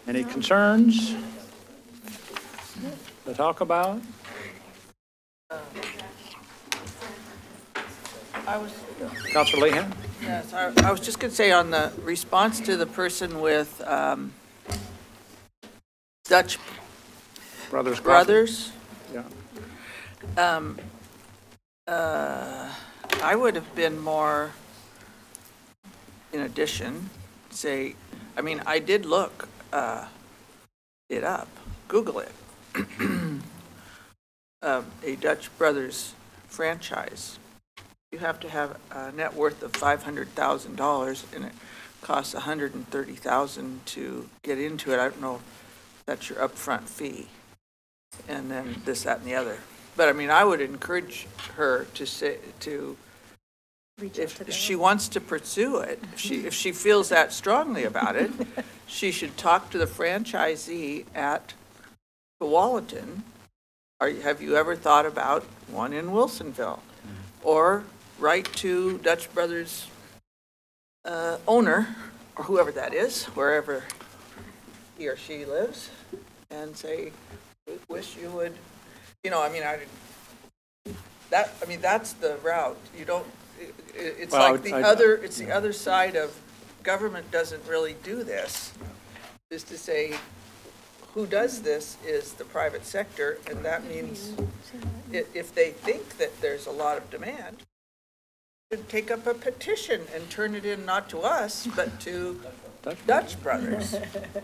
Any concerns to talk about? Councilor Lehan? Yes, I was just going to say on the response to the person with Dutch Brothers. Yeah. I would have been more, in addition, say, I mean, I did look it up, Google it. A Dutch Brothers franchise. You have to have a net worth of $500,000, and it costs $130,000 to get into it. I don't know if that's your upfront fee, and then this, that, and the other. But I mean, I would encourage her to say if she wants to pursue it, if she feels that strongly about it, she should talk to the franchisee at Tualatin. Have you ever thought about one in Wilsonville? Or write to Dutch Brothers owner, or whoever that is, wherever he or she lives, and say, we wish you would, you know, I mean, that's the route. You don't, it's well, like it's the other side of government doesn't really do this, is to say, who does this is the private sector, and that means if they think that there's a lot of demand, to take up a petition and turn it in not to us, but to Dutch Brothers,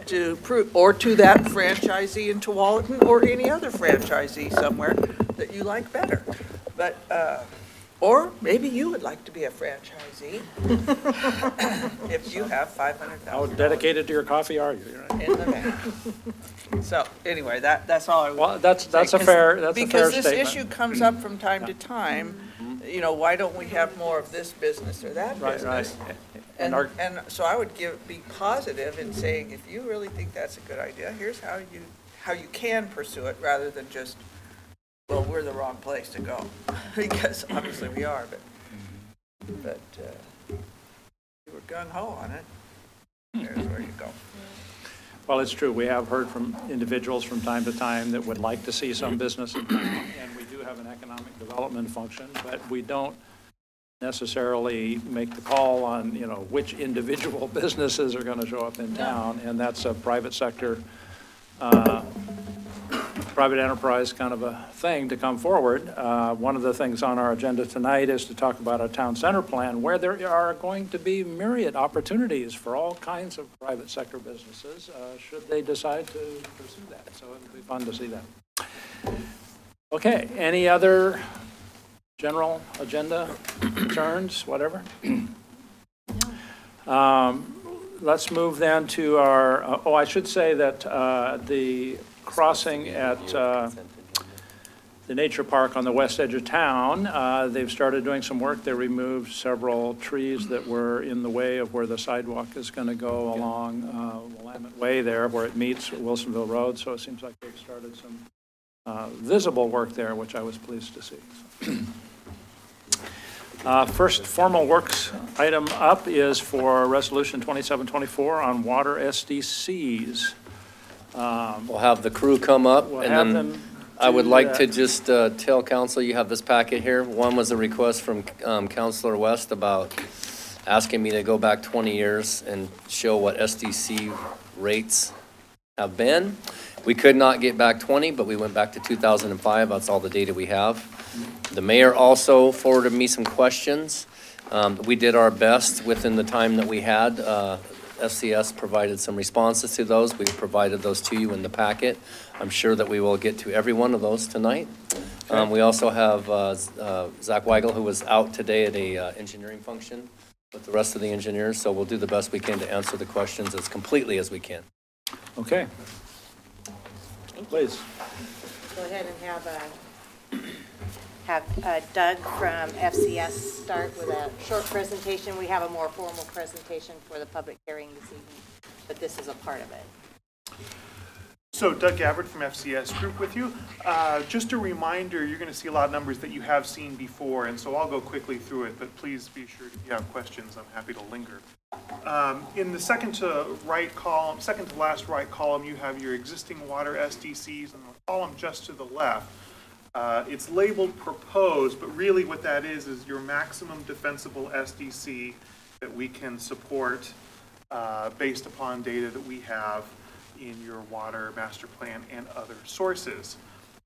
to prove, or to that franchisee in Tualatin, or any other franchisee somewhere that you like better. But or maybe you would like to be a franchisee if you have $500,000. How dedicated to your coffee are you? Right? In the bank. So anyway, that's all I want. Well, that's a fair statement. Because this issue comes up from time to time. You know, why don't we have more of this business or that business? Right. And so I would be positive in saying, if you really think that's a good idea, here's how you can pursue it, rather than just, well, we're the wrong place to go. Because obviously we are, but you were gung-ho on it. There's where you go. Well, it's true. We have heard from individuals from time to time that would like to see some business in town, and we do have an economic development function, but we don't necessarily make the call on, you know, which individual businesses are going to show up in town, and that's a private sector, private enterprise kind of a thing to come forward. One of the things on our agenda tonight is to talk about a town center plan where there are going to be myriad opportunities for all kinds of private sector businesses should they decide to pursue that. So it'll be fun to see that. Okay, any other general agenda concerns, whatever? Let's move then to our, I should say that the crossing at the nature park on the west edge of town, they've started doing some work. They removed several trees that were in the way of where the sidewalk is going to go along Willamette Way there, where it meets Wilsonville Road. So it seems like they've started some visible work there, which I was pleased to see. First formal works item up is for Resolution 2724 on water SDCs. We'll have the crew come up, and then I would like to just tell council you have this packet here. One was a request from Councilor West about asking me to go back 20 years and show what SDC rates have been. We could not get back 20, but we went back to 2005. That's all the data we have. The mayor also forwarded me some questions. We did our best within the time that we had. FCS provided some responses to those. We provided those to you in the packet. I'm sure that we will get to every one of those tonight. We also have Zach Weigel, who was out today at a engineering function with the rest of the engineers. So we'll do the best we can to answer the questions as completely as we can. Okay. Please. Go ahead and have Doug from FCS start with a short presentation. We have a more formal presentation for the public hearing this evening, but this is a part of it. So Doug Gabbard from FCS Group with you. Just a reminder, you're going to see a lot of numbers that you have seen before, and so I'll go quickly through it, but please be sure if you have questions, I'm happy to linger. In the second to last right column, you have your existing water SDCs, and the column just to the left, it's labeled proposed, but really what that is your maximum defensible SDC that we can support based upon data that we have in your water master plan and other sources.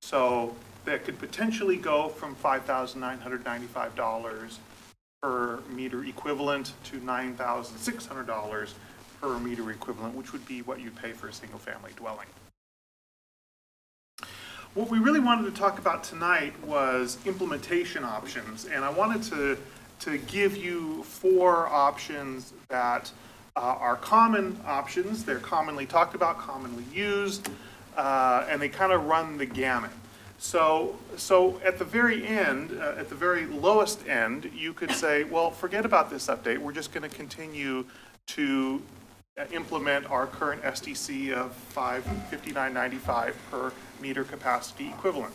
So that could potentially go from $5,995 per meter equivalent to $9,600 per meter equivalent, which would be what you'd pay for a single family dwelling. What we really wanted to talk about tonight was implementation options, and I wanted to give you 4 options that are common options. They're commonly talked about, commonly used, and they kind of run the gamut. So at the very end, at the very lowest end, you could say, well, forget about this update. We're just going to continue to implement our current SDC of $559.95 per meter capacity equivalent.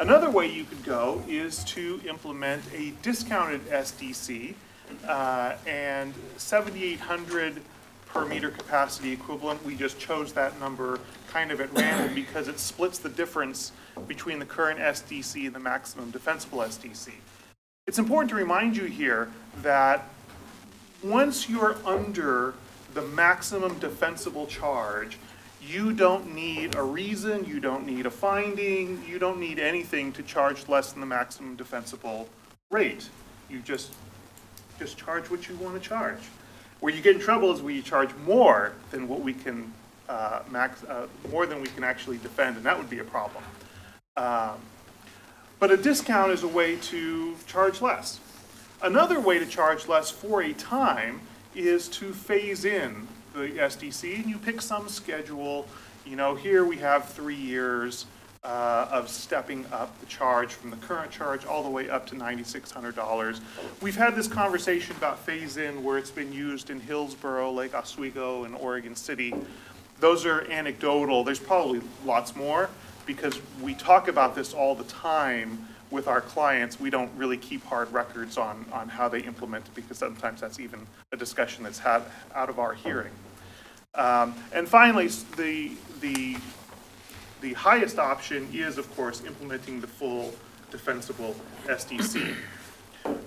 Another way you could go is to implement a discounted SDC and $7,800 per meter capacity equivalent. We just chose that number kind of at random because it splits the difference between the current SDC and the maximum defensible SDC. It's important to remind you here that once you're under the maximum defensible charge, you don't need a reason, you don't need a finding, you don't need anything to charge less than the maximum defensible rate. You just charge what you want to charge. Where you get in trouble is where you charge more than what we can more than we can actually defend, and that would be a problem. But a discount is a way to charge less. Another way to charge less for a time is to phase in the SDC, and you pick some schedule. You know, here we have 3 years of stepping up the charge from the current charge all the way up to $9,600. We've had this conversation about phase-in where it's been used in Hillsborough, Lake Oswego, and Oregon City. Those are anecdotal. There's probably lots more because we talk about this all the time with our clients. We don't really keep hard records on how they implement it because sometimes that's even a discussion that's had out of our hearing. And finally, the highest option is, of course, implementing the full defensible SDC.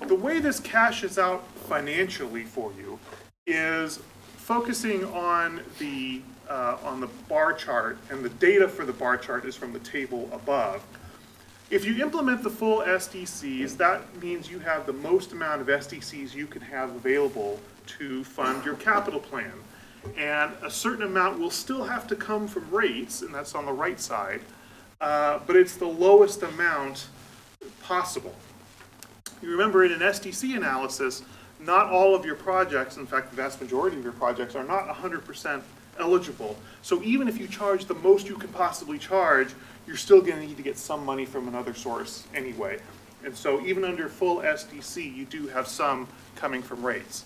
The way this cashes out financially for you is focusing on the bar chart, and the data for the bar chart is from the table above. If you implement the full SDCs, that means you have the most amount of SDCs you can have available to fund your capital plan. And a certain amount will still have to come from rates, and that's on the right side, but it's the lowest amount possible. You remember in an SDC analysis, not all of your projects, in fact the vast majority of your projects, are not 100% eligible. So even if you charge the most you can possibly charge, you're still going to need to get some money from another source anyway. And so even under full SDC, you do have some coming from rates.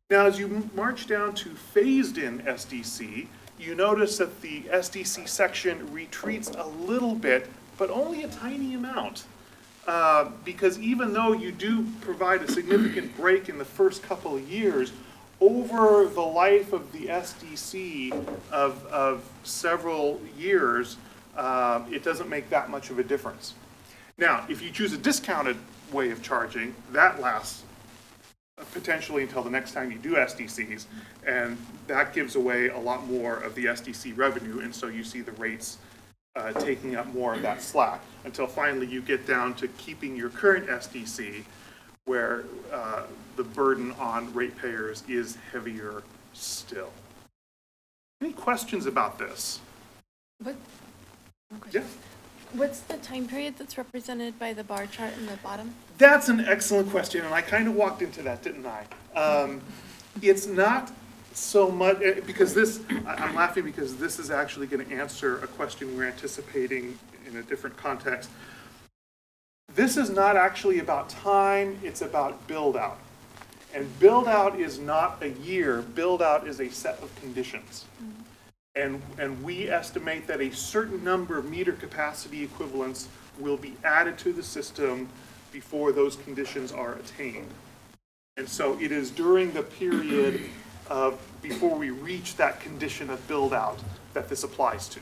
Now, as you march down to phased-in SDC, you notice that the SDC section retreats a little bit, but only a tiny amount. Because even though you do provide a significant break in the first couple of years, over the life of the SDC of several years, it doesn't make that much of a difference. Now, if you choose a discounted way of charging, that lasts potentially until the next time you do SDCs, and that gives away a lot more of the SDC revenue, and so you see the rates taking up more of that slack until finally you get down to keeping your current SDC where the burden on ratepayers is heavier still. Any questions about this? What? Yeah. What's the time period that's represented by the bar chart in the bottom? That's an excellent question, and I kind of walked into that, didn't I? It's not so much, because this, I'm laughing because this is actually going to answer a question we're anticipating in a different context. This is not actually about time, it's about build-out. And build-out is not a year, build-out is a set of conditions. And we estimate that a certain number of meter capacity equivalents will be added to the system before those conditions are attained. And so it is during the period before we reach that condition of build out that this applies to.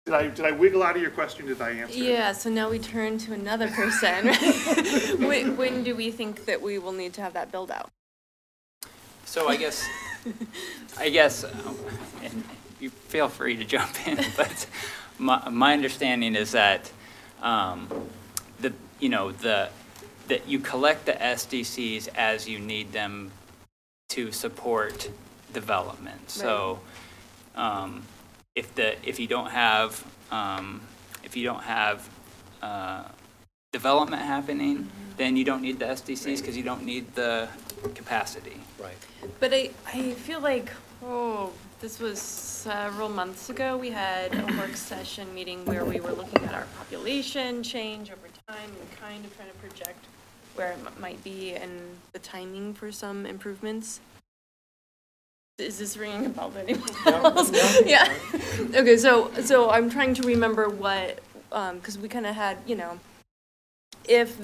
Did I wiggle out of your question? Did I answer it? Yeah, so now we turn to another person. When do we think that we will need to have that build out? So I guess, and you feel free to jump in, but my understanding is that that you collect the SDCs as you need them to support development. So if you don't have development happening, then you don't need the SDCs because you don't need the capacity. Right. But I feel like, this was several months ago, we had a work session meeting where we were looking at our population change over time and kind of trying to project where it might be and the timing for some improvements. Is this ringing a bell to anyone else? Yeah. Okay, so I'm trying to remember what, because we kind of had, if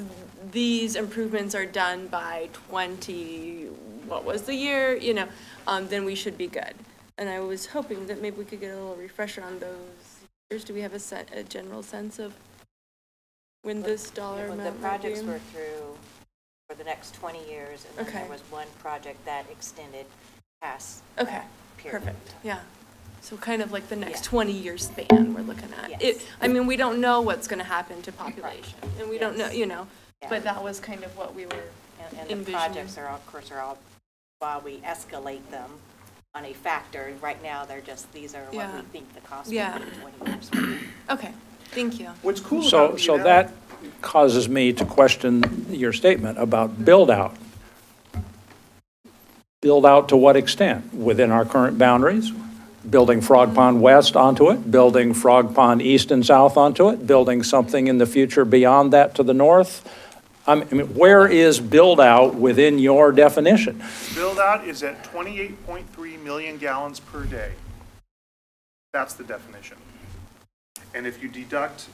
these improvements are done by 20, what was the year, then we should be good. And I was hoping that maybe we could get a little refresher on those years. Do we have a general sense of when this dollar amount The projects would were through for the next 20 years, and then there was one project that extended past that period. Perfect. Yeah. So kind of like the next 20-year span we're looking at. Yes. We don't know what's going to happen to population, and we don't know, Yeah. but that was kind of what we were And the projects are, of course, while we escalate them on a factor, right now these are what we think the cost will be in 20 years. Okay, thank you. What's cool So about that causes me to question your statement about build out. Build out to what extent? Within our current boundaries? Building Frog Pond West onto it? Building Frog Pond East and South onto it? Building something in the future beyond that to the north? I mean, where is build out within your definition? build out is at 28.3 million gallons per day. That's the definition. And if you deduct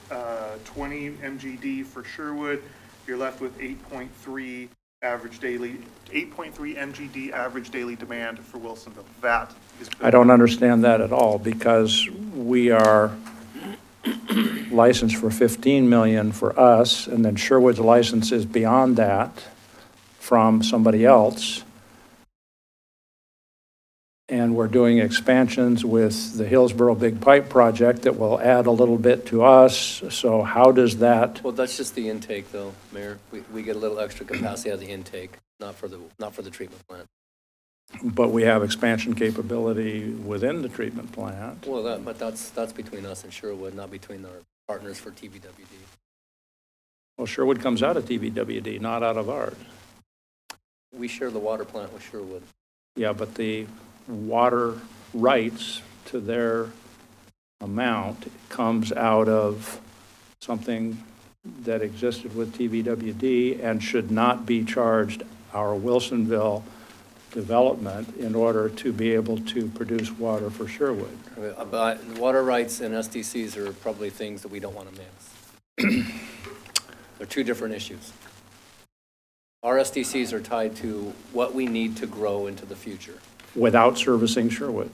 20 MGD for Sherwood, you're left with 8.3 MGD average daily demand for Wilsonville. That is build I don't understand that at all, because we are licensed for 15 million for us, and then Sherwood's license is beyond that from somebody else. And we're doing expansions with the Hillsborough Big Pipe project that will add a little bit to us. So how does that? Well, that's just the intake though, Mayor. We get a little extra capacity out of the intake, not for the treatment plant. But we have expansion capability within the treatment plant. Well, but that's between us and Sherwood, not between our partners for TBWD. Well, Sherwood comes out of TBWD, not out of ours. We share the water plant with Sherwood. Yeah, but the water rights to their amount comes out of something that existed with TBWD and should not be charged our Wilsonville development in order to be able to produce water for Sherwood. But water rights and SDCs are probably things that we don't want to mix. They're two different issues. Our SDCs are tied to what we need to grow into the future. Without servicing Sherwood.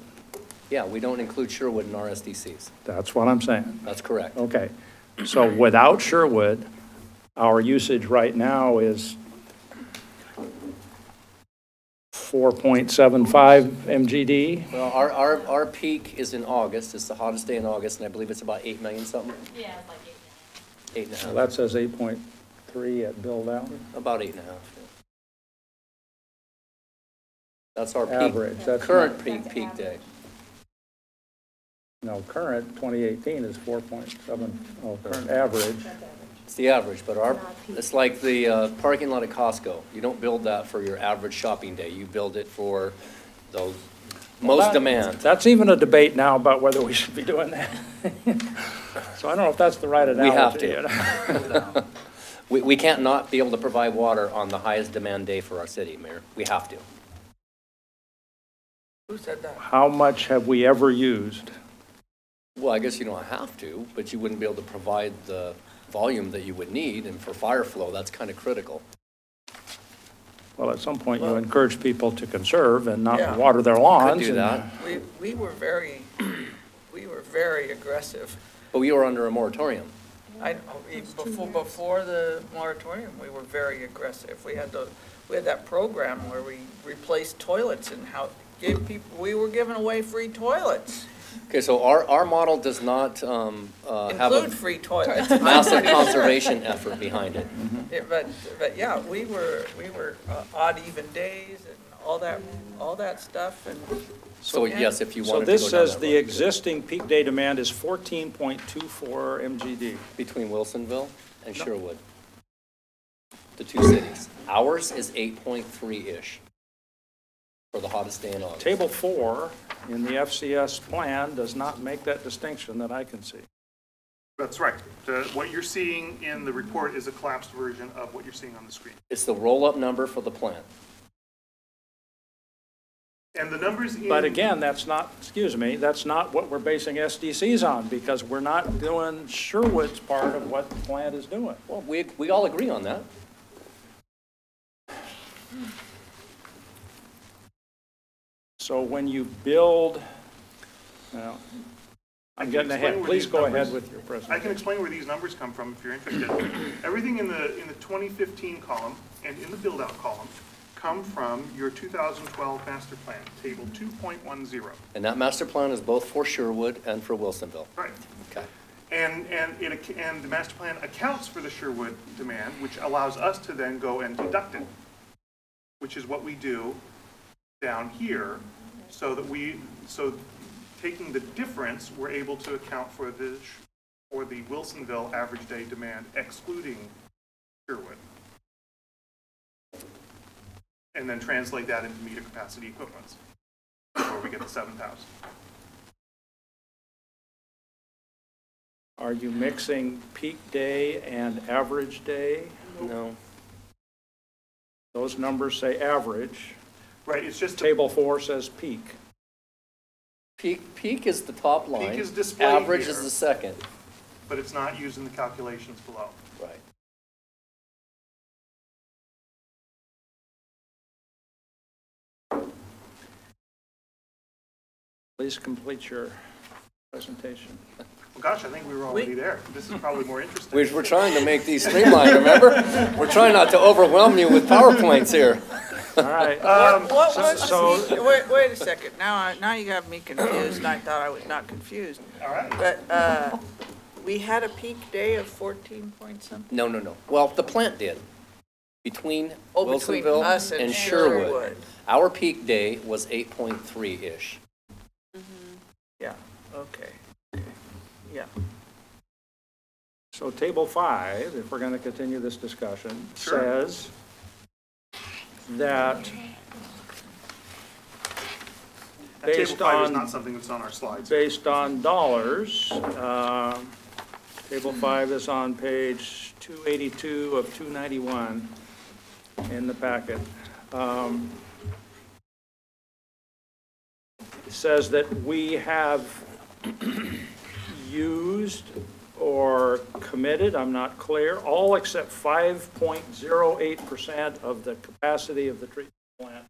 Yeah, we don't include Sherwood in our SDCs. That's what I'm saying. That's correct. Okay. So without Sherwood, our usage right now is 4.75 MGD. Well, our peak is in August. It's the hottest day in August, and I believe it's about 8 million something. Yeah, it's like 8 and a half. Well, that says 8.3 at build out. About 8 and a half. Yeah. That's our peak. Average. That's current peak day. No, current 2018 is 4.7. Oh, current average. It's the average, but it's like the parking lot at Costco. You don't build that for your average shopping day. You build it for those most demand. That's even a debate now about whether we should be doing that. So I don't know if that's the right analogy. We have to. We can't not be able to provide water on the highest demand day for our city, Mayor. We have to. Who said that? How much have we ever used? Well, I guess you don't have to, but you wouldn't be able to provide the volume that you would need, and for fire flow, that's kind of critical. Well, at some point, you encourage people to conserve and not Yeah. water their lawns. Could do that. We were very aggressive. But we were under a moratorium. Before the moratorium, we were very aggressive. We had that program where we replaced toilets and we were giving away free toilets. Okay, so our model does not have Include a free toilets. massive conservation effort behind it. But yeah, we were odd even days and all that stuff and. So yes, if you So wanted to go this down says that the road. existing peak day demand is 14.24 MGD. Between Wilsonville and Sherwood. The two cities. Ours is 8.3-ish for the hottest day in August. Table 4 in the FCS plan does not make that distinction that I can see. That's right. What you're seeing in the report is a collapsed version of what you're seeing on the screen. It's the roll-up number for the plant. And the numbers in... But again, that's not what we're basing SDCs on, because we're not doing Sherwood's part of what the plant is doing. Well, we all agree on that. So when you build, well, I'm getting ahead. Please go ahead with your I presentation. can explain where these numbers come from if you're interested. Everything in the 2015 column and in the build-out column come from your 2012 master plan, table 2.10. And that master plan is both for Sherwood and for Wilsonville. Right. Okay. And the master plan accounts for the Sherwood demand, which allows us to then go and deduct it, which is what we do down here, so taking the difference, we're able to account for the Wilsonville average day demand excluding Sherwood. And then translate that into meter capacity equivalents, where we get the 7,000. Are you mixing peak day and average day? No. Those numbers say average. Right, it's just... Table 4 says peak. Peak is the top line. Peak is displayed Average here. is the second. But it's not used in the calculations below. Right. Please complete your presentation. Well, gosh, I think we were already there. This is probably more interesting. We're trying to make these streamlined, remember? We're trying not to overwhelm you with PowerPoints here. All right. Wait a second. Now you have me confused, and I thought I was not confused. All right. But we had a peak day of 14 point something? No. Well, the plant did. Between Between Wilsonville us and Sherwood. Sherwood. Our peak day was 8.3-ish. Yeah, okay. Yeah. So table 5, if we're going to continue this discussion, Sure. says that Table based 5 is on not something that's on our slides. based on dollars, table 5 is on page 282 of 291 in the packet. It says that we have used or committed, I'm not clear, all except 5.08% of the capacity of the treatment plant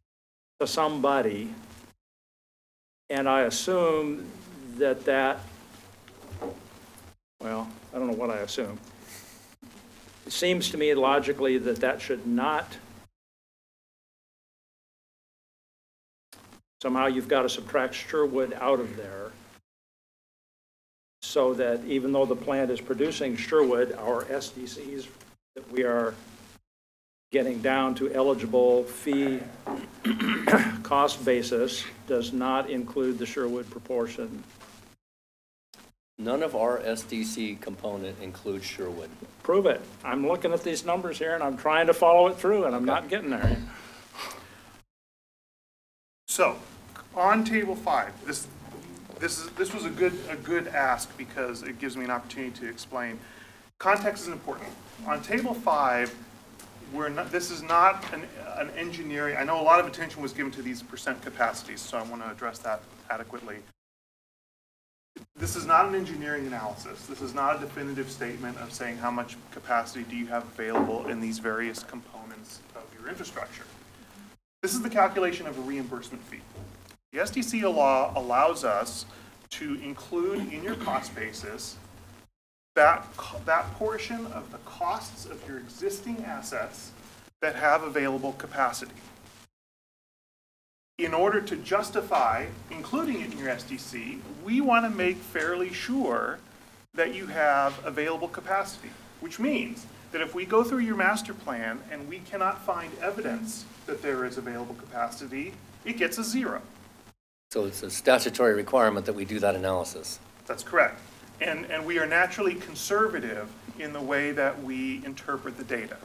to somebody. And I assume that, well, I don't know what I assume. It seems to me logically that should not, somehow you've got to subtract Sherwood out of there, so that even though the plant is producing Sherwood, our SDCs that we are getting down to eligible fee cost basis does not include the Sherwood proportion. None of our SDC component includes Sherwood. Prove it. I'm looking at these numbers here and I'm trying to follow it through and I'm not getting there. So, on table 5, this was a good ask because it gives me an opportunity to explain. Context is important. On table 5, this is not an engineering. I know a lot of attention was given to these percent capacities, so I want to address that adequately. This is not an engineering analysis. This is not a definitive statement of saying how much capacity do you have available in these various components of your infrastructure. This is the calculation of a reimbursement fee. The SDC law allows us to include in your cost basis that portion of the costs of your existing assets that have available capacity. In order to justify including it in your SDC, we want to make fairly sure that you have available capacity, which means that if we go through your master plan and we cannot find evidence that there is available capacity, it gets a 0. So it's a statutory requirement that we do that analysis. That's correct. And we are naturally conservative in the way that we interpret the data.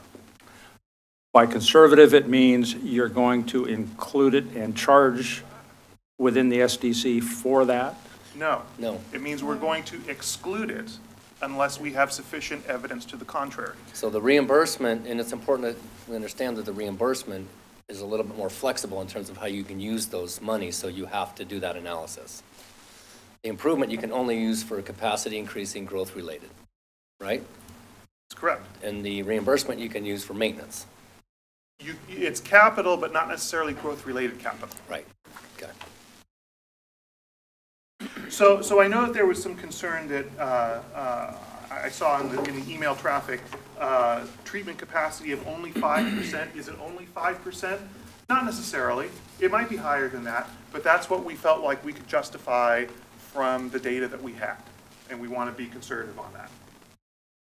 By conservative, it means you're going to include it and charge within the SDC for that? No. No. It means we're going to exclude it unless we have sufficient evidence to the contrary. So the reimbursement, and it's important that we understand that the reimbursement is a little bit more flexible in terms of how you can use those monies, so you have to do that analysis. The improvement you can only use for capacity increasing, growth related, right? That's correct. And the reimbursement you can use for maintenance. It's capital, but not necessarily growth-related capital. Right. Okay. So I know that there was some concern that I saw in the email traffic, treatment capacity of only 5%. Is it only 5%? Not necessarily. It might be higher than that, but that's what we felt like we could justify from the data that we had, and we want to be conservative on that.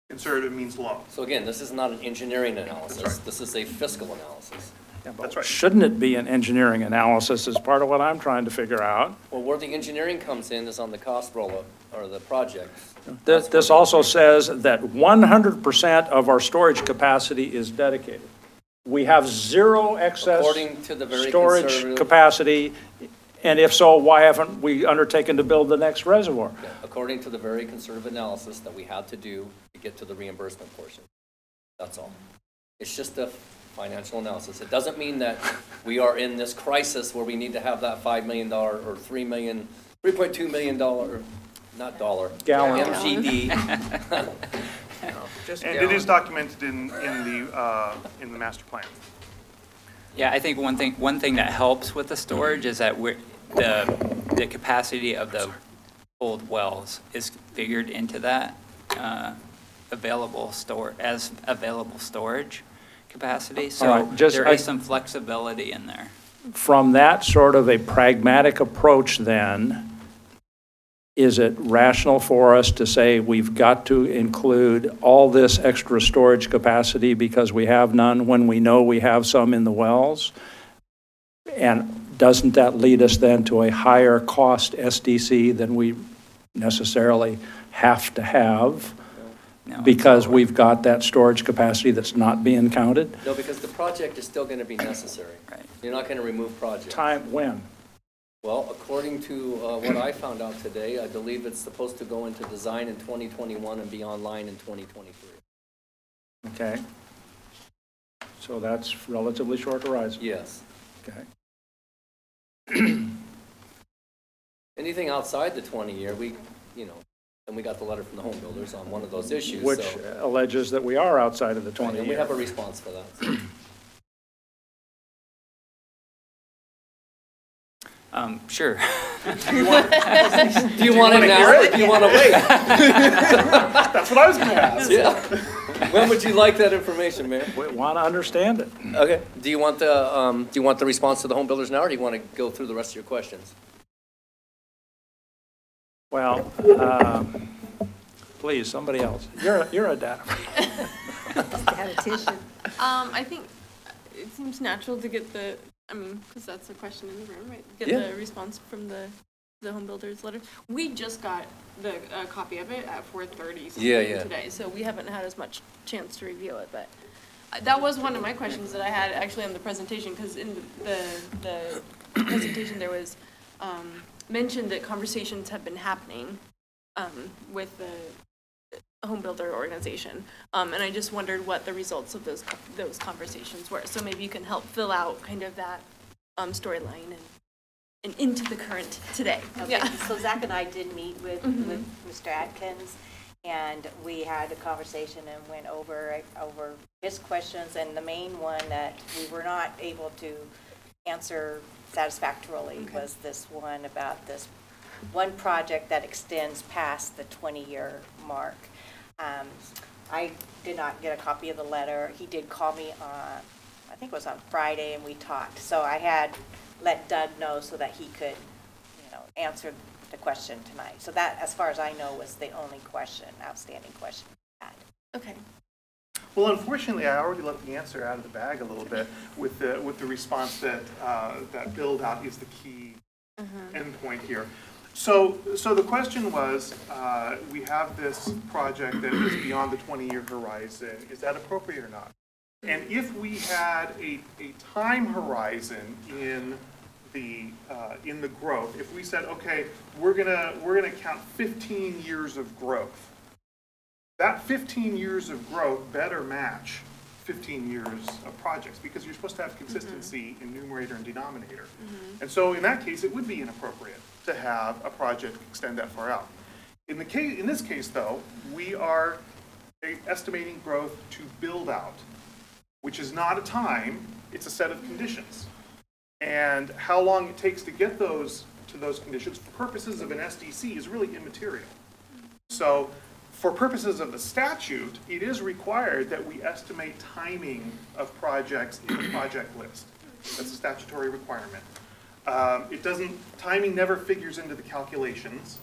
Conservative means low. So again, this is not an engineering analysis. That's right. This is a fiscal analysis. Yeah, but That's right. shouldn't it be an engineering analysis is part of what I'm trying to figure out. Well, where the engineering comes in is on the cost roll-up, or the projects. This also says that 100% of our storage capacity is dedicated. We have 0 excess According to the very storage conservative- capacity, and if so, why haven't we undertaken to build the next reservoir? Yeah, according to the very conservative analysis that we had to do to get to the reimbursement portion. That's all. It's just a financial analysis. It doesn't mean that we are in this crisis where we need to have that $5 million or $3.2 million, not dollar, Gallon. MGD. And it is documented in the master plan. Yeah, I think one thing that helps with the storage is that the capacity of the old wells is figured into that available storage capacity. So right, there is some flexibility in there. From that sort of a pragmatic approach then, is it rational for us to say we've got to include all this extra storage capacity because we have none when we know we have some in the wells? And doesn't that lead us then to a higher cost SDC than we necessarily have to have? No, because we've got that storage capacity that's not being counted? No, because the project is still going to be necessary. Right. You're not going to remove projects. Time when? Well, according to what I found out today, I believe it's supposed to go into design in 2021 and be online in 2023. Okay. So that's relatively short horizon. Yes. Okay. Anything outside the 20-year, and we got the letter from the home builders on one of those issues. Which alleges that we are outside of the 20 and years. we have a response for that. So. Sure. Do you want it now or do you want to wait? That's what I was going to ask. Yeah. When would you like that information, Mayor? We want to understand it. Okay. Do you want the response to the home builders now, or do you want to go through the rest of your questions? Well, please, somebody else. You're a data. Statistician. I think it seems natural to get because that's a question in the room, right? Get the response from the home builders letter. We just got the copy of it at 4:30 today, so we haven't had as much chance to review it, but that was one of my questions that I had actually on the presentation, because in the presentation there was mentioned that conversations have been happening with the home builder organization, and I just wondered what the results of those conversations were. So maybe you can help fill out kind of that storyline and into the current today. Okay. Yeah. So Zach and I did meet with Mr. Atkins, and we had a conversation and went over his questions, and the main one that we were not able to answer satisfactorily was this one about this one project that extends past the 20-year mark. I did not get a copy of the letter. He did call me on, I think it was on Friday, and we talked. So I had let Doug know so that he could, answer the question tonight. So that, as far as I know, was the only outstanding question we had. Okay. Well, unfortunately, I already let the answer out of the bag a little bit with the response that that build out is the key endpoint here. So the question was, we have this project that is beyond the 20-year horizon. Is that appropriate or not? And if we had a time horizon in the growth, if we said, okay, we're gonna count 15 years of growth, that 15 years of growth better match 15 years of projects, because you're supposed to have consistency in numerator and denominator. And so in that case, it would be inappropriate to have a project extend that far out. In this case, though, we are estimating growth to build out, which is not a time, it's a set of conditions. And how long it takes to get to those conditions for purposes of an SDC is really immaterial. So for purposes of the statute, it is required that we estimate timing of projects in the project list. That's a statutory requirement. Timing never figures into the calculations,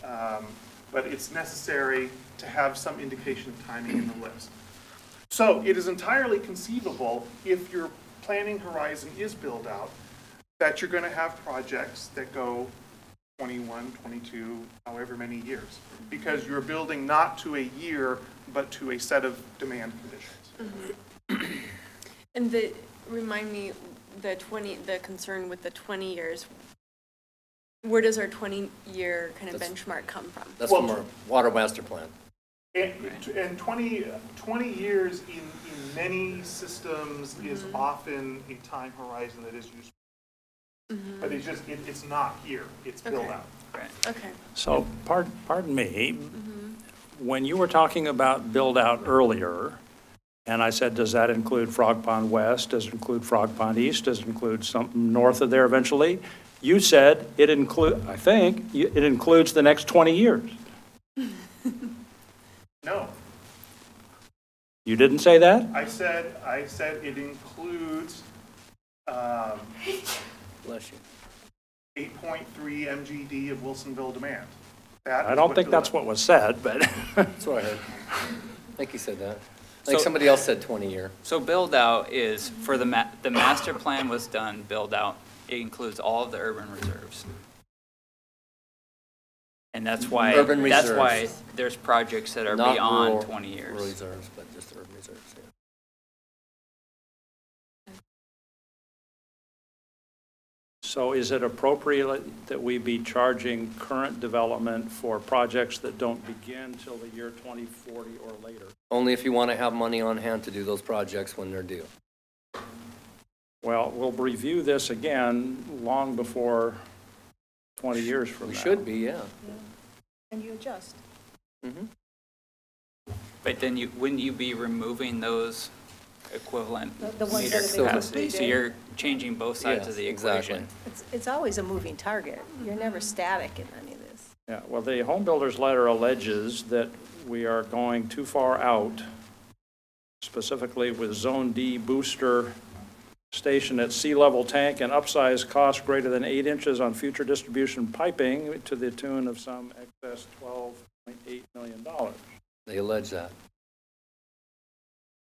but it's necessary to have some indication of timing in the list. So it is entirely conceivable, if your planning horizon is built out, that you're going to have projects that go 21, 22, however many years, because you're building not to a year, but to a set of demand conditions. And remind me, the concern with the 20 years, where does our 20-year kind of benchmark come from? That's from our water master plan. And 20 years in many systems is often a time horizon that is useful. But it's not here, it's built out. Right. Okay. So, pardon me, when you were talking about build out earlier, and I said, does that include Frog Pond West, does it include Frog Pond East, does it include something north of there eventually? You said it includes the next 20 years. No. You didn't say that? I said it includes Bless you. 8.3 MGD of Wilsonville demand. I don't think that's what was said, but. That's what I heard. I think he said that. I think somebody else said 20 year. So build out is, for the master plan was done, build out, it includes all of the urban reserves. And that's why, there's projects that are Not beyond rural 20 years. Reserves, but just urban reserves, yeah. So is it appropriate that we be charging current development for projects that don't begin till the year 2040 or later? Only if you want to have money on hand to do those projects when they're due. Well, we'll review this again long before 20 years from now. We should be, yeah. And you adjust. But then wouldn't you be removing those equivalent The ones meter that have been capacity? So you're changing both sides of the equation. Exactly. It's always a moving target. You're never static in any of this. Yeah, well, the home builder's letter alleges that we are going too far out, specifically with Zone D booster station at sea level tank and upsize cost greater than 8 inches on future distribution piping to the tune of some excess $12.8 million. They allege that.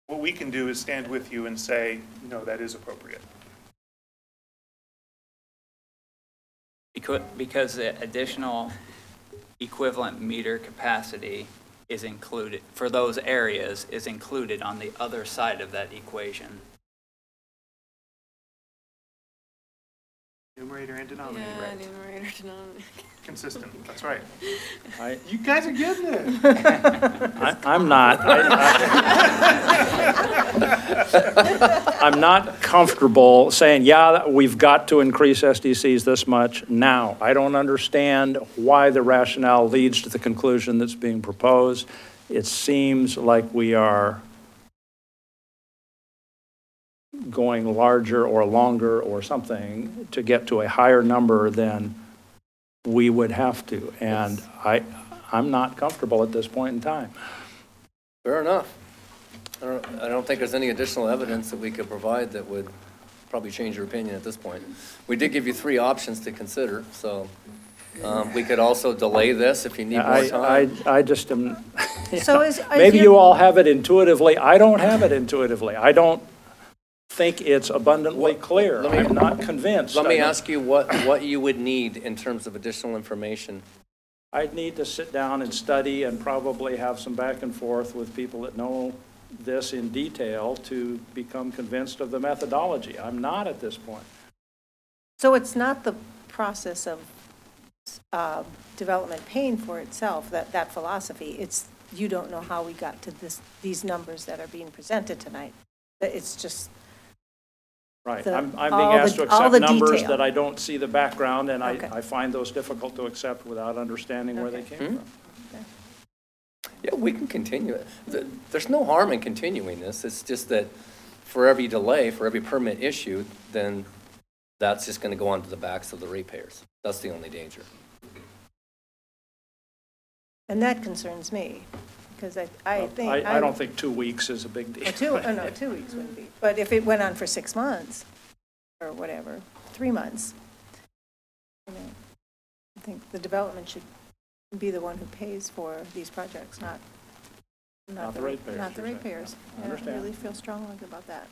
What we can do is stand with you and say, no, that is appropriate. Because the additional equivalent meter capacity is included, for those areas, is included on the other side of that equation. Numerator and denominator. Yeah, numerator, denominator. Consistent, that's right. I, You guys are getting it. I'm not. I'm not comfortable saying, yeah, we've got to increase SDCs this much now. I don't understand why the rationale leads to the conclusion that's being proposed. It seems like we are going larger or longer or something to get to a higher number than we would have to. And I'm not comfortable at this point in time. Fair enough. I don't think there's any additional evidence that we could provide that would probably change your opinion at this point. We did give you 3 options to consider, so we could also delay this if you need more time. I just am, So maybe you all have it intuitively. I don't have it intuitively. I don't think it's abundantly clear. I'm not convinced. Let me ask you what you would need in terms of additional information. I'd need to sit down and study and probably have some back and forth with people that know this in detail to become convinced of the methodology. I'm not at this point. So it's not the process of development paying for itself, that philosophy. It's you don't know how we got to these numbers that are being presented tonight. It's just right. I'm being asked to accept numbers that I don't see the background, and I find those difficult to accept without understanding where they came from. Yeah, we can continue it. There's no harm in continuing this. It's just that for every delay, for every permit issued, then that's just going to go onto the backs of the ratepayers. That's the only danger. And that concerns me, because I think... I don't think 2 weeks is a big deal. 2 weeks wouldn't be. But if it went on for 6 months, or whatever, 3 months, I think the development should be the one who pays for these projects, not the ratepayers. Not the ratepayers. I really feel strongly about that.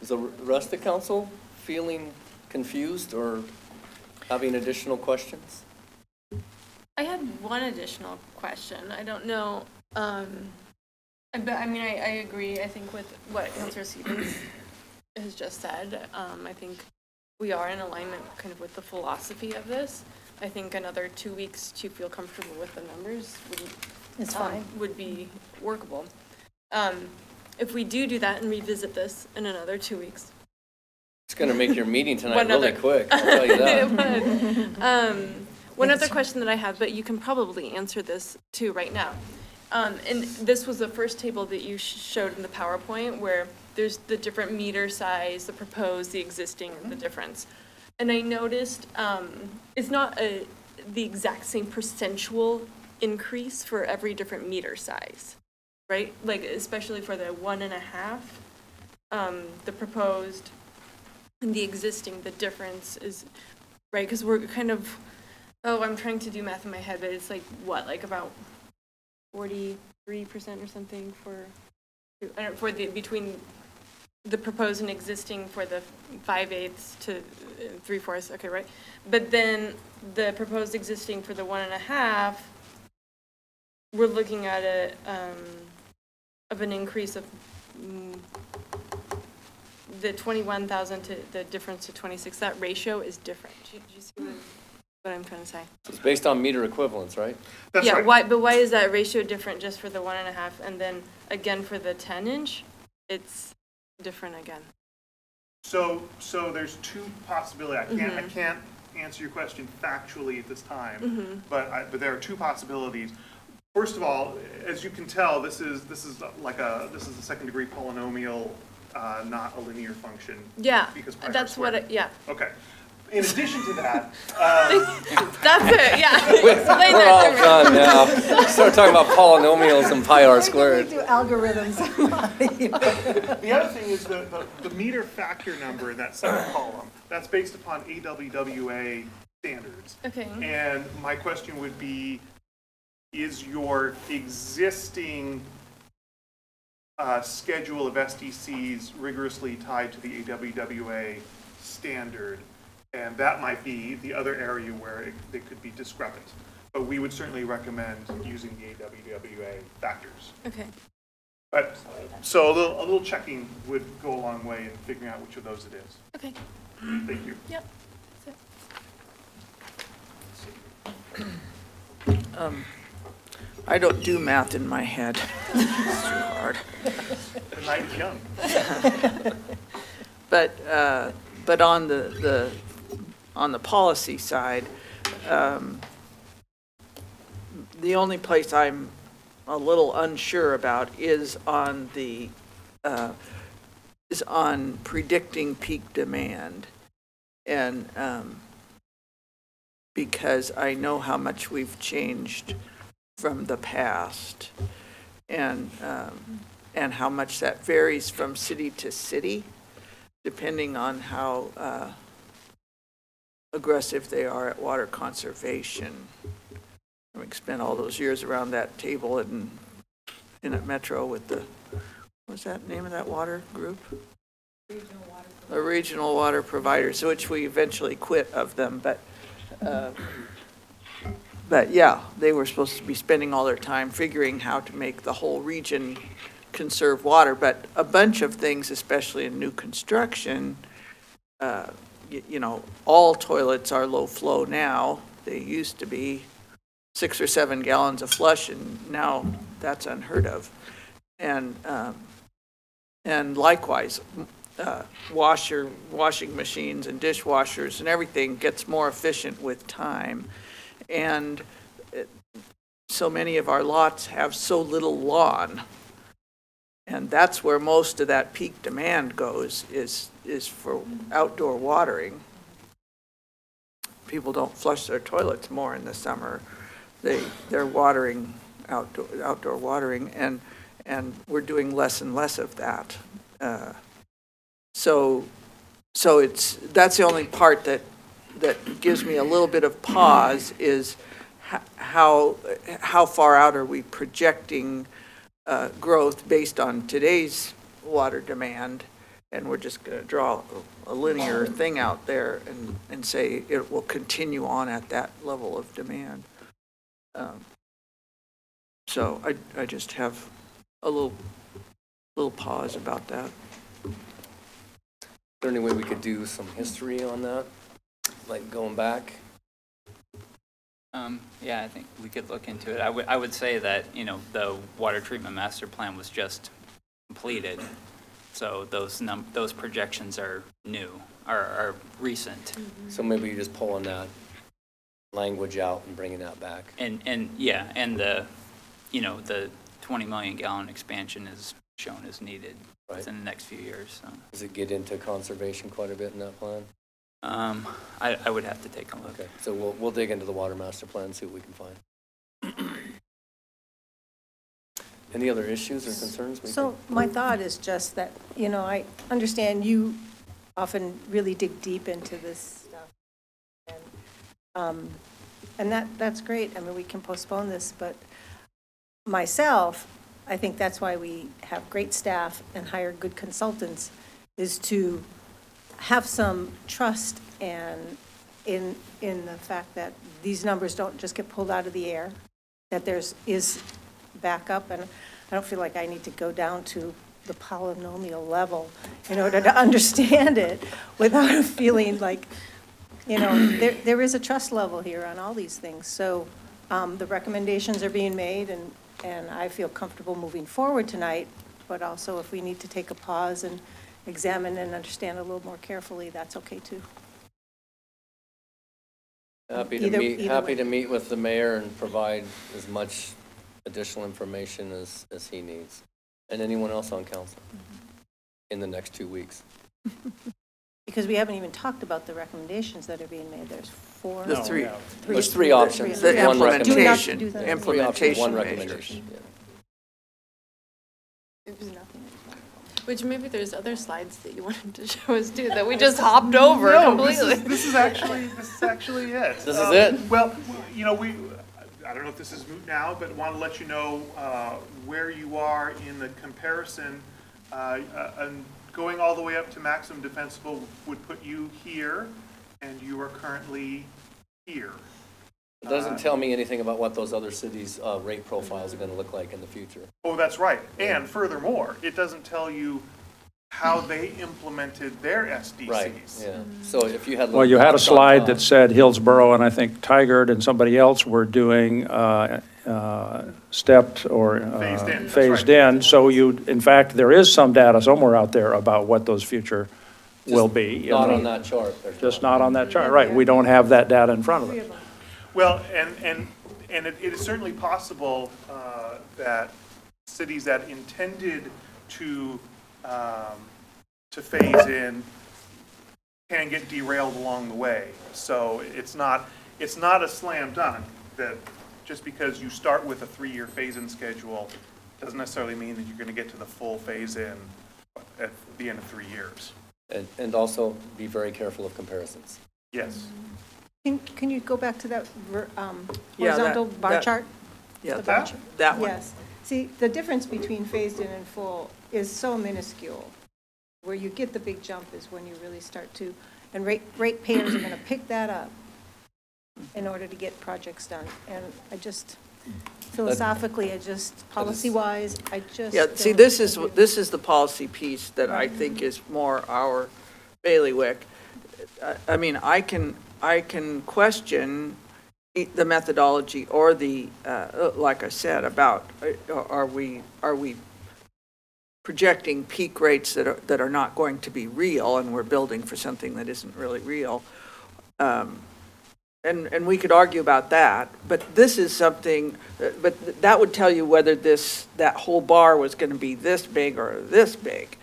Is the rest of the council feeling confused or having additional questions? I had one additional question. I don't know, but I mean, I agree, I think, with what Councilor Stevens has just said. I think we are in alignment kind of with the philosophy of this. I think another 2 weeks to feel comfortable with the numbers would be workable. If we do that and revisit this in another 2 weeks. It's going to make your meeting tonight really quick, I'll tell you that. One other question that I have, but you can probably answer this too right now. And this was the first table that you showed in the PowerPoint where there's the different meter size, the proposed, the existing, the difference. And I noticed it's not the exact same percentual increase for every different meter size, right? Like especially for the 1.5, the proposed and the existing, the difference is, right? Because we're kind of, I'm trying to do math in my head, but it's like what, like about 43% or something for between the proposed and existing for the 5/8 to 3/4, okay, right? But then the proposed existing for the 1.5, we're looking at of an increase of the 21,000 to the difference to 26. That ratio is different. Do you see what I'm trying to say? It's based on meter equivalents, right? That's right. Why is that ratio different just for the 1.5 and then again for the 10-inch? It's different again. So there's 2 possibilities. I can't answer your question factually at this time, but there are 2 possibilities. First of all, as you can tell, this is a second-degree polynomial, not a linear function. Yeah, because that's what it, yeah. Okay. In addition to that, that's it. Yeah. We're all done now. Start talking about polynomials and pi r squared. Do algorithms. The other thing is the meter factor number in that second column. That's based upon AWWA standards. Okay. And my question would be, is your existing schedule of SDCs rigorously tied to the AWWA standard? And that might be the other area where they could be discrepant. But we would certainly recommend using the AWWA factors. Okay. But so a little checking would go a long way in figuring out which of those it is. Okay. Thank you. Yep. I don't do math in my head. It's too hard. The night is young. But on the policy side, the only place I'm a little unsure about is on the is on predicting peak demand. And because I know how much we've changed from the past, and how much that varies from city to city, depending on how aggressive they are at water conservation. We spent all those years around that table in at Metro with the, what's that name of that water group? The regional water providers, which we eventually quit of them, but yeah, they were supposed to be spending all their time figuring how to make the whole region conserve water. But a bunch of things, especially in new construction, you know, all toilets are low flow now. They used to be 6 or 7 gallons a flush, and now that's unheard of. And likewise, washing machines and dishwashers and everything gets more efficient with time. And so many of our lots have so little lawn. And that's where most of that peak demand goes, is for outdoor watering. People don't flush their toilets more in the summer. They're watering outdoor watering, and we're doing less and less of that. So that's the only part that gives me a little bit of pause, is how far out are we projecting growth based on today's water demand, and we're just going to draw a linear thing out there and say it will continue on at that level of demand. So I just have a little pause about that. Is there any way we could do some history on that, like going back? Yeah, I think we could look into it. I would say that, you know, the water treatment master plan was just completed, so those projections are new, are recent. So maybe you're just pulling that language out and bringing that back. And yeah, and the 20 million gallon expansion is shown as needed within the next few years. So. Does it get into conservation quite a bit in that plan? I would have to take a look. Okay, so we'll dig into the water master plan and see what we can find. Any other issues or concerns? So my thought is just that, you know, I understand you often really dig deep into this stuff. And that's great. I mean, we can postpone this, but myself, I think that's why we have great staff and hire good consultants, is to have some trust and in the fact that these numbers don't just get pulled out of the air, that is backup. And I don't feel like I need to go down to the polynomial level in order to understand it without feeling like, you know, there is a trust level here on all these things. So the recommendations are being made, and I feel comfortable moving forward tonight, but also if we need to take a pause and examine and understand a little more carefully, that's okay too. Happy to meet with the mayor and provide as much additional information as he needs, and anyone else on council in the next 2 weeks. Because we haven't even talked about the recommendations that are being made. There's four. There's three. There's three options. The implementation. One recommendation. Yeah. Which maybe there's other slides that you wanted to show us too, that we just hopped over completely. This is actually it. This is it? Well, you know, I don't know if this is moot now, but want to let you know where you are in the comparison. And going all the way up to maximum defensible would put you here, and you are currently here. It doesn't tell me anything about what those other cities' rate profiles are going to look like in the future. Oh, that's right. And furthermore, it doesn't tell you how they implemented their SDCs. Right, yeah. So if you had... Well, you had a slide that said Hillsborough and I think Tigard and somebody else were doing stepped or phased in. So in fact, there is some data somewhere out there about what those future will be. Not on that chart. Just not on that chart, right. We don't have that data in front of us. Well, and it is certainly possible that cities that intended to to phase in can get derailed along the way. So it's not a slam dunk that just because you start with a 3-year phase-in schedule doesn't necessarily mean that you're going to get to the full phase-in at the end of 3 years. And also be very careful of comparisons. Yes. Can you go back to that Yeah, horizontal bar chart? Yeah, The bar chart? that one. Yes. See, the difference between phased in and full is so minuscule. Where you get the big jump is when you really start to, and ratepayers are going to pick that up in order to get projects done. And I just, philosophically, policy-wise, I just. Yeah, see, this is the policy piece that I think is more our bailiwick. I mean, I can question the methodology or the, like I said, about, are we projecting peak rates that are not going to be real, and we're building for something that isn't really real. And we could argue about that, but this is something, but that would tell you whether that whole bar was going to be this big or this big.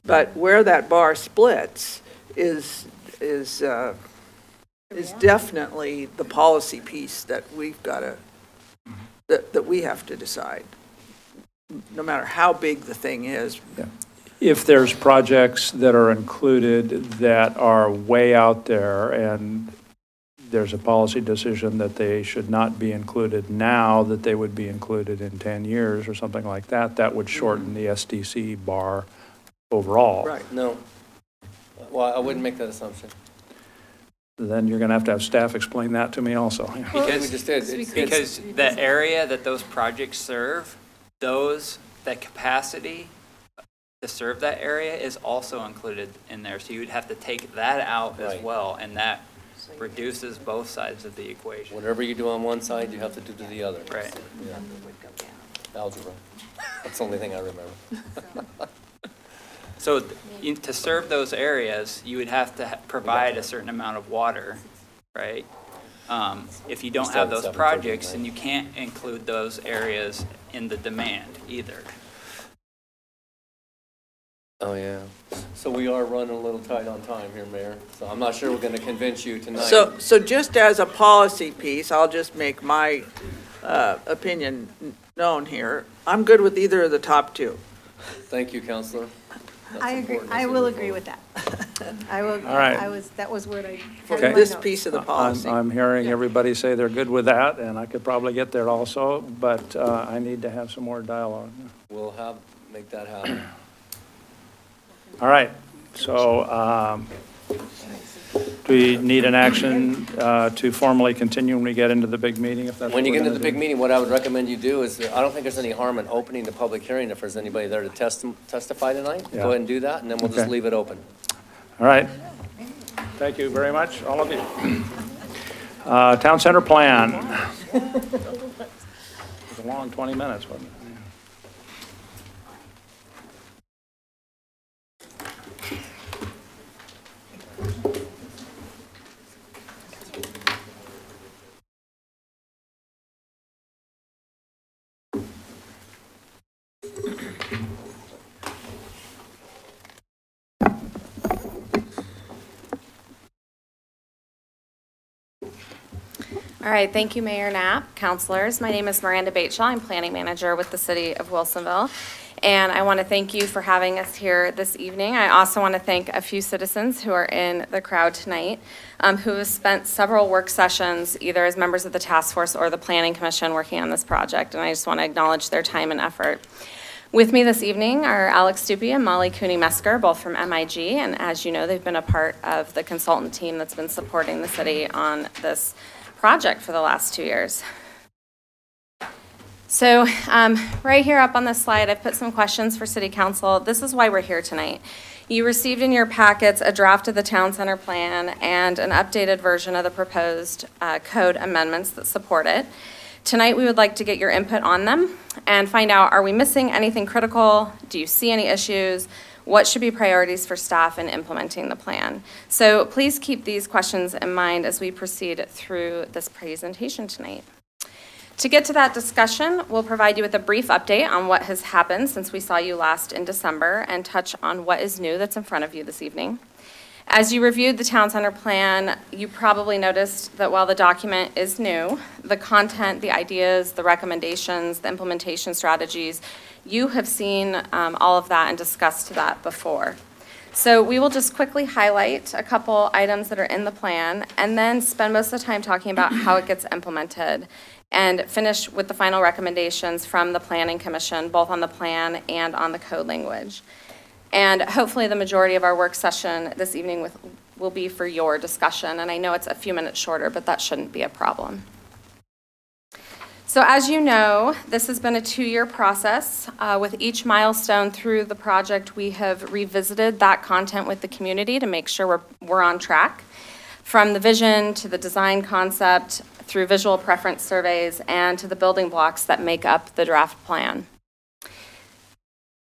But where that bar splits is definitely the policy piece that we've got to, that we have to decide, no matter how big the thing is. Yeah. If there's projects that are included that are way out there and there's a policy decision that they should not be included now, that they would be included in 10 years or something like that, that would shorten the SDC bar overall. Right. No. Well, I wouldn't make that assumption. Then you're going to have staff explain that to me also. Because we just did. Because the area that those projects serve, that capacity to serve that area is also included in there. So you would have to take that out as well, and that reduces both sides of the equation. Whatever you do on one side, you have to do to the other. Right. Yeah. Algebra. That's the only thing I remember. So to serve those areas, you would have to provide a certain amount of water, right? If you don't have those projects, then you can't include those areas in the demand either. Oh, yeah. So we are running a little tight on time here, Mayor. So I'm not sure we're going to convince you tonight. So just as a policy piece, I'll just make my opinion known here. I'm good with either of the top two. Thank you, Counselor. I agree. I will agree with that. I will. All right. That was where I. For this piece of the policy. I'm hearing everybody say they're good with that, and I could probably get there also, but I need to have some more dialogue. We'll make that happen. All right. So do we need an action to formally continue when we get into the big meeting? If that's when you get into the big meeting, what I would recommend you do is, I don't think there's any harm in opening the public hearing if there's anybody there to testify tonight. Yeah. Go ahead and do that, and then we'll just leave it open. All right. Thank you very much, all of you. Town center plan. It was a long 20 minutes, wasn't it? All right, thank you, Mayor Knapp, councilors. My name is Miranda Bateshaw. I'm planning manager with the city of Wilsonville. And I want to thank you for having us here this evening. I also want to thank a few citizens who are in the crowd tonight who have spent several work sessions either as members of the task force or the planning commission working on this project. And I just want to acknowledge their time and effort. With me this evening are Alex Stupi and Molly Cooney-Mesker, both from MIG. And as you know, they've been a part of the consultant team that's been supporting the city on this project for the last 2 years. So right here up on this slide, I've put some questions for City Council. This is why we're here tonight. You received in your packets a draft of the town center plan and an updated version of the proposed code amendments that support it. Tonight, we would like to get your input on them and find out, are we missing anything critical? Do you see any issues? What should be priorities for staff in implementing the plan? So please keep these questions in mind as we proceed through this presentation tonight. To get to that discussion, we'll provide you with a brief update on what has happened since we saw you last in December and touch on what is new that's in front of you this evening. As you reviewed the Town Center plan, you probably noticed that while the document is new, the content, the ideas, the recommendations, the implementation strategies, you have seen all of that and discussed that before. So we will just quickly highlight a couple items that are in the plan and then spend most of the time talking about how it gets implemented and finish with the final recommendations from the Planning Commission, both on the plan and on the code language. And hopefully the majority of our work session this evening will be for your discussion. And I know it's a few minutes shorter, but that shouldn't be a problem. So as you know, this has been a 2-year process. With each milestone through the project, we have revisited that content with the community to make sure we're on track. From the vision to the design concept, through visual preference surveys, and to the building blocks that make up the draft plan.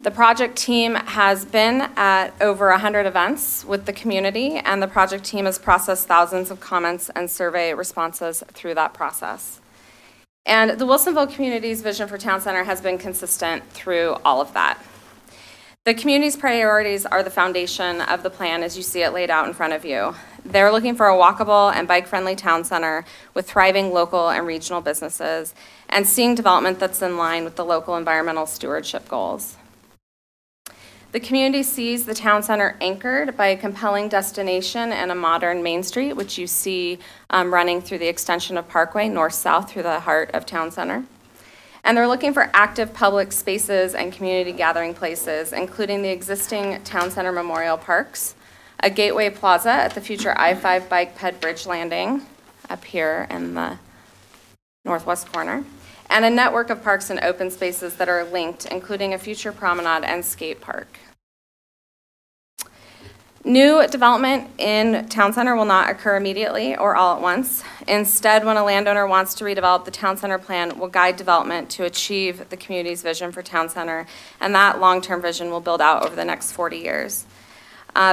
The project team has been at over 100 events with the community, and the project team has processed thousands of comments and survey responses through that process. And the Wilsonville community's vision for Town Center has been consistent through all of that. The community's priorities are the foundation of the plan as you see it laid out in front of you. They're looking for a walkable and bike-friendly town center with thriving local and regional businesses and seeing development that's in line with the local environmental stewardship goals. The community sees the town center anchored by a compelling destination and a modern Main Street, which you see running through the extension of Parkway, north-south through the heart of town center. And they're looking for active public spaces and community gathering places, including the existing town center memorial parks, a gateway plaza at the future I-5 bike ped bridge landing up here in the northwest corner, and a network of parks and open spaces that are linked, including a future promenade and skate park. New development in Town Center will not occur immediately or all at once. Instead, when a landowner wants to redevelop, the Town Center plan will guide development to achieve the community's vision for Town Center, and that long-term vision will build out over the next 40 years.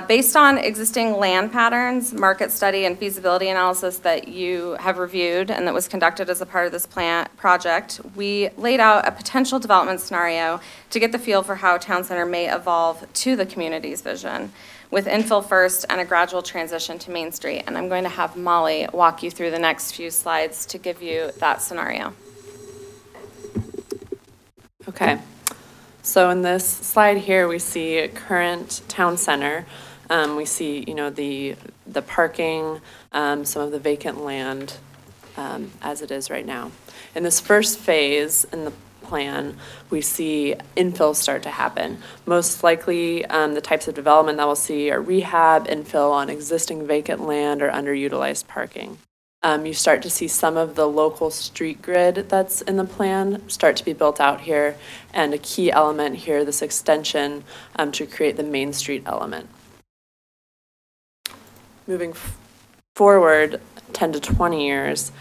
Based on existing land patterns, market study, and feasibility analysis that you have reviewed and that was conducted as a part of this project, we laid out a potential development scenario to get the feel for how Town Center may evolve to the community's vision, with infill first and a gradual transition to Main Street. And I'm going to have Molly walk you through the next few slides to give you that scenario. Okay. So in this slide here, we see a current town center. We see, the parking, some of the vacant land as it is right now. In this first phase in the plan, we see infill start to happen. Most likely, the types of development that we'll see are rehab, infill on existing vacant land, or underutilized parking. You start to see some of the local street grid that's in the plan start to be built out here, and a key element here, this extension to create the Main Street element. Moving forward 10 to 20 years,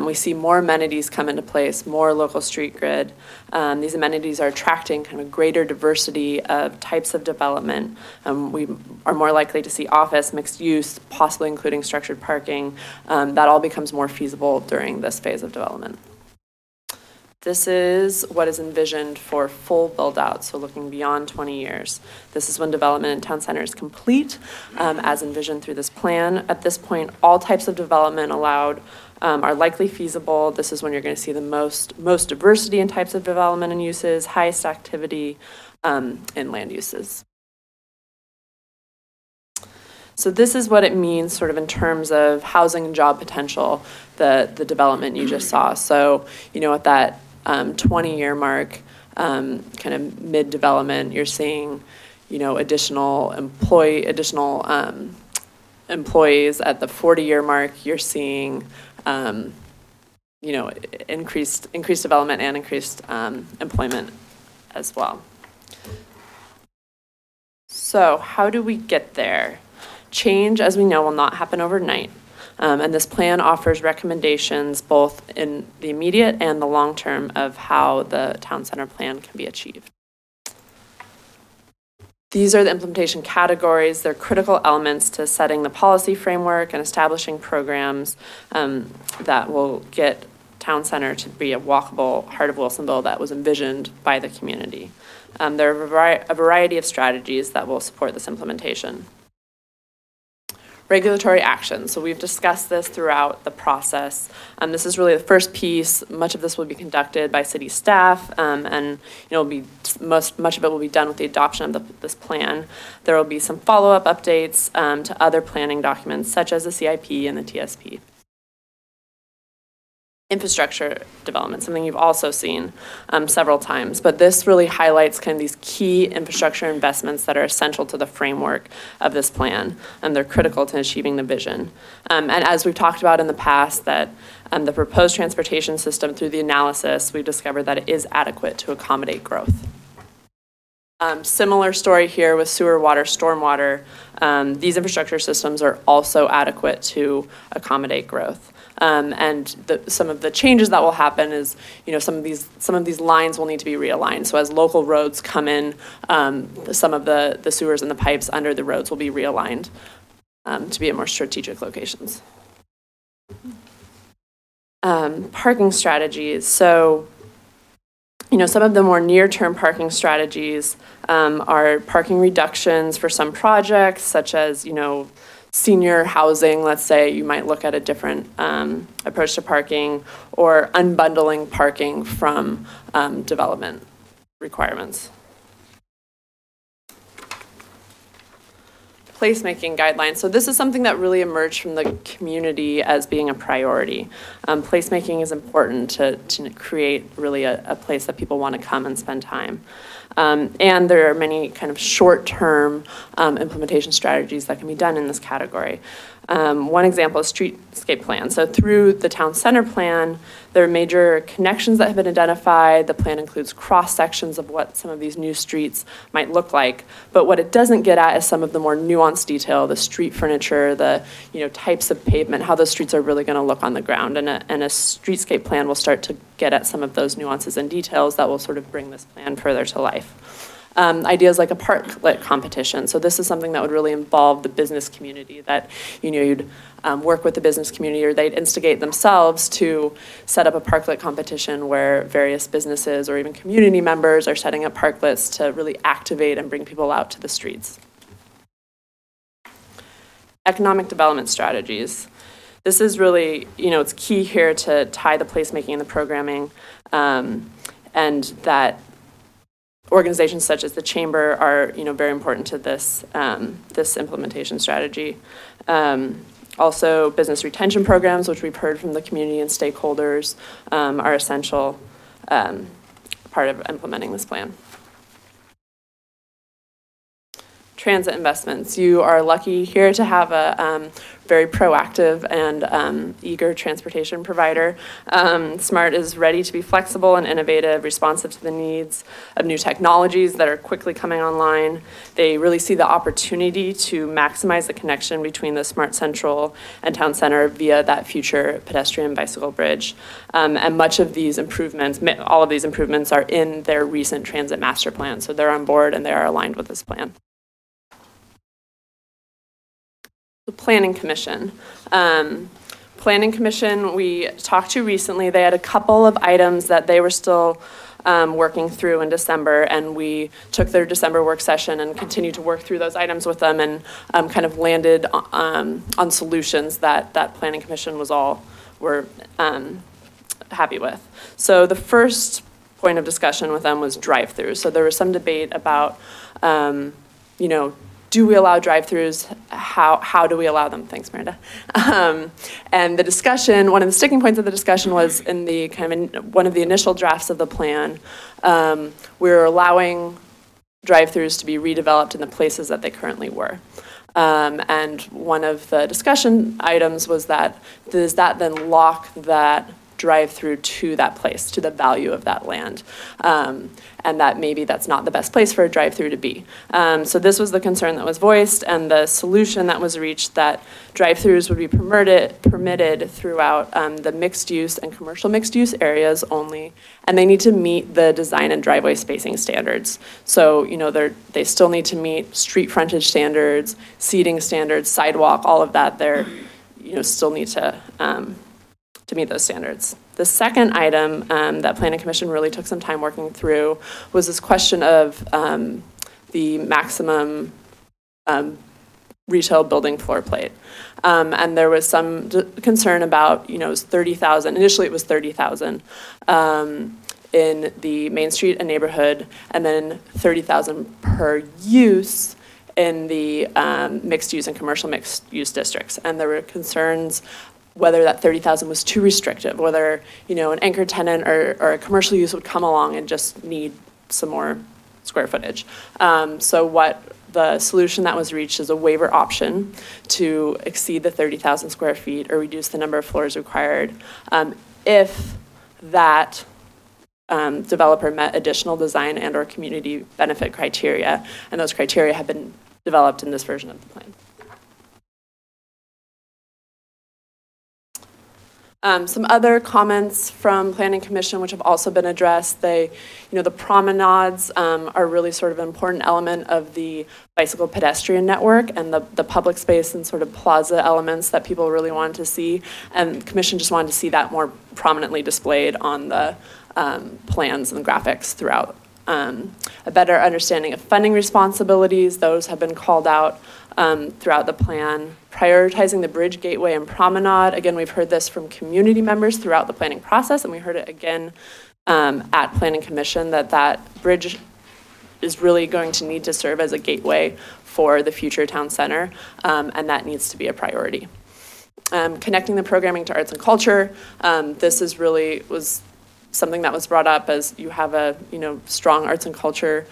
we see more amenities come into place, more local street grid. These amenities are attracting kind of greater diversity of types of development. We are more likely to see office, mixed use, possibly including structured parking. That all becomes more feasible during this phase of development. This is what is envisioned for full build out, so looking beyond 20 years. This is when development in Town Center is complete, as envisioned through this plan. At this point, all types of development allowed are likely feasible. This is when you're going to see the most diversity in types of development and uses, highest activity in land uses. So this is what it means sort of in terms of housing and job potential, the development you just saw. So, at that 20-year mark, kind of mid-development, you're seeing, additional employees. At the 40-year mark, you're seeing, increased development and increased employment as well. So how do we get there? Change, as we know, will not happen overnight. And this plan offers recommendations both in the immediate and the long term of how the town center plan can be achieved. These are the implementation categories. They're critical elements to setting the policy framework and establishing programs that will get town center to be a walkable heart of Wilsonville that was envisioned by the community. There are a variety of strategies that will support this implementation. Regulatory action. So we've discussed this throughout the process. This is really the first piece. Much of this will be conducted by city staff, and much of it will be done with the adoption of this plan. There will be some follow-up updates to other planning documents, such as the CIP and the TSP. Infrastructure development, something you've also seen several times, but this really highlights kind of these key infrastructure investments that are essential to the framework of this plan, and they're critical to achieving the vision. And as we've talked about in the past, that the proposed transportation system, through the analysis, we've discovered that it is adequate to accommodate growth. Similar story here with sewer, water, stormwater. These infrastructure systems are also adequate to accommodate growth. And some of the changes that will happen is, some of these lines will need to be realigned. So as local roads come in, some of the sewers and the pipes under the roads will be realigned to be at more strategic locations. Parking strategies. So, some of the more near-term parking strategies are parking reductions for some projects, such as, senior housing. Let's say you might look at a different approach to parking, or unbundling parking from development requirements. Placemaking guidelines. So this is something that really emerged from the community as being a priority. Placemaking is important to create really a place that people want to come and spend time. And there are many kind of short-term implementation strategies that can be done in this category. One example is Streetscape Plans. So through the town center plan, there are major connections that have been identified. The plan includes cross-sections of what some of these new streets might look like. But what it doesn't get at is some of the more nuanced detail, the street furniture, the types of pavement, how those streets are really going to look on the ground. And a streetscape plan will start to get at some of those nuances and details that will sort of bring this plan further to life. Ideas like a parklet competition. So this is something that would really involve the business community, that you'd work with the business community, or they'd instigate themselves to set up a parklet competition where various businesses or even community members are setting up parklets to really activate and bring people out to the streets. Economic development strategies. This is really, it's key here to tie the placemaking and the programming, and that organizations such as the Chamber are, very important to this, this implementation strategy. Also, business retention programs, which we've heard from the community and stakeholders, are essential part of implementing this plan. Transit investments. You are lucky here to have a very proactive and eager transportation provider. SMART is ready to be flexible and innovative, responsive to the needs of new technologies that are quickly coming online. They really see the opportunity to maximize the connection between the SMART Central and Town Center via that future pedestrian bicycle bridge. And much of these improvements, all of these improvements, are in their recent transit master plan. So they're on board and they are aligned with this plan. The Planning Commission. Planning Commission, we talked to recently. They had a couple of items that they were still working through in December, and we took their December work session and continued to work through those items with them, and kind of landed on solutions that Planning Commission were happy with. So the first point of discussion with them was drive-throughs. So there was some debate about, do we allow drive-throughs? How do we allow them? Thanks, Miranda. And the discussion, one of the sticking points of the discussion was in the one of the initial drafts of the plan, we were allowing drive-throughs to be redeveloped in the places that they currently were. And one of the discussion items was that, does that then lock that drive-through to that place, to the value of that land, and that maybe that's not the best place for a drive-through to be. So this was the concern that was voiced, and the solution that was reached, that drive-throughs would be permitted throughout the mixed-use and commercial mixed-use areas only, and they need to meet the design and driveway spacing standards. So they still need to meet street frontage standards, seating standards, sidewalk, all of that. They're still need to to meet those standards. The second item that Planning Commission really took some time working through was this question of the maximum retail building floor plate. And there was some concern about, it was 30,000. Initially, it was 30,000 in the Main Street and neighborhood, and then 30,000 per use in the mixed use and commercial mixed use districts. And there were concerns whether that 30,000 was too restrictive, whether, an anchor tenant or a commercial use would come along and just need some more square footage. So what the solution that was reached is a waiver option to exceed the 30,000 square feet or reduce the number of floors required if that developer met additional design and or community benefit criteria, and those criteria have been developed in this version of the plan. Some other comments from Planning Commission which have also been addressed. The promenades are really sort of an important element of the bicycle pedestrian network and the public space and sort of plaza elements that people really wanted to see. And the Commission just wanted to see that more prominently displayed on the plans and graphics throughout. A better understanding of funding responsibilities, those have been called out throughout the plan. Prioritizing the bridge, gateway, and promenade. Again, we've heard this from community members throughout the planning process, and we heard it again at Planning Commission that bridge is really going to need to serve as a gateway for the future town center, and that needs to be a priority. Connecting the programming to arts and culture. This is really was something that was brought up as you have a strong arts and culture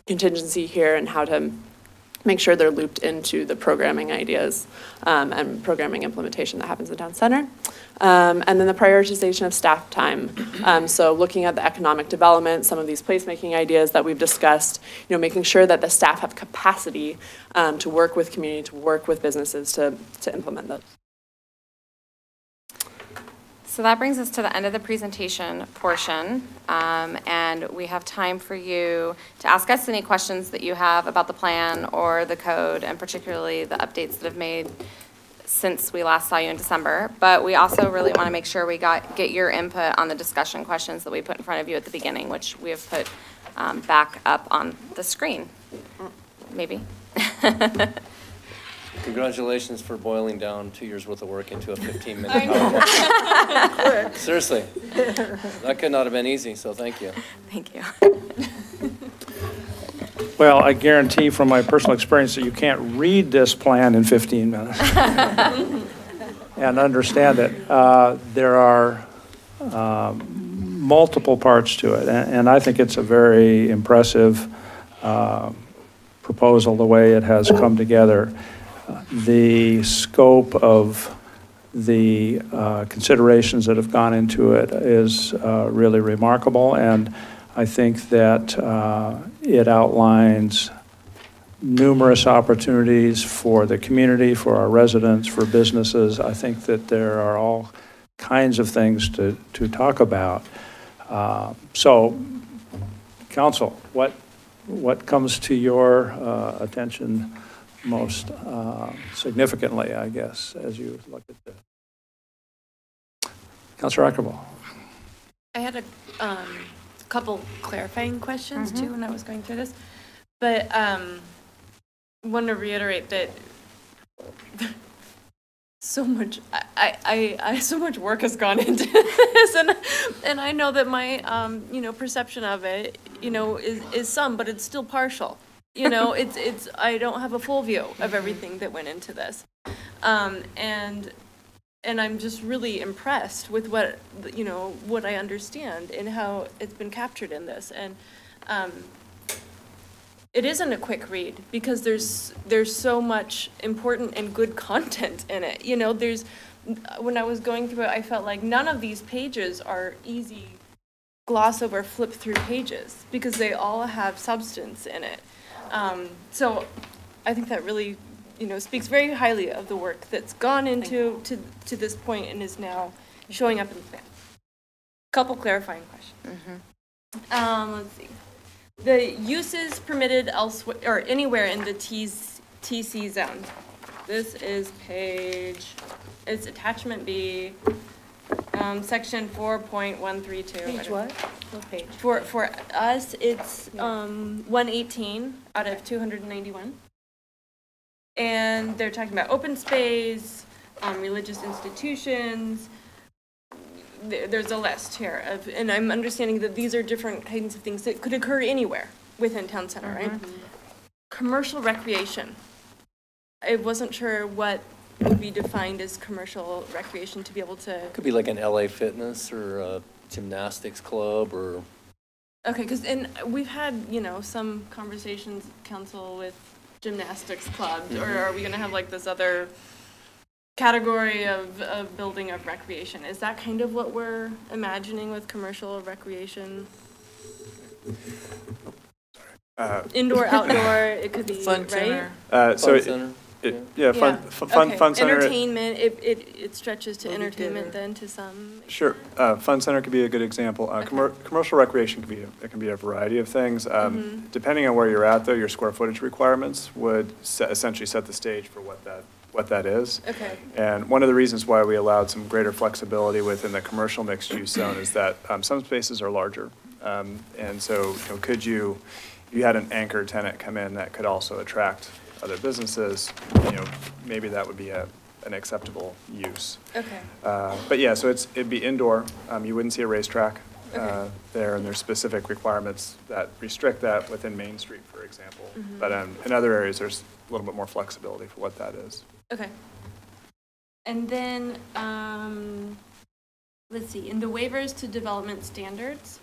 contingency here, and how to make sure they're looped into the programming ideas and programming implementation that happens in town center. And then the prioritization of staff time. So looking at the economic development, some of these placemaking ideas that we've discussed, making sure that the staff have capacity to work with community, to work with businesses to implement those. So that brings us to the end of the presentation portion, and we have time for you to ask us any questions that you have about the plan or the code, and particularly the updates that have made since we last saw you in December. But we also really want to make sure we get your input on the discussion questions that we put in front of you at the beginning, which we have put back up on the screen. Maybe. Congratulations for boiling down 2 years worth of work into a 15-minute PowerPoint. Seriously, that could not have been easy, so thank you. Thank you. Well, I guarantee from my personal experience that you can't read this plan in 15 minutes and understand it. There are multiple parts to it, and I think it's a very impressive proposal, the way it has come together. The scope of the considerations that have gone into it is really remarkable, and I think that it outlines numerous opportunities for the community, for our residents, for businesses. I think that there are all kinds of things to talk about. So, Council, what comes to your attention most significantly, I guess, as you look at this? Councilor Ackerball. I had a couple clarifying questions too when I was going through this, but want to reiterate that so much so much work has gone into this, and I know that my perception of it is some, but it's still partial. It's I don't have a full view of everything that went into this, and I'm just really impressed with what I understand and how it's been captured in this. And it isn't a quick read because there's so much important and good content in it. When I was going through it, I felt like none of these pages are easy gloss over, flip through pages because they all have substance in it. So I think that really, speaks very highly of the work that's gone into to this point and is now showing up in the plan. Couple clarifying questions. Let's see. The uses permitted elsewhere or anywhere in the TC zone. This is it's attachment B, section 4.132. Page what? What page? For us, it's 118 out of 291. And they're talking about open space, religious institutions. There's a list here of, and I'm understanding that these are different kinds of things that could occur anywhere within town center, right? Commercial recreation. I wasn't sure what would be defined as commercial recreation to be able to. Could be like an LA Fitness or a gymnastics club or. Okay, because we've had, you know, some conversations, council, with gymnastics clubs, or are we going to have like this other category of building of recreation? Is that kind of what we're imagining with commercial recreation? Indoor, outdoor, it could be, Fun right? center. Fun center. Fun center. Entertainment, it stretches to entertainment then to some. Sure. Fun center could be a good example. Commercial recreation can be a variety of things. Depending on where you're at, though, your square footage requirements would essentially set the stage for what that is. Okay. And one of the reasons why we allowed some greater flexibility within the commercial mixed-use zone is that some spaces are larger. And so, could you had an anchor tenant come in that could also attract other businesses, maybe that would be an acceptable use. Okay. But yeah, so it'd be indoor. You wouldn't see a racetrack there, and there's specific requirements that restrict that within Main Street, for example. But in other areas, there's a little bit more flexibility for what that is. Okay. And then, let's see, in the waivers to development standards,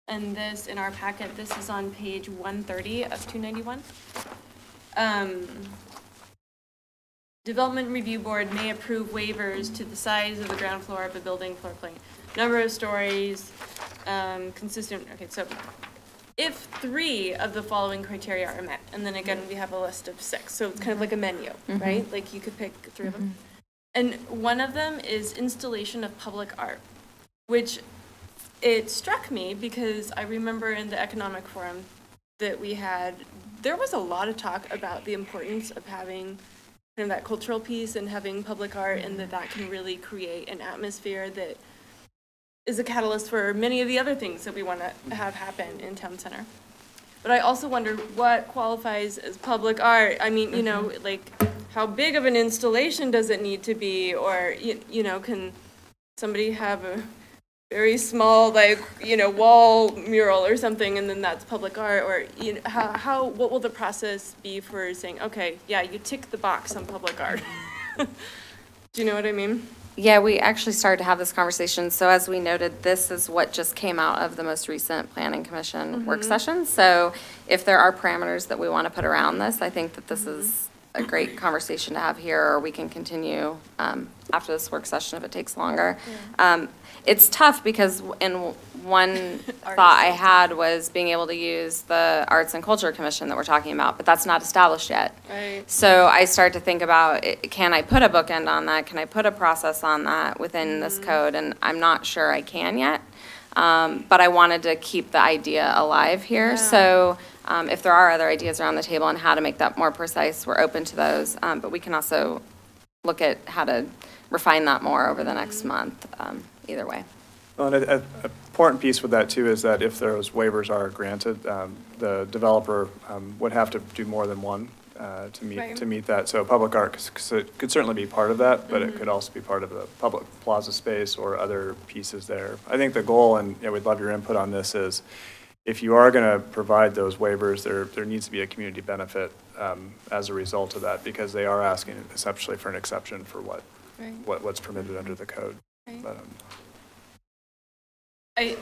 and this, in our packet, this is on page 130 of 291. Development Review Board may approve waivers to the size of the ground floor of a building floor plan, number of stories, consistent, okay, so if 3 of the following criteria are met, and then again, we have a list of 6, so it's kind of like a menu, right? Like you could pick 3 of them. And one of them is installation of public art, which it struck me because I remember in the economic forum that we had, there was a lot of talk about the importance of having kind of that cultural piece and having public art, and that can really create an atmosphere that is a catalyst for many of the other things that we want to have happen in town center. But I also wonder what qualifies as public art. I mean, like how big of an installation does it need to be, or can somebody have a very small, wall mural or something, and then that's public art, or what will the process be for saying, okay, yeah, you tick the box on public art? Do you know what I mean? Yeah, we actually started to have this conversation. So as we noted, this is what just came out of the most recent Planning Commission work session. So if there are parameters that we want to put around this, I think that this is a great conversation to have here, or we can continue after this work session if it takes longer. Yeah. It's tough because one thought I had was being able to use the Arts and Culture Commission that we're talking about, but that's not established yet. Right. So I start to think about, can I put a bookend on that? Can I put a process on that within this code? And I'm not sure I can yet, but I wanted to keep the idea alive here. Yeah. So if there are other ideas around the table on how to make that more precise, we're open to those, but we can also look at how to refine that more over the next month, either way. Well, and an important piece with that, too, is that if those waivers are granted, the developer would have to do more than one to meet that. So public art could certainly be part of that, but it could also be part of the public plaza space or other pieces there. I think the goal, and we'd love your input on this, is if you are going to provide those waivers, there needs to be a community benefit as a result of that, because they are asking essentially for an exception for what's permitted under the code. Right. But, I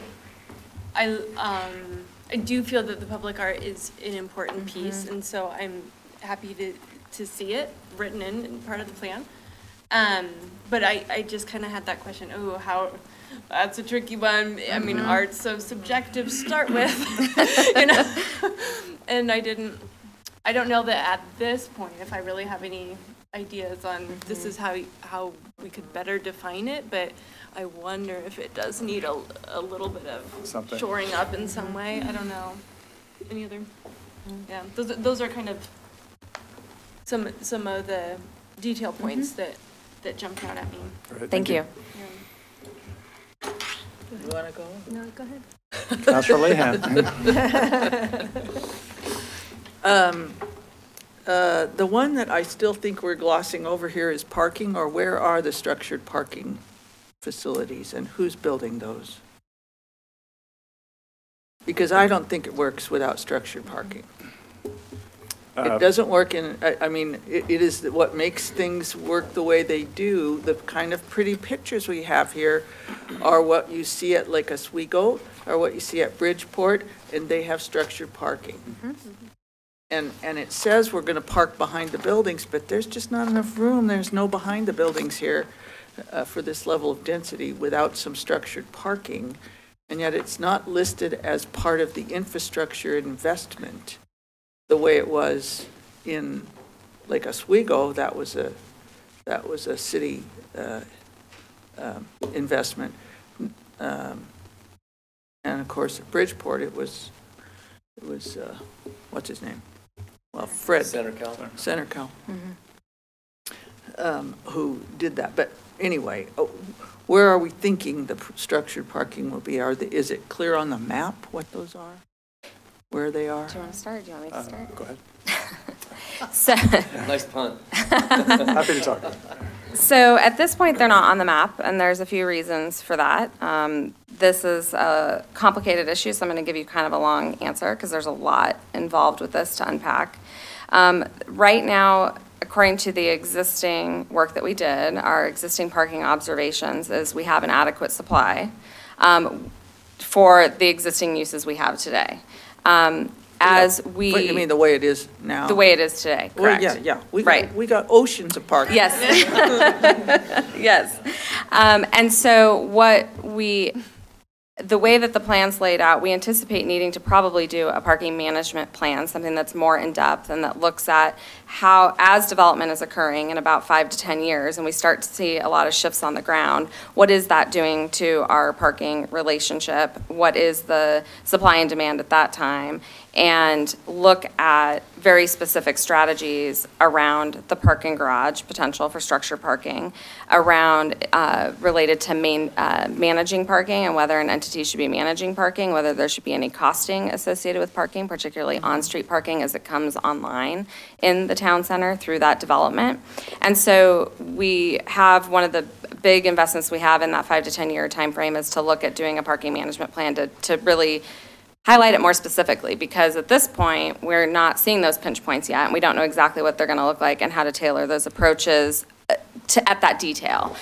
do feel that the public art is an important piece, and so I'm happy to see it written in part of the plan. But I just kind of had that question, that's a tricky one. I mean, art's so subjective to start with, and I don't know that at this point if I really have any ideas on this is how we could better define it, but I wonder if it does need a little bit of shoring up in some way. I don't know. Any other? Yeah, those are kind of some of the detail points that jumped out at me. Right, Thank you. You want to go? No, go ahead. Councilor Lehan. The one that I still think we're glossing over here is parking, or where are the structured parking facilities and who's building those? Because I don't think it works without structured parking. It doesn't work I mean, it is what makes things work the way they do. The kind of pretty pictures we have here are what you see at Lake Oswego, or what you see at Bridgeport, and they have structured parking. And it says we're going to park behind the buildings, but there's just not enough room. There's no behind the buildings here for this level of density without some structured parking. And yet it's not listed as part of the infrastructure investment the way it was in Lake Oswego. That was a city investment. And of course, at Bridgeport, it was what's his name? Well, Fred. Centercal. Who did that. But anyway, where are we thinking the structured parking will be? Is it clear on the map what those are? Where they are? Do you want to start? Do you want me to start? Go ahead. So, Nice punt. Happy to talk. so at this point, they're not on the map, and there's a few reasons for that. This is a complicated issue, so I'm going to give you kind of a long answer because there's a lot involved with this to unpack. Right now, according to the existing work that we did, our existing parking observations is we have an adequate supply for the existing uses we have today. You mean the way it is now? The way it is today, correct. Well, yeah. We got oceans of parking. Yes. Yes. And so the way that the plan's laid out, we anticipate needing to probably do a parking management plan, something that's more in-depth and that looks at how, as development is occurring in about 5 to 10 years, and we start to see a lot of shifts on the ground, what is that doing to our parking relationship? What is the supply and demand at that time? And look at very specific strategies around the parking garage, potential for structured parking, around related to managing parking and whether an entity should be managing parking, whether there should be any costing associated with parking, particularly on-street parking as it comes online in the town center through that development. And so we have one of the big investments we have in that 5 to 10 year time frame is to look at doing a parking management plan to really highlight it more specifically, because at this point, we're not seeing those pinch points yet, and we don't know exactly what they're going to look like and how to tailor those approaches at that detail.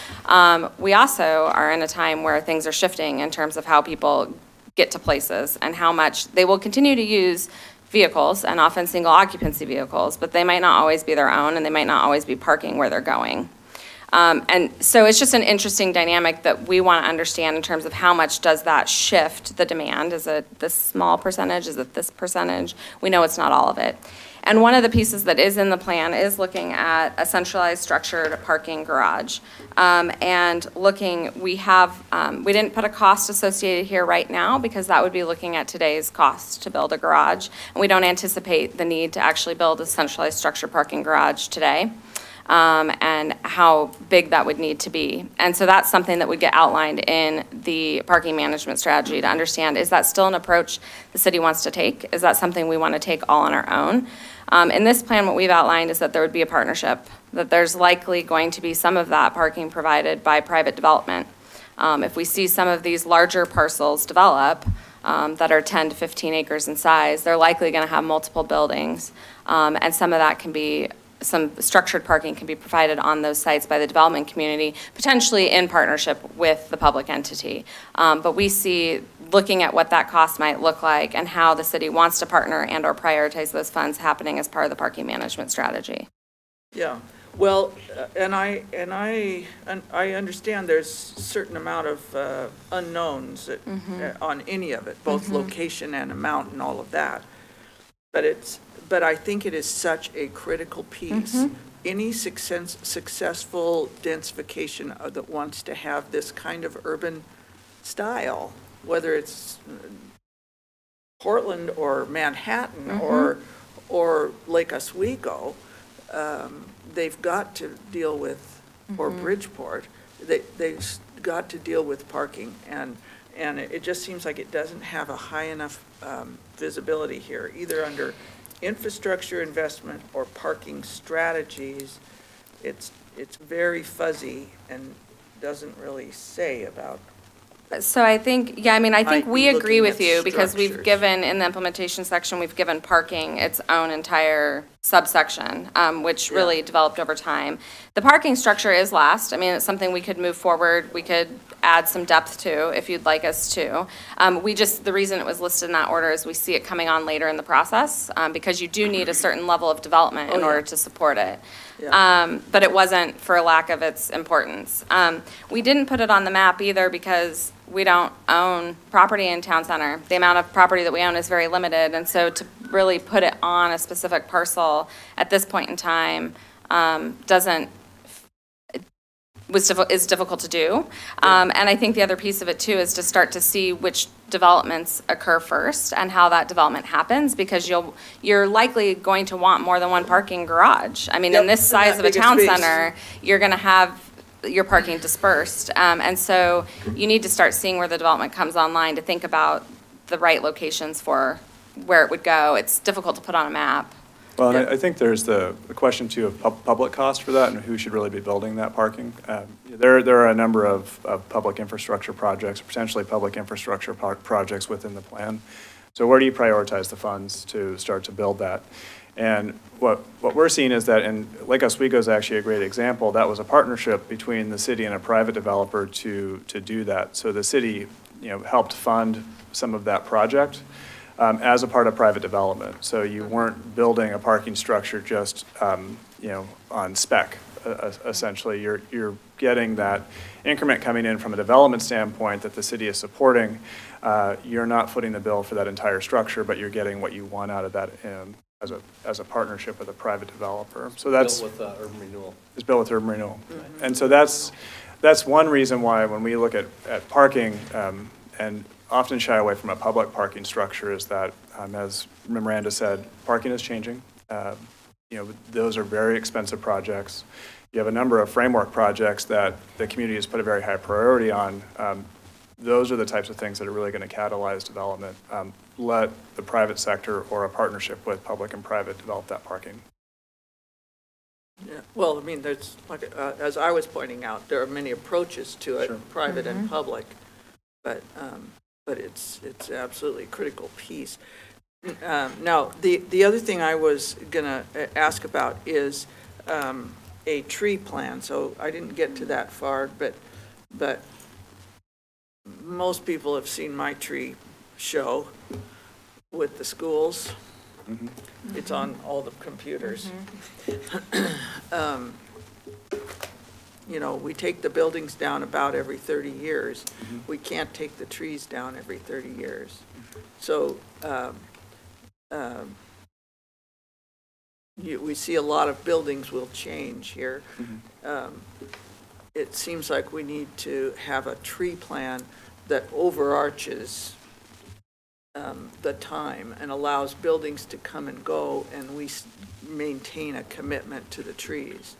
We also are in a time where things are shifting in terms of how people get to places and how much they will continue to use vehicles, and often single occupancy vehicles, but they might not always be their own, and they might not always be parking where they're going. And so it's just an interesting dynamic that we want to understand in terms of how much does that shift the demand. Is it this small percentage? Is it this percentage? We know it's not all of it. And one of the pieces that is in the plan is looking at a centralized structured parking garage. And we didn't put a cost associated here right now because that would be looking at today's cost to build a garage. And we don't anticipate the need to actually build a centralized structured parking garage today. And how big that would need to be. And so that's something that would get outlined in the parking management strategy to understand, is that still an approach the city wants to take? Is that something we want to take all on our own? In this plan, what we've outlined is that there would be a partnership, that there's likely going to be some of that parking provided by private development. If we see some of these larger parcels develop that are 10 to 15 acres in size, they're likely going to have multiple buildings. And some of that can be some structured parking can be provided on those sites by the development community, potentially in partnership with the public entity. But we see, looking at what that cost might look like and how the city wants to partner and or prioritize those funds happening as part of the parking management strategy. Yeah, well, and I understand there's a certain amount of unknowns on any of it, both location and amount and all of that. But I think it is such a critical piece. Any successful densification that wants to have this kind of urban style, whether it's Portland or Manhattan or Lake Oswego, they've got to deal with, or Bridgeport, they've got to deal with parking, and it just seems like it doesn't have a high enough visibility here, either under infrastructure investment or parking strategies. It's very fuzzy and doesn't really say about. So I think, yeah, I mean, I think we agree with you because we've structures. given, in the implementation section, we've given parking its own entire subsection, which really developed over time. The parking structure is last. I mean, it's something we could move forward. We could add some depth to if you'd like us to. The reason it was listed in that order is we see it coming on later in the process because you do need a certain level of development in order to support it. Yeah. But it wasn't for lack of its importance. We didn't put it on the map either because we don't own property in town center. The amount of property that we own is very limited, and so to really put it on a specific parcel at this point in time is difficult to do. And I think the other piece of it too is to start to see which developments occur first and how that development happens, because you're likely going to want more than one parking garage. I mean, in this size of a town center, you're going to have your parking dispersed. And so you need to start seeing where the development comes online to think about the right locations for where it would go. It's difficult to put on a map. Well, and I think there's the question too of public cost for that and who should really be building that parking. There are a number of public infrastructure projects, potentially public infrastructure projects within the plan. So where do you prioritize the funds to start to build that? And what we're seeing is that, and Lake Oswego is actually a great example, that was a partnership between the city and a private developer to do that. So the city, helped fund some of that project as a part of private development. So you weren't building a parking structure just, on spec, essentially. You're getting that increment coming in from a development standpoint that the city is supporting. You're not footing the bill for that entire structure, but you're getting what you want out of that as a partnership with a private developer. So that's built with urban renewal. It's built with urban renewal. And so that's one reason why when we look at parking and often shy away from a public parking structure is that, as Miranda said, parking is changing. Those are very expensive projects. You have a number of framework projects that the community has put a very high priority on. Those are the types of things that are really going to catalyze development. Let the private sector or a partnership with public and private develop that parking. Yeah, well, I mean, there's, as I was pointing out, there are many approaches to it, private and public, but it's absolutely a critical piece. Now, the other thing I was going to ask about is a tree plan. So I didn't get to that far, but most people have seen my tree show with the schools. Mm-hmm. It's on all the computers. Mm-hmm. We take the buildings down about every 30 years. Mm-hmm. We can't take the trees down every 30 years. So we see a lot of buildings will change here. Mm-hmm. It seems like we need to have a tree plan that overarches the time and allows buildings to come and go, and we maintain a commitment to the trees.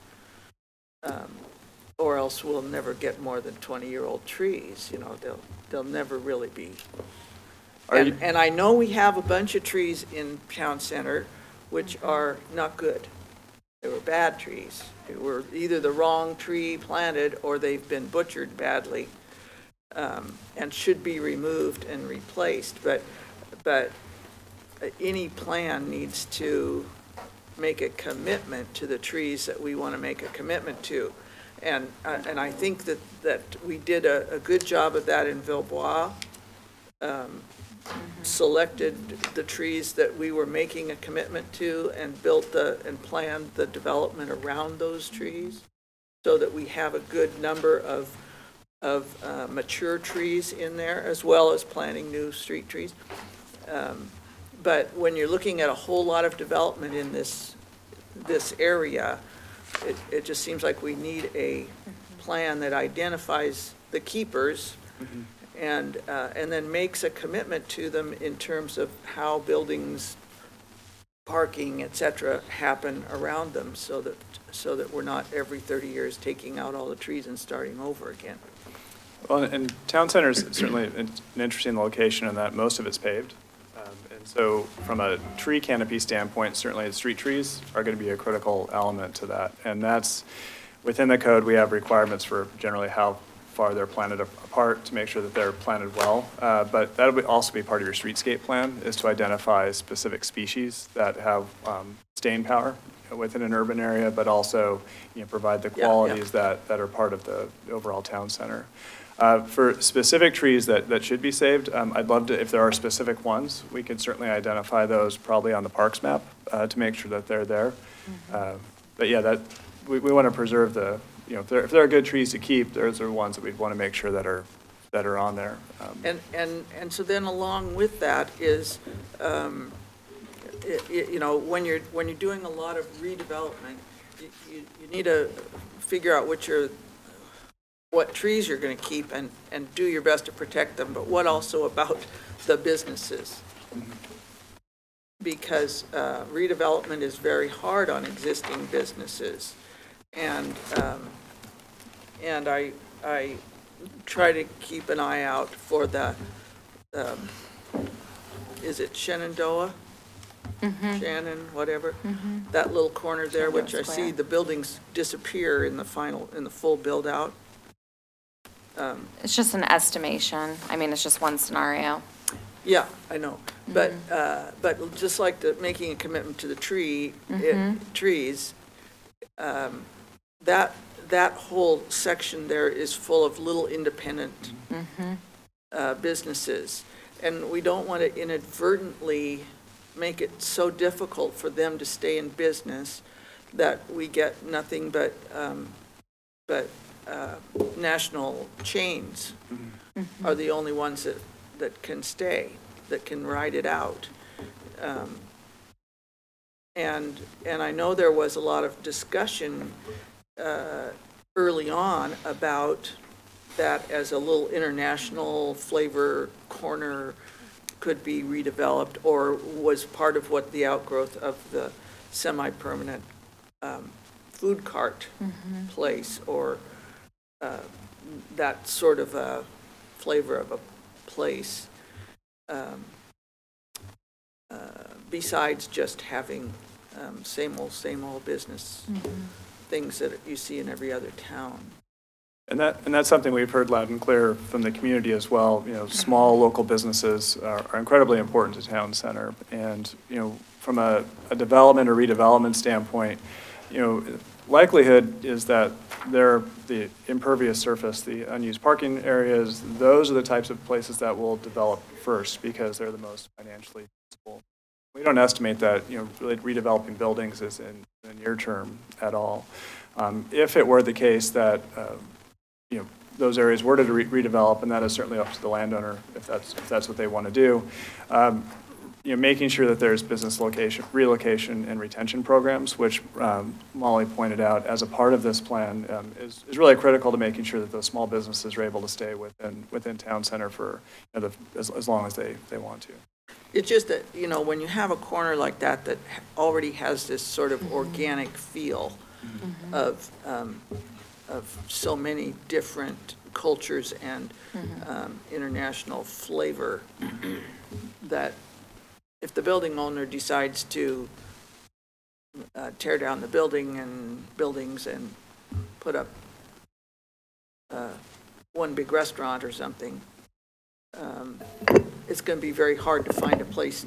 Or else we'll never get more than 20-year-old trees. They'll never really be. And I know we have a bunch of trees in town center which are not good. They were bad trees. They were either the wrong tree planted or they've been butchered badly and should be removed and replaced. But any plan needs to make a commitment to the trees that we want to make a commitment to. And I think that we did a good job of that in Villebois. Selected the trees that we were making a commitment to and and planned the development around those trees so that we have a good number of mature trees in there, as well as planting new street trees. But when you're looking at a whole lot of development in this area, it just seems like we need a plan that identifies the keepers and then makes a commitment to them in terms of how buildings parking, et cetera, happen around them so that we're not every 30 years taking out all the trees and starting over again. Well, and town center is certainly an interesting location in that most of it's paved. And so from a tree canopy standpoint, certainly the street trees are going to be a critical element to that. And that's, within the code, we have requirements for generally how far they're planted apart to make sure that they're planted well. But that would also be part of your streetscape plan, is to identify specific species that have staying power within an urban area, but also provide the qualities that are part of the overall town center. For specific trees that should be saved, I'd love to, if there are specific ones, we could certainly identify those probably on the parks map to make sure that they're there. But yeah, we want to preserve the, if there are good trees to keep, those are ones that we'd want to make sure that are on there. And so then along with that is, when you're doing a lot of redevelopment, you need to figure out what trees you're going to keep and do your best to protect them, but what also about the businesses? Because redevelopment is very hard on existing businesses. And I try to keep an eye out for the, is it Shenandoah? Shannon, whatever, that little corner there, which I see the buildings disappear in the full build out. It's just an estimation. I mean, it's just one scenario. Yeah, I know, but just like making a commitment to the trees, that whole section there is full of little independent businesses, and we don't want to inadvertently make it so difficult for them to stay in business that we get nothing but national chains are the only ones that can stay, that can ride it out. And I know there was a lot of discussion early on about that as a little international flavor corner could be redeveloped, or was part of what the outgrowth of the semi-permanent food cart place, or that sort of a flavor of a place, besides just having same old business things that you see in every other town. And that's something we've heard loud and clear from the community as well. Small local businesses are incredibly important to town center. And, from a development or redevelopment standpoint, likelihood is that the impervious surface, the unused parking areas, those are the types of places that will develop first because they're the most financially feasible. We don't estimate that, really redeveloping buildings is in the near term at all. If it were the case that, those areas were to redevelop, and that is certainly up to the landowner if that's what they want to do. Making sure that there's business relocation and retention programs, which Molly pointed out as a part of this plan, is really critical to making sure that those small businesses are able to stay within town center for as long as they want to. It's just that, when you have a corner like that already has this sort of organic feel of so many different cultures and international flavor, that if the building owner decides to tear down the buildings and put up one big restaurant or something, it's going to be very hard to find a place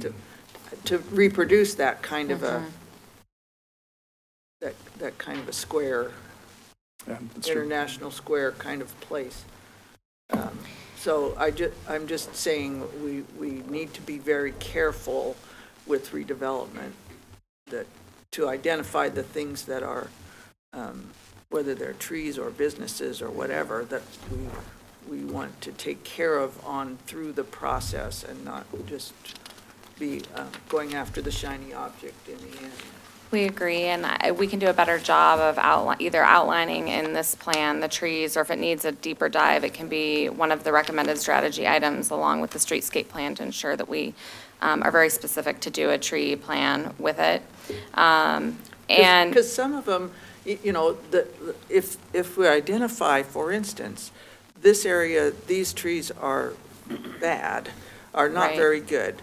to reproduce that kind of a that kind of a square, international square kind of place. So I'm just saying we need to be very careful with redevelopment, to identify the things that are, whether they're trees or businesses or whatever, that we want to take care of on through the process, and not just be going after the shiny object in the end. We agree, and we can do a better job of either outlining in this plan the trees, or if it needs a deeper dive, it can be one of the recommended strategy items along with the streetscape plan to ensure that we are very specific to do a tree plan with it. And because some of them, you know, if we identify, for instance, this area, these trees are bad, are not very good,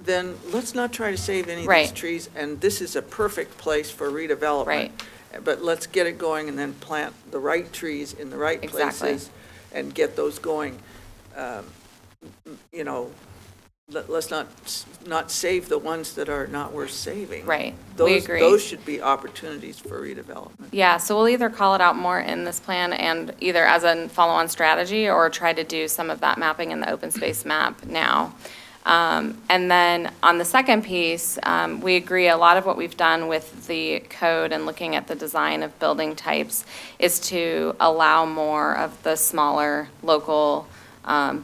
then let's not try to save any of these trees, and this is a perfect place for redevelopment. Right. But let's get it going and then plant the right trees in the right places and get those going. You know, let's not save the ones that are not worth saving. Right, we agree. Those should be opportunities for redevelopment. Yeah, so we'll either call it out more in this plan and either as a follow-on strategy or try to do some of that mapping in the open space map now. And then on the second piece, we agree a lot of what we've done with the code and looking at the design of building types is to allow more of the smaller local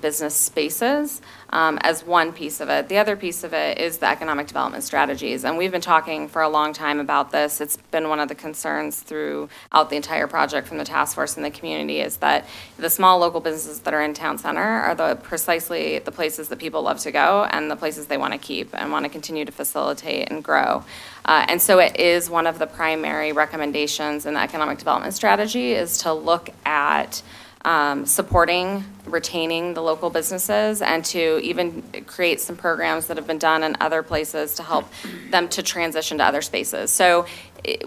business spaces as one piece of it. The other piece of it is the economic development strategies. And we've been talking for a long time about this. It's been one of the concerns throughout the entire project from the task force and the community is that the small local businesses that are in town center are precisely the places that people love to go and the places they want to keep and want to continue to facilitate and grow. And so it is one of the primary recommendations in the economic development strategy is to look at supporting, retaining the local businesses and to even create some programs that have been done in other places to help them to transition to other spaces. So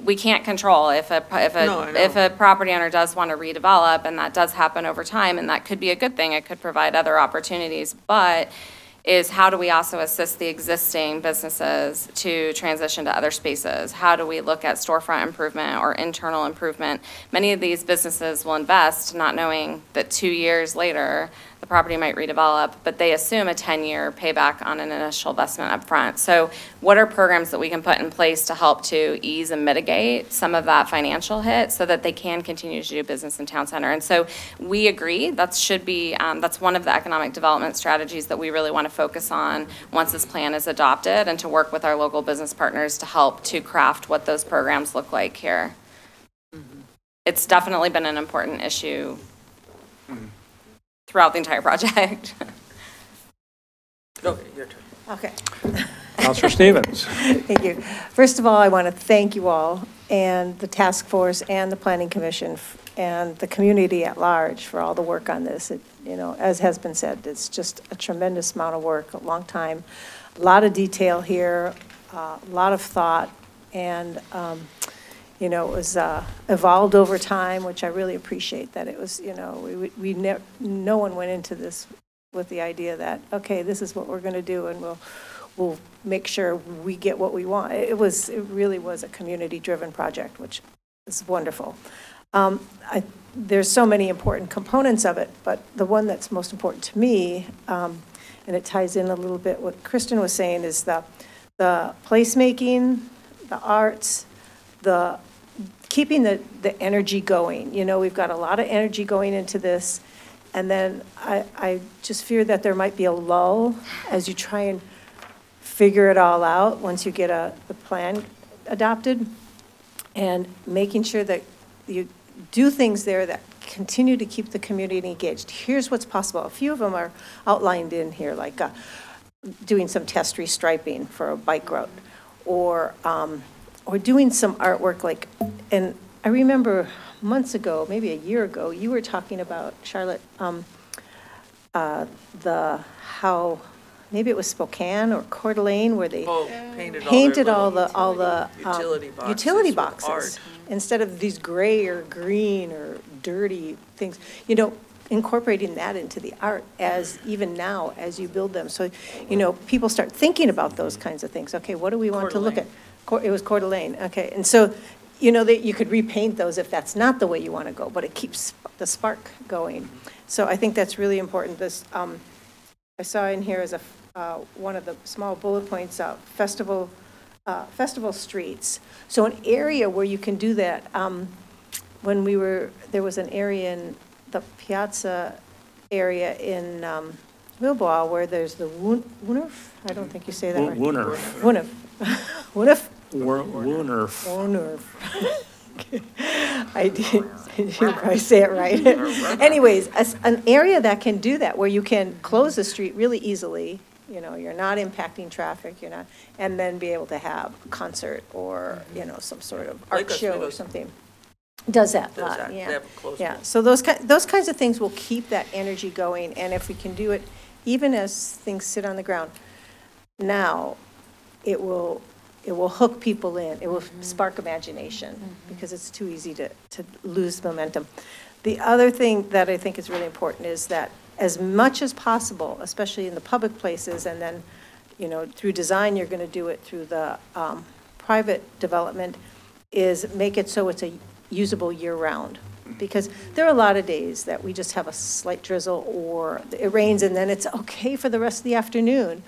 we can't control if a property owner does want to redevelop, and that does happen over time, and that could be a good thing. It could provide other opportunities, but is how do we also assist the existing businesses to transition to other spaces? How do we look at storefront improvement or internal improvement? Many of these businesses will invest not knowing that 2 years later, the property might redevelop, but they assume a 10-year payback on an initial investment up front. So what are programs that we can put in place to help to ease and mitigate some of that financial hit so that they can continue to do business in town center? And so we agree that should be, that's one of the economic development strategies that we really want to focus on once this plan is adopted and to work with our local business partners to help to craft what those programs look like here. It's definitely been an important issue throughout the entire project. Okay, your turn. Okay. Councilor Stevens. Thank you. First of all, I want to thank you all and the task force and the planning commission and the community at large for all the work on this. It, you know, as has been said, it's just a tremendous amount of work, a long time, a lot of detail here, a lot of thought, and you know, it was evolved over time, which I really appreciate that it was, you know, no one went into this with the idea that, okay, this is what we're going to do and we'll make sure we get what we want. It really was a community-driven project, which is wonderful. There's so many important components of it, but the one that's most important to me, and it ties in a little bit what Kristen was saying, is the placemaking, the arts, keeping the energy going. You know, we've got a lot of energy going into this, and then I just fear that there might be a lull as you try and figure it all out once you get the plan adopted, and making sure that you do things there that continue to keep the community engaged. Here's what's possible. A few of them are outlined in here, like doing some test restriping for a bike route, or doing some artwork, like, and I remember months ago, maybe a year ago, you were talking about, Charlotte, how maybe it was Spokane or Coeur d'Alene where they painted all the utility boxes instead of these gray or green or dirty things. You know, incorporating that into the art as even now as you build them, so you know people start thinking about those kinds of things. Okay, what do we want to look at? It was Coeur d'Alene, okay. And so, you know, that you could repaint those if that's not the way you want to go, but it keeps the spark going. So I think that's really important. This, I saw in here as one of the small bullet points, festival streets. So an area where you can do that. There was an area in the Piazza area in Louisville where there's the Woonif. I don't think you say that right. Woonif. Woonif. Wonerf. I didn't probably say it right. Anyways, an area that can do that, where you can close the street really easily, you know, you're not impacting traffic, you're not, and then be able to have a concert or, you know, some sort of art show or something. Does that, They yeah. have a closed Yeah, one. so those kinds of things will keep that energy going, and if we can do it, even as things sit on the ground, now, it will hook people in, it will spark imagination, because it's too easy to lose momentum. The other thing that I think is really important is that as much as possible, especially in the public places, and then, you know, through design, you're going to do it through the private development, is make it so it's a usable year-round. Because there are a lot of days that we just have a slight drizzle, or it rains and then it's okay for the rest of the afternoon.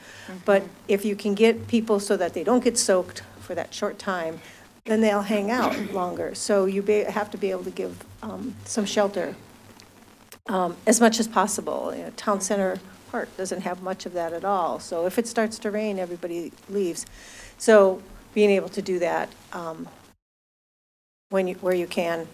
But if you can get people so that they don't get soaked for that short time, then they'll hang out longer. So you have to be able to give some shelter as much as possible. You know, Town Center Park doesn't have much of that at all. So if it starts to rain, everybody leaves. So being able to do that where you can.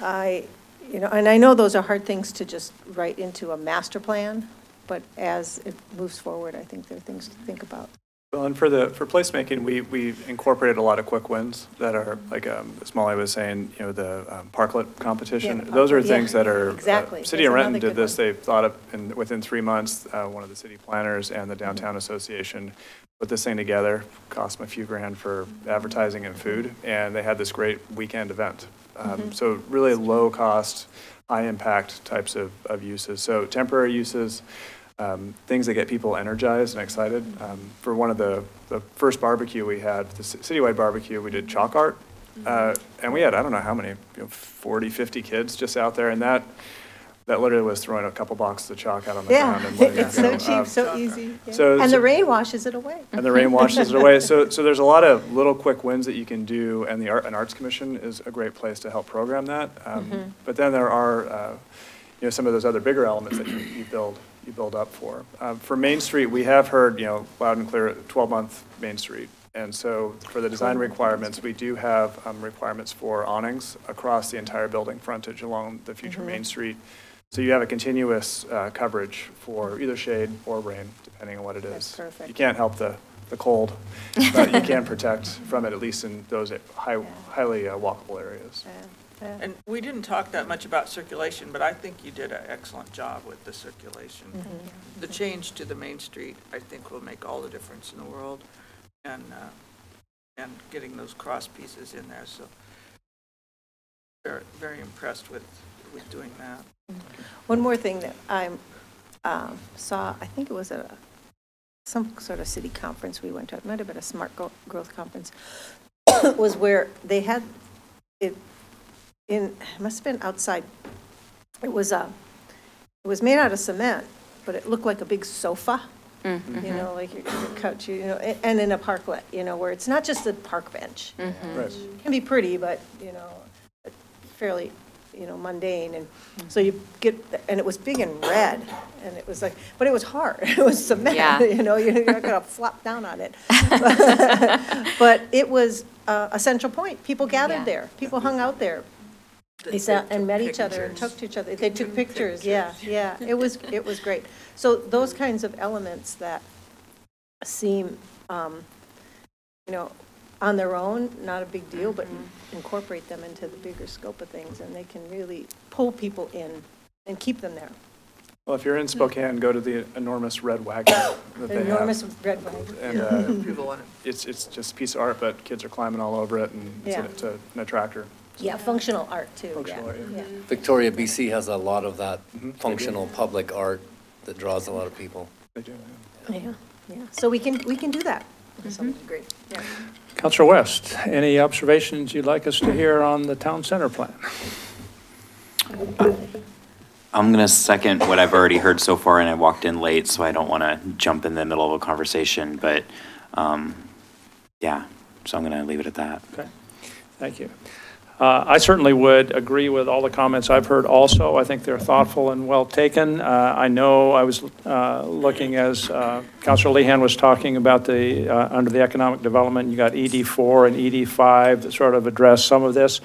You know, and I know those are hard things to just write into a master plan, but as it moves forward, I think there are things to think about. Well, and for placemaking, we incorporated a lot of quick wins that are, like, as Molly was saying, you know, the parklet competition. Yeah, those are things that are, exactly. City of That's Renton another did this. good They thought up within 3 months, one of the city planners and the Downtown Association put this thing together, cost them a few grand for advertising and food, and they had this great weekend event. So really low cost, high impact types of uses. So temporary uses, things that get people energized and excited. For one of the first barbecue we had, the citywide barbecue, we did chalk art. And we had, I don't know how many, 40, 50 kids just out there. And that literally was throwing a couple boxes of chalk out on the ground. And letting it's it go. so cheap, so easy. Yeah. So and the rain washes it away. And the rain washes it away. So there's a lot of little quick wins that you can do, and the Arts Commission is a great place to help program that. But then there are, you know, some of those other bigger elements that you build up for. For Main Street, we have heard, you know, loud and clear, 12-month Main Street. And so for the design requirements, we do have requirements for awnings across the entire building frontage along the future Main Street. So you have a continuous coverage for either shade or rain, depending on what it is. That's perfect. You can't help the cold, but you can protect from it, at least in those highly walkable areas. And we didn't talk that much about circulation, but I think you did an excellent job with the circulation. The change to the Main Street, I think, will make all the difference in the world, and getting those cross pieces in there. So very, very impressed with doing that. One more thing that I saw, I think it was at some sort of city conference we went to, it might have been a smart growth conference, was where they had it must have been outside. It was made out of cement, but it looked like a big sofa, you know, like your couch, you know, and in a parklet, you know, where it's not just a park bench. Right. It can be pretty, but, you know, fairly, you know, mundane. And so you get, and it was big and red, and it was like, but it was hard. It was cement, you know, you're not going to flop down on it. But it was a central point. People gathered there. People hung out there. They sat and met each other and talked to each other. They took pictures. Yeah. It was great. So those kinds of elements that seem, you know, on their own, not a big deal, but incorporate them into the bigger scope of things, and they can really pull people in and keep them there. Well, if you're in Spokane, go to the enormous red wagon that they Enormous have. red wagon. And People want it. it's just a piece of art, but kids are climbing all over it, and it's an attractor. Yeah, functional art too. Functional art, yeah. Victoria, BC has a lot of that functional public art that draws a lot of people. They do, Yeah. So we can do that to some degree. Yeah. Councilor West, any observations you'd like us to hear on the town center plan? I'm going to second what I've already heard so far, and I walked in late, so I don't want to jump in the middle of a conversation, but yeah, so I'm going to leave it at that. Okay, thank you. I certainly would agree with all the comments I've heard also. I think they're thoughtful and well taken. I know I was looking as Councilor Lehan was talking about the, under the economic development, you got ED4 and ED5 that sort of address some of this.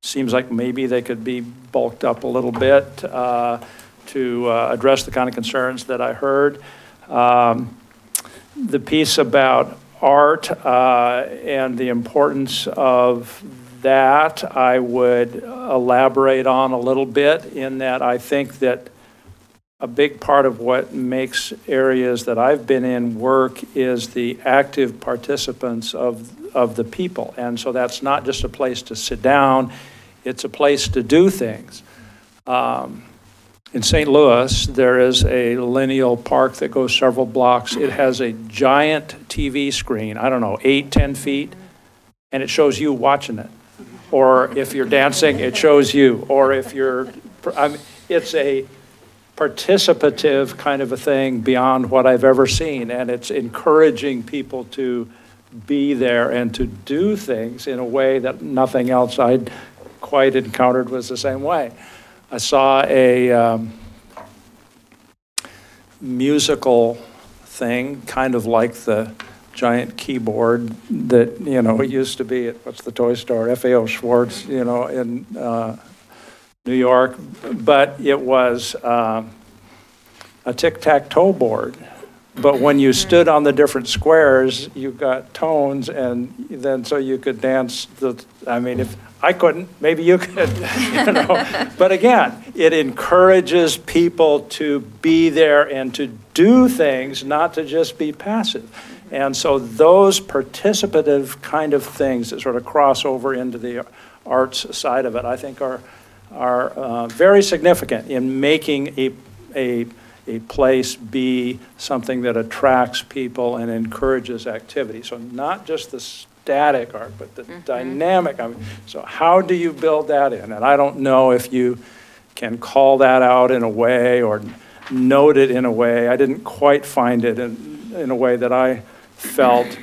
Seems like maybe they could be bulked up a little bit to address the kind of concerns that I heard. The piece about art and the importance of that, I would elaborate on a little bit, in that I think that a big part of what makes areas that I've been in work is the active participants of the people. And so that's not just a place to sit down, it's a place to do things. In St. Louis, there is a lineal park that goes several blocks. It has a giant TV screen, I don't know, 8, 10 feet, and it shows you watching it. Or if you're dancing, it shows you. Or if you're, it's a participative kind of a thing beyond what I've ever seen. And it's encouraging people to be there and to do things in a way that nothing else I'd quite encountered was the same way. I saw a musical thing, kind of like the giant keyboard that, you know, it used to be at, what's the toy store, FAO Schwartz, you know, in New York. But it was a tic-tac-toe board. But when you stood on the different squares, you got tones, and then so you could dance I mean, if I couldn't, maybe you could, you know. But again, it encourages people to be there and to do things, not to just be passive. And so those participative kind of things that sort of cross over into the arts side of it, I think are very significant in making a place be something that attracts people and encourages activity. So not just the static art, but the dynamic. I mean, so how do you build that in? And I don't know if you can call that out in a way or note it in a way. I didn't quite find it in a way that I felt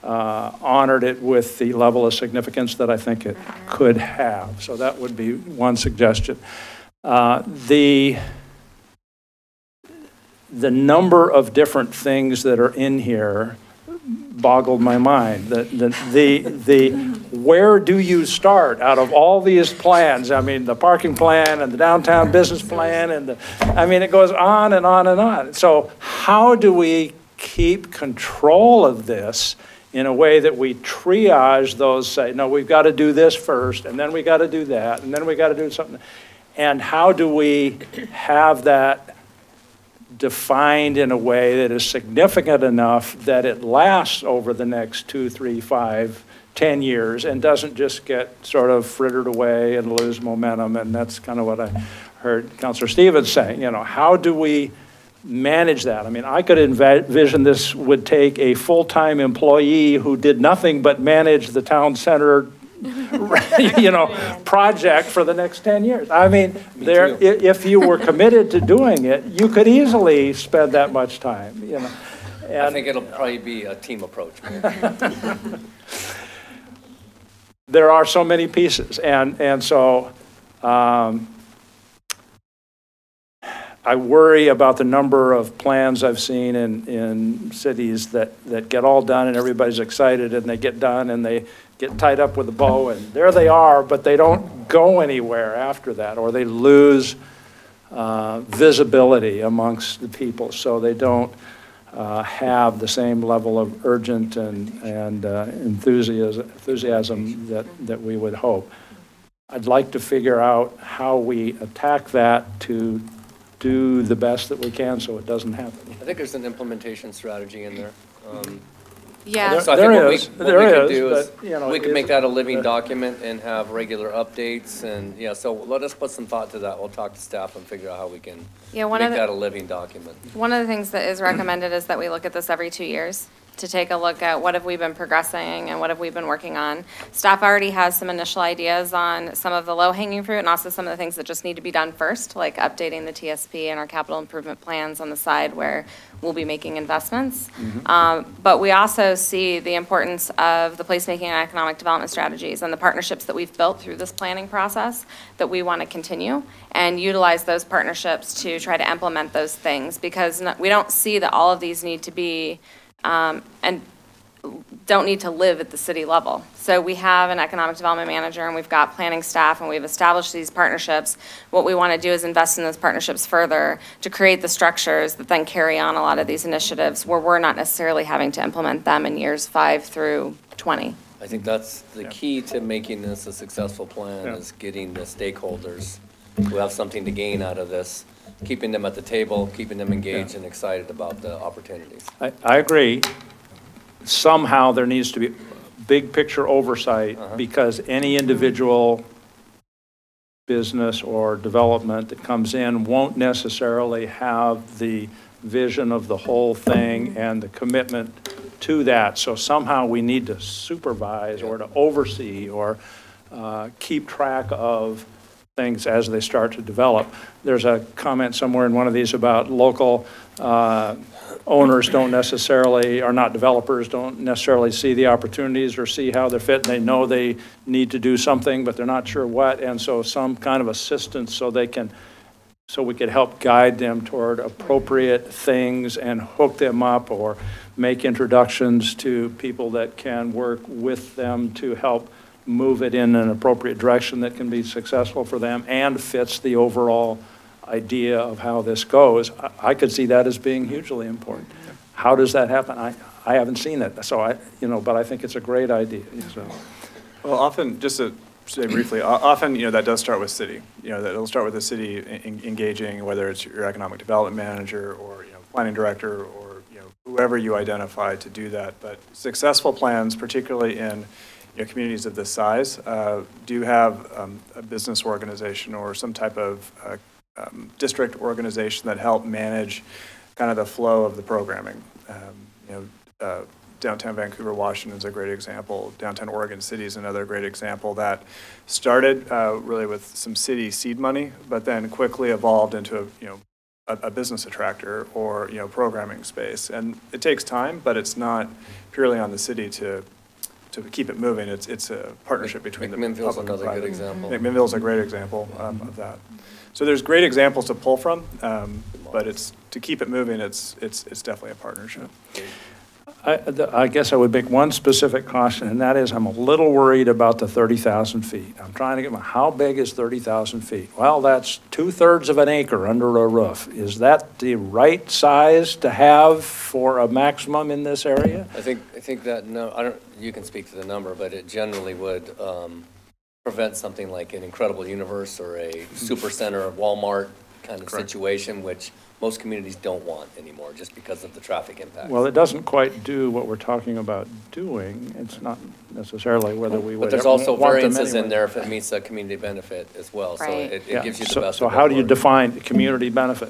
honored it with the level of significance that I think it could have. So that would be one suggestion. The number of different things that are in here boggled my mind. Where do you start out of all these plans? I mean, the parking plan and the downtown business plan and I mean, it goes on and on and on. So how do we keep control of this in a way that we triage those, say, no, we've got to do this first, and then we got to do that, and then we got to do something. And how do we have that defined in a way that is significant enough that it lasts over the next 2, 3, 5, 10 years and doesn't just get sort of frittered away and lose momentum? And that's kind of what I heard Councilor Stevens saying, you know, how do we manage that? I mean, I could envision this would take a full-time employee who did nothing but manage the town center you know, project for the next 10 years. I mean, if you were committed to doing it, you could easily spend that much time, you know. And I think it'll probably be a team approach. There are so many pieces, and so I worry about the number of plans I've seen in cities that get all done and everybody's excited and they get done and they get tied up with a bow and there they are, but they don't go anywhere after that, or they lose visibility amongst the people, so they don't have the same level of urgent and enthusiasm that we would hope. I'd like to figure out how we attack that to do the best that we can so it doesn't happen. I think there's an implementation strategy in there. Yeah. So I think what we could do is, you know, we could make that a living document and have regular updates, and yeah, so let us put some thought to that. We'll talk to staff and figure out how we can make that a living document. One of the things that is recommended is that we look at this every 2 years. to take a look at what have we been progressing and what have we been working on. Staff already has some initial ideas on some of the low-hanging fruit and also some of the things that just need to be done first, like updating the TSP and our capital improvement plans on the side where we'll be making investments. But we also see the importance of the placemaking and economic development strategies and the partnerships that we've built through this planning process that we want to continue and utilize those partnerships to try to implement those things, because we don't see that all of these need to be and don't need to live at the city level. So we have an economic development manager and we've got planning staff and we've established these partnerships. What we want to do is invest in those partnerships further to create the structures that then carry on a lot of these initiatives where we're not necessarily having to implement them in years 5 through 20. I think that's the key to making this a successful plan is getting the stakeholders who have something to gain out of this, keeping them at the table, keeping them engaged and excited about the opportunities. I agree. Somehow there needs to be big picture oversight because any individual business or development that comes in won't necessarily have the vision of the whole thing and the commitment to that. So somehow we need to supervise or to oversee or keep track of things as they start to develop. There's a comment somewhere in one of these about local owners don't necessarily, or not developers, don't necessarily see the opportunities or see how they're fit. And they know they need to do something, but they're not sure what. And so some kind of assistance so they can, so we could help guide them toward appropriate things and hook them up or make introductions to people that can work with them to help move it in an appropriate direction that can be successful for them and fits the overall idea of how this goes. I could see that as being hugely important. How does that happen? I haven't seen it, so but I think it's a great idea. So. Well, often, just to say briefly, often, that does start with city. That it'll start with the city engaging, whether it's your economic development manager or, planning director or, whoever you identify to do that. But successful plans, particularly in communities of this size, do have a business organization or some type of district organization that help manage kind of the flow of the programming. Downtown Vancouver, Washington is a great example. Downtown Oregon City is another great example that started really with some city seed money, but then quickly evolved into a business attractor or programming space. And it takes time, but it's not purely on the city to keep it moving. It's a partnership between the public and private. Good example. McMinnville's a great example of that. So there's great examples to pull from, but it's to keep it moving. It's definitely a partnership. I guess I would make one specific caution, and that is I'm a little worried about the 30,000 feet. I'm trying to get how big is 30,000 feet? Well, that's 2/3 of an acre under a roof. Is that the right size to have for a maximum in this area? I think that, no, you can speak to the number, but it generally would prevent something like an Incredible Universe or a Supercenter or Walmart kind of situation, which most communities don't want anymore just because of the traffic impact. Well, it doesn't quite do what we're talking about doing. It's not necessarily whether we would. But there's also variances in there if it meets a community benefit as well. Right. So it gives you the best. So how do you define community benefit?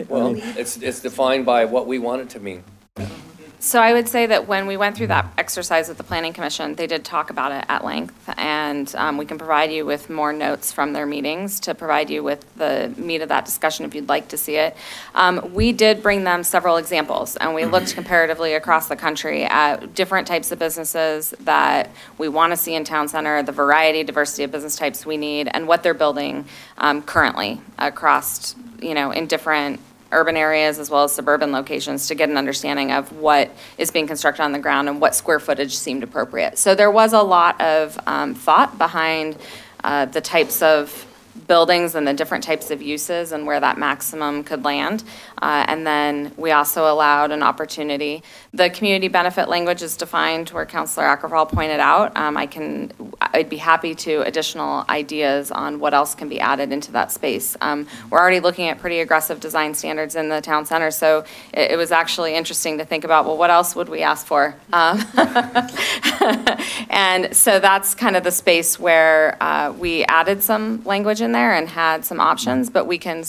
Well, it's defined by what we want it to mean. So I would say that when we went through that exercise with the Planning Commission, they did talk about it at length, and we can provide you with more notes from their meetings to provide you with the meat of that discussion if you'd like to see it. We did bring them several examples, and we looked comparatively across the country at different types of businesses that we want to see in town center, the variety, diversity of business types we need, and what they're building currently across, in different urban areas as well as suburban locations to get an understanding of what is being constructed on the ground and what square footage seemed appropriate. So there was a lot of thought behind the types of buildings and the different types of uses and where that maximum could land. And then we also allowed an opportunity. The community benefit language is defined where Councilor Ackerval pointed out. I'd be happy to additional ideas on what else can be added into that space. We're already looking at pretty aggressive design standards in the town center, so it was actually interesting to think about, well, what else would we ask for? And so that's kind of the space where we added some language in there and had some options, but we can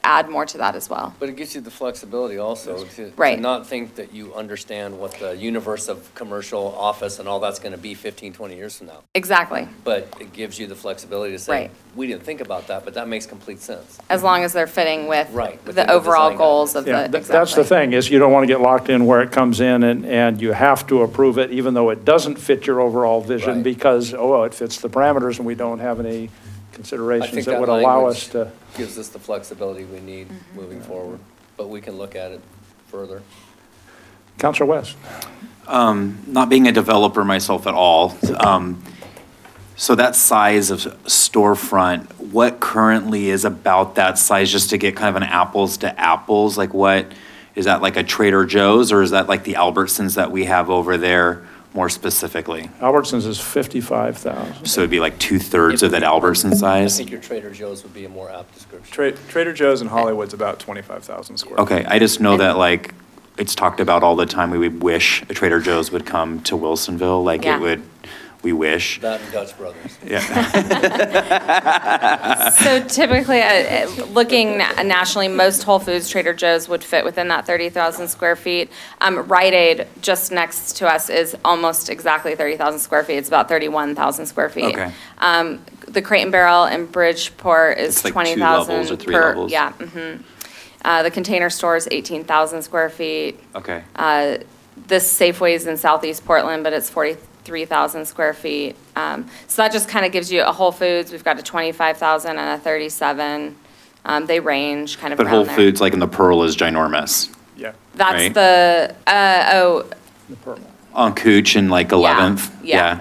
add more to that as well. But it gives you the flexibility also to Right. not think that you understand what the universe of commercial office and all that's going to be 15, 20 years from now. Exactly. But it gives you the flexibility to say, Right. we didn't think about that, but that makes complete sense. As long as they're fitting with Right, within the the overall design goals of Yeah, the, that's the exactly. thing, is you don't want to get locked in where it comes in and you have to approve it even though it doesn't fit your overall vision Right. because, oh, well, it fits the parameters and we don't have any I considerations think that would allow us to. gives us the flexibility we need moving forward, but we can look at it further. Councilor West. Not being a developer myself at all, so that size of storefront, what currently is about that size, just to get kind of an apples to apples? Like what, is that like a Trader Joe's, or is that like the Albertsons that we have over there more specifically? Albertsons is 55,000. So it'd be like 2/3 of that Albertson I size? think your Trader Joe's would be a more apt description. Trader Joe's in Hollywood's about 25,000 square. Okay, I just know that like, it's talked about all the time, we would wish a Trader Joe's would come to Wilsonville, like Yeah. it would, we wish. That and Dutch Brothers. Yeah. So typically, looking nationally, most Whole Foods, Trader Joe's would fit within that 30,000 square feet. Rite Aid, just next to us, is almost exactly 30,000 square feet. It's about 31,000 square feet. Okay. The Crate and Barrel in Bridgeport is It's like 20,000 2 levels or 3 per. levels? Yeah. The Container Store is 18,000 square feet. Okay. This Safeway's in Southeast Portland, but it's 43,000 square feet. So that just kind of gives you a Whole Foods. We've got a 25,000 and a 37. They range kind of But around Whole there. Foods, like in the Pearl, is ginormous. Yeah. That's right? the, The Pearl. On Cooch and like 11th? Yeah.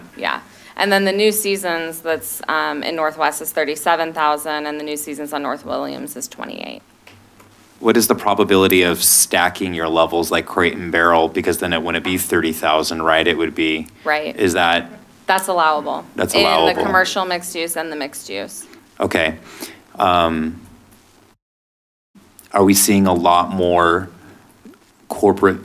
And then the New Seasons that's in Northwest is 37,000, and the New Seasons on North Williams is 28. What is the probability of stacking your levels like Crate and Barrel? Because then it wouldn't be 30,000, right? It would be. Right. Is that, That's allowable. That's In allowable. the commercial mixed use and the mixed use. okay. Are we seeing a lot more corporate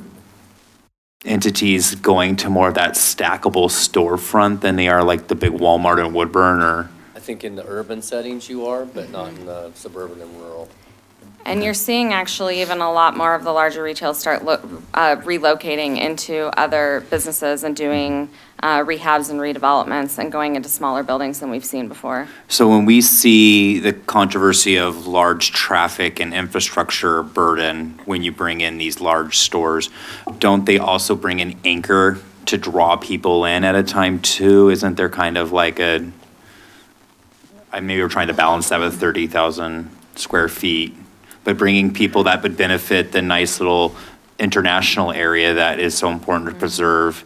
entities going to more of that stackable storefront than they are like the big Walmart and Woodburn, or? I think in the urban settings you are, but not in the suburban and rural. And you're seeing actually even a lot more of the larger retail start relocating into other businesses and doing rehabs and redevelopments and going into smaller buildings than we've seen before. So when we see the controversy of large traffic and infrastructure burden, when you bring in these large stores, don't they also bring an anchor to draw people in at a time too? Isn't there kind of like maybe we're trying to balance that with 30,000 square feet, but bringing people that would benefit the nice little international area that is so important to preserve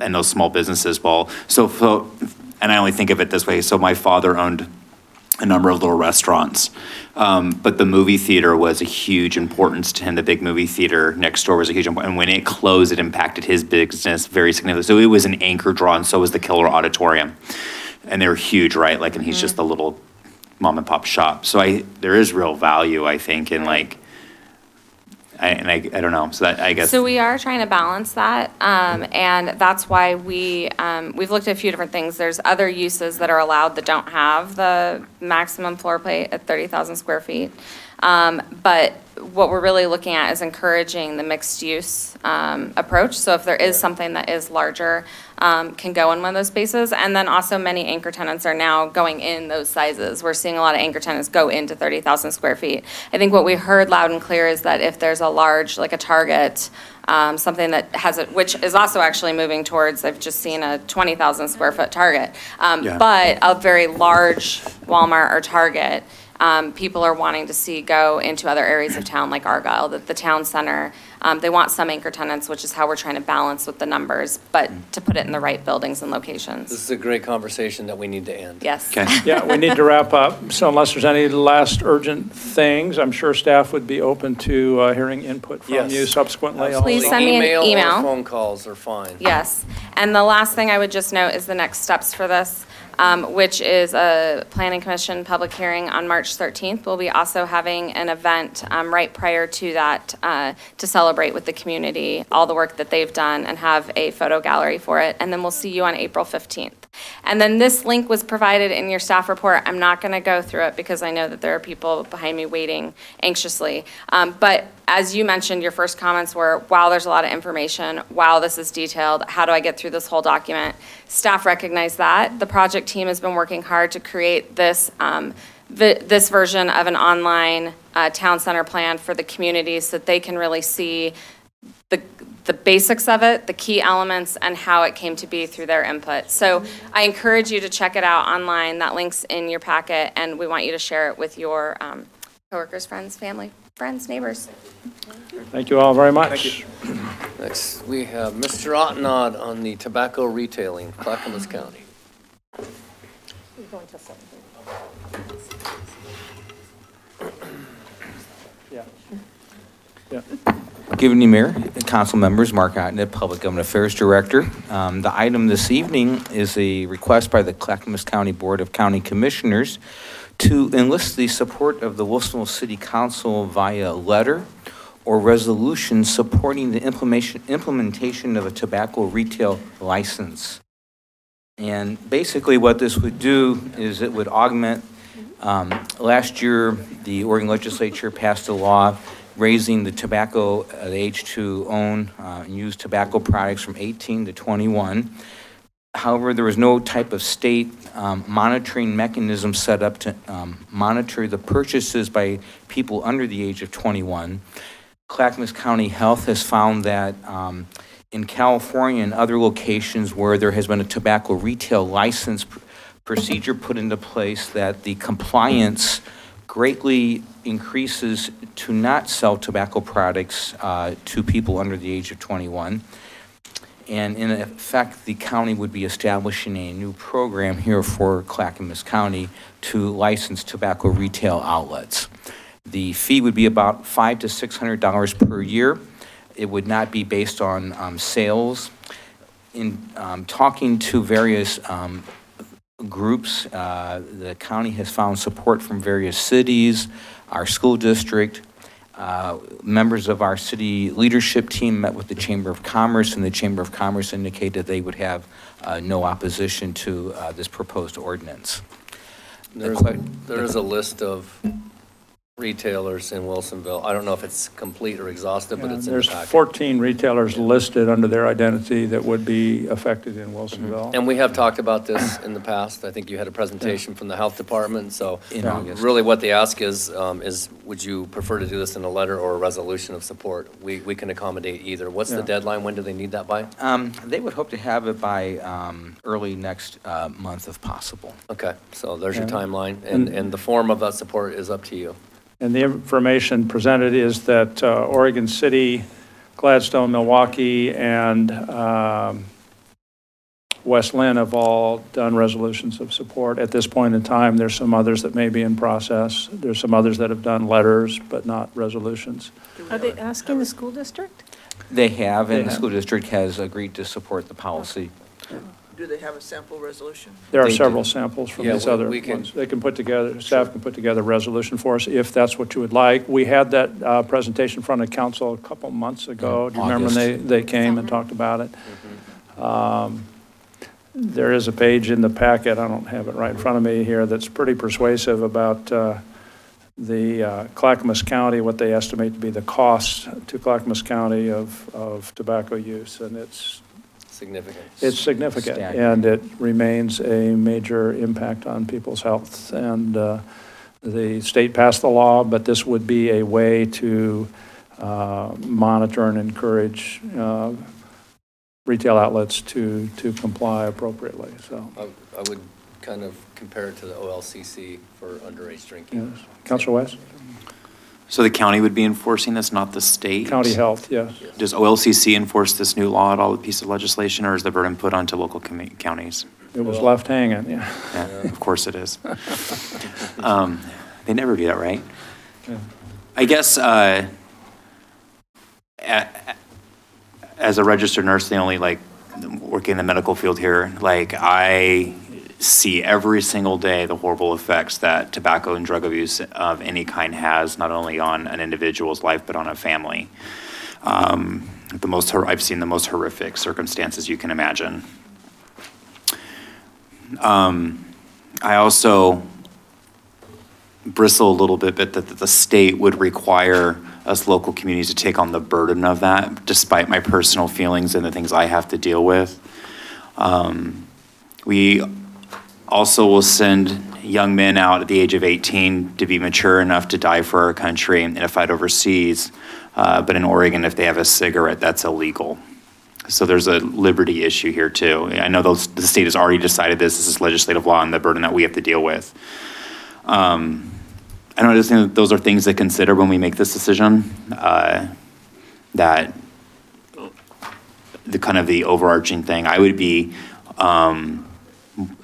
and those small businesses. Well, and I only think of it this way. So my father owned a number of little restaurants, but the movie theater was a huge importance to him. The big movie theater next door was a huge importance. And when it closed, it impacted his business very significantly. So it was an anchor draw, and so was the Killer Auditorium. And they were huge, right? Like, and he's just a little mom and pop shop. So there is real value, I think, in like, I don't know. So that, I guess. So we are trying to balance that, and that's why we've looked at a few different things. There's other uses that are allowed that don't have the maximum floor plate at 30,000 square feet. But what we're really looking at is encouraging the mixed use approach. So if there is something that is larger, can go in one of those spaces. And then also many anchor tenants are now going in those sizes. We're seeing a lot of anchor tenants go into 30,000 square feet. I think what we heard loud and clear is that if there's a large, like a Target, something that has it, which is also actually moving towards, I've just seen a 20,000 square foot Target, but a very large Walmart or Target, people are wanting to see go into other areas of town like Argyle, the town center. They want some anchor tenants, which is how we're trying to balance with the numbers, but to put it in the right buildings and locations. This is a great conversation that we need to end. Yes. Okay. Yeah, we need to wrap up. So unless there's any last urgent things, I'm sure staff would be open to hearing input from Yes. you subsequently. Please Also, send me an email. or phone calls are fine. Yes. And the last thing I would just note is the next steps for this. which is a Planning Commission public hearing on March 13th. We'll be also having an event right prior to that to celebrate with the community all the work that they've done and have a photo gallery for it. And then we'll see you on April 15th. And then this link was provided in your staff report. I'm not going to go through it because I know that there are people behind me waiting anxiously. But as you mentioned, your first comments were, wow, there's a lot of information. Wow, this is detailed. How do I get through this whole document? Staff recognize that. The project team has been working hard to create this this version of an online town center plan for the community so that they can really see the basics of it, the key elements, and how it came to be through their input. So I encourage you to check it out online. That link's in your packet, and we want you to share it with your coworkers, friends, family, friends, neighbors. Thank you all very much. Next, we have Mr. Ottenod on the tobacco retailing, Clackamas County. Yeah. Yeah. Good evening, Mayor, Council members, Mark Ottenod, Public Government Affairs Director. The item this evening is a request by the Clackamas County Board of County Commissioners to enlist the support of the Wilsonville City Council via letter or resolution supporting the implementation of a tobacco retail license. And basically what this would do is it would augment, last year the Oregon Legislature passed a law raising the tobacco, the age to own and use tobacco products from 18 to 21. However, there was no type of state monitoring mechanism set up to monitor the purchases by people under the age of 21. Clackamas County Health has found that in California and other locations where there has been a tobacco retail license procedure put into place, that the compliance greatly increases to not sell tobacco products to people under the age of 21. And in effect, the county would be establishing a new program here for Clackamas County to license tobacco retail outlets. The fee would be about $500 to $600 per year. It would not be based on sales. In talking to various groups, the county has found support from various cities, our school district. Members of our city leadership team met with the Chamber of Commerce, and the Chamber of Commerce indicated they would have no opposition to this proposed ordinance. There is a list of retailers in Wilsonville. I don't know if it's complete or exhaustive, but it's in the packet. There's 14 retailers listed under their identity that would be affected in Wilsonville. And we have talked about this in the past. I think you had a presentation from the health department. So really what they ask is would you prefer to do this in a letter or a resolution of support? We can accommodate either. What's the deadline? When do they need that by? They would hope to have it by early next month if possible. Okay, so there's your timeline. And the form of that support is up to you. And the information presented is that Oregon City, Gladstone, Milwaukee, and West Lynn have all done resolutions of support. At this point in time, there's some others that may be in process. There's some others that have done letters, but not resolutions. Are they asking the school district? They have, and the school district has agreed to support the policy. Do they have a sample resolution? There are several samples from these other ones. They can put together, staff can put together a resolution for us if that's what you would like. We had that presentation in front of council a couple months ago. Do you remember when they came and talked about it? There is a page in the packet, I don't have it right in front of me here, that's pretty persuasive about the Clackamas County, what they estimate to be the cost to Clackamas County of tobacco use, and it's significant. It's significant, and it remains a major impact on people's health. And the state passed the law, but this would be a way to monitor and encourage retail outlets to comply appropriately. So I would kind of compare it to the OLCC for underage drinking. Yes. Councilor West? So the county would be enforcing this, not the state? County health, yes. Does OLCC enforce this new law at all, the piece of legislation, or is the burden put onto local counties? It was left hanging, yeah. Of course it is. They never do that, right? Yeah. I guess as a registered nurse, the only working in the medical field here, see every single day the horrible effects that tobacco and drug abuse of any kind has, not only on an individual's life, but on a family. I've seen the most horrific circumstances you can imagine. I also bristle a little bit that the state would require us local communities to take on the burden of that, despite my personal feelings and the things I have to deal with. We also will send young men out at the age of 18 to be mature enough to die for our country in a fight overseas. But in Oregon, if they have a cigarette, that's illegal. So there's a liberty issue here too. I know the state has already decided this is legislative law and the burden that we have to deal with. I don't just think that those are things to consider when we make this decision. That the overarching thing, I would be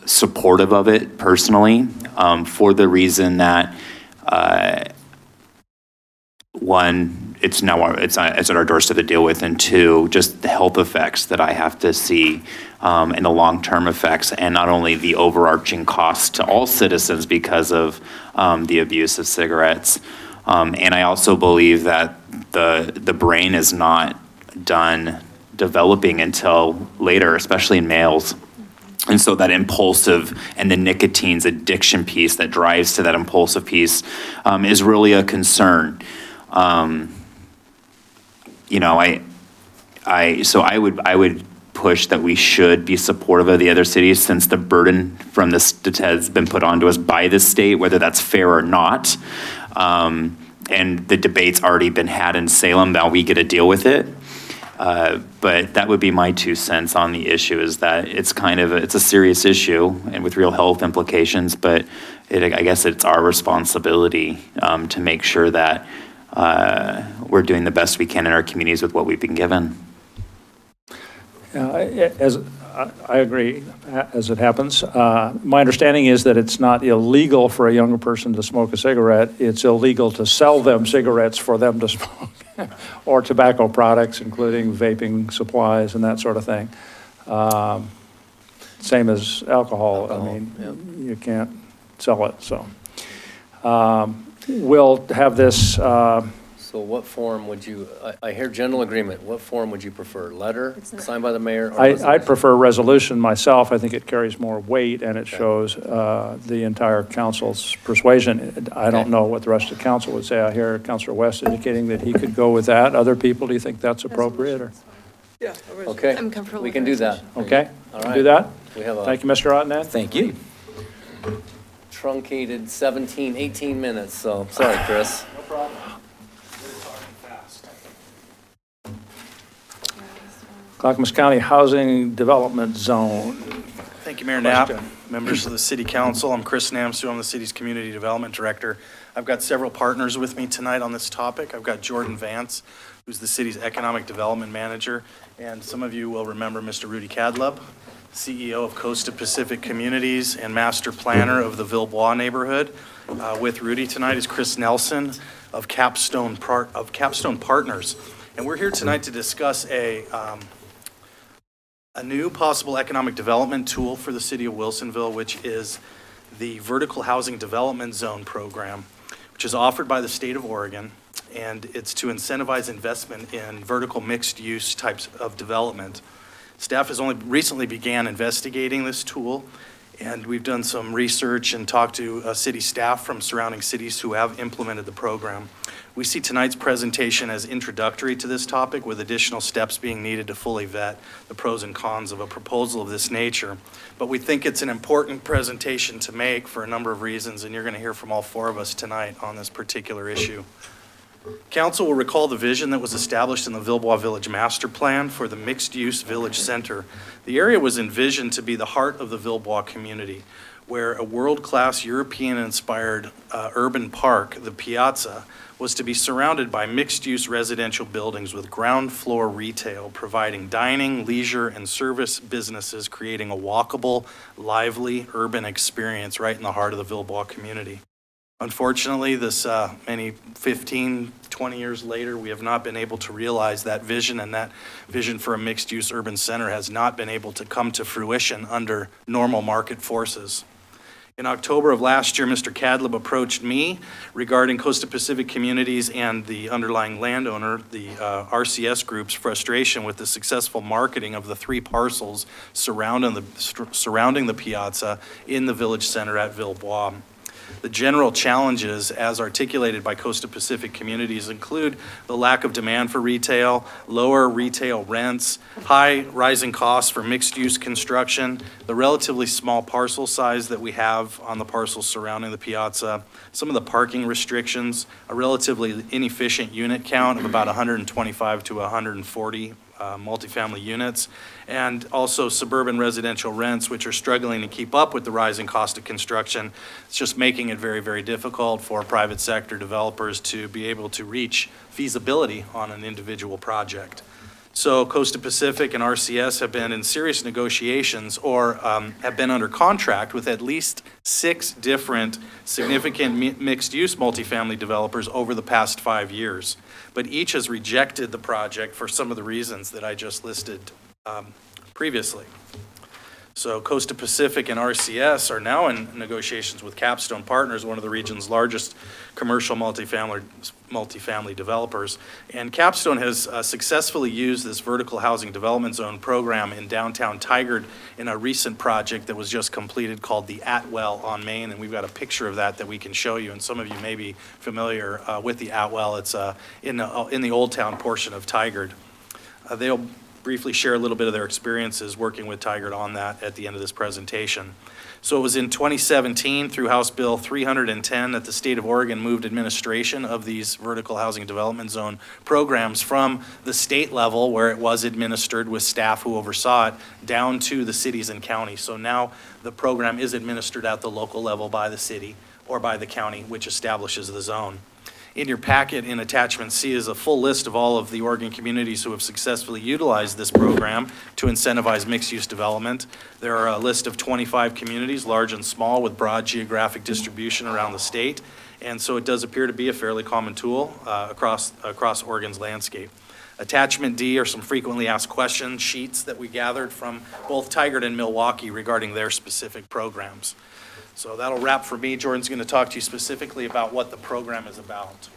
supportive of it personally, for the reason that one, it's at our doorstep to deal with, and two, just the health effects that I have to see, and the long-term effects, and not only the overarching cost to all citizens because of the abuse of cigarettes. And I also believe that the brain is not done developing until later, especially in males. And so that impulsive and the nicotine's addiction piece that drives to that impulsive piece is really a concern. So I would push that we should be supportive of the other cities, since the burden from this has been put onto us by the state, whether that's fair or not. And the debate's already been had in Salem. Now we get to deal with it. But that would be my 2 cents on the issue, is that it's it's a serious issue and with real health implications, but I guess it's our responsibility to make sure that we're doing the best we can in our communities with what we've been given. As I agree, as it happens. My understanding is that it's not illegal for a younger person to smoke a cigarette. It's illegal to sell them cigarettes for them to smoke, or tobacco products, including vaping supplies and that sort of thing. Same as alcohol. I mean, you can't sell it. So we'll have this. So what form would you, I hear general agreement, what form would you prefer? Letter, signed by the mayor? Or I'd prefer resolution myself. I think it carries more weight and it shows the entire council's persuasion. I don't know what the rest of the council would say. I hear Councilor West indicating that he could go with that. Other people, do you think that's appropriate? Or? Yeah. Okay. I'm comfortable we with can do that. Okay. All right. Do that? We have Thank you, Mr. Ottenan. Thank you. Truncated 17, 18 minutes, so sorry, Chris. No problem. Clackamas County Housing Development Zone. Thank you, Mayor Knapp, members of the City Council. I'm Chris Namsu. I'm the city's Community Development Director. I've got several partners with me tonight on this topic. I've got Jordan Vance, who's the city's Economic Development Manager, and some of you will remember Mr. Rudy Cadlub, CEO of Costa Pacific Communities and Master Planner of the Villebois neighborhood. With Rudy tonight is Chris Nelson of Capstone Partners. And we're here tonight to discuss a new possible economic development tool for the city of Wilsonville, which is the Vertical Housing Development Zone program, which is offered by the state of Oregon, and it's to incentivize investment in vertical mixed-use types of development. Staff has only recently began investigating this tool, and we've done some research and talked to city staff from surrounding cities who have implemented the program. We see tonight's presentation as introductory to this topic, with additional steps being needed to fully vet the pros and cons of a proposal of this nature. But we think it's an important presentation to make for a number of reasons, and you're going to hear from all 4 of us tonight on this particular issue. Council will recall the vision that was established in the Villebois Village Master Plan for the mixed-use village center. The area was envisioned to be the heart of the Villebois community, where a world-class European-inspired urban park, the Piazza, was to be surrounded by mixed-use residential buildings with ground floor retail, providing dining, leisure, and service businesses, creating a walkable, lively urban experience right in the heart of the Villebois community. Unfortunately, this 15, 20 years later, we have not been able to realize that vision, and that vision for a mixed-use urban center has not been able to come to fruition under normal market forces. In October of last year, Mr. Cadleb approached me regarding Costa Pacific Communities and the underlying landowner, the RCS Group's frustration with the successful marketing of the 3 parcels surrounding the piazza in the village center at Villebois. The general challenges, as articulated by Costa Pacific Communities, include the lack of demand for retail, lower retail rents, high rising costs for mixed-use construction, the relatively small parcel size that we have on the parcels surrounding the piazza, some of the parking restrictions, a relatively inefficient unit count of about 125 to 140 multifamily units, and also suburban residential rents, which are struggling to keep up with the rising cost of construction. It's just making it very, very difficult for private sector developers to be able to reach feasibility on an individual project. So Costa Pacific and RCS have been in serious negotiations or have been under contract with at least 6 different significant mixed-use multifamily developers over the past 5 years. But each has rejected the project for some of the reasons that I just listed previously. So Costa Pacific and RCS are now in negotiations with Capstone Partners, one of the region's largest commercial multifamily developers. And Capstone has successfully used this vertical housing development zone program in downtown Tigard in a recent project that was just completed called the Atwell on Main. And we've got a picture of that we can show you. And some of you may be familiar with the Atwell. It's in the Old Town portion of Tigard. They'll briefly share a little bit of their experiences working with Tigard on that at the end of this presentation. So it was in 2017 through House Bill 310 that the state of Oregon moved administration of these vertical housing development zone programs from the state level, where it was administered with staff who oversaw it, down to the cities and counties. So now the program is administered at the local level by the city or by the county, which establishes the zone. In your packet in attachment C is a full list of all of the Oregon communities who have successfully utilized this program to incentivize mixed-use development. There are a list of 25 communities, large and small, with broad geographic distribution around the state. And so it does appear to be a fairly common tool across Oregon's landscape. Attachment D are some frequently asked question sheets that we gathered from both Tigard and Milwaukee regarding their specific programs. So that'll wrap for me. Jordan's going to talk to you specifically about what the program is about.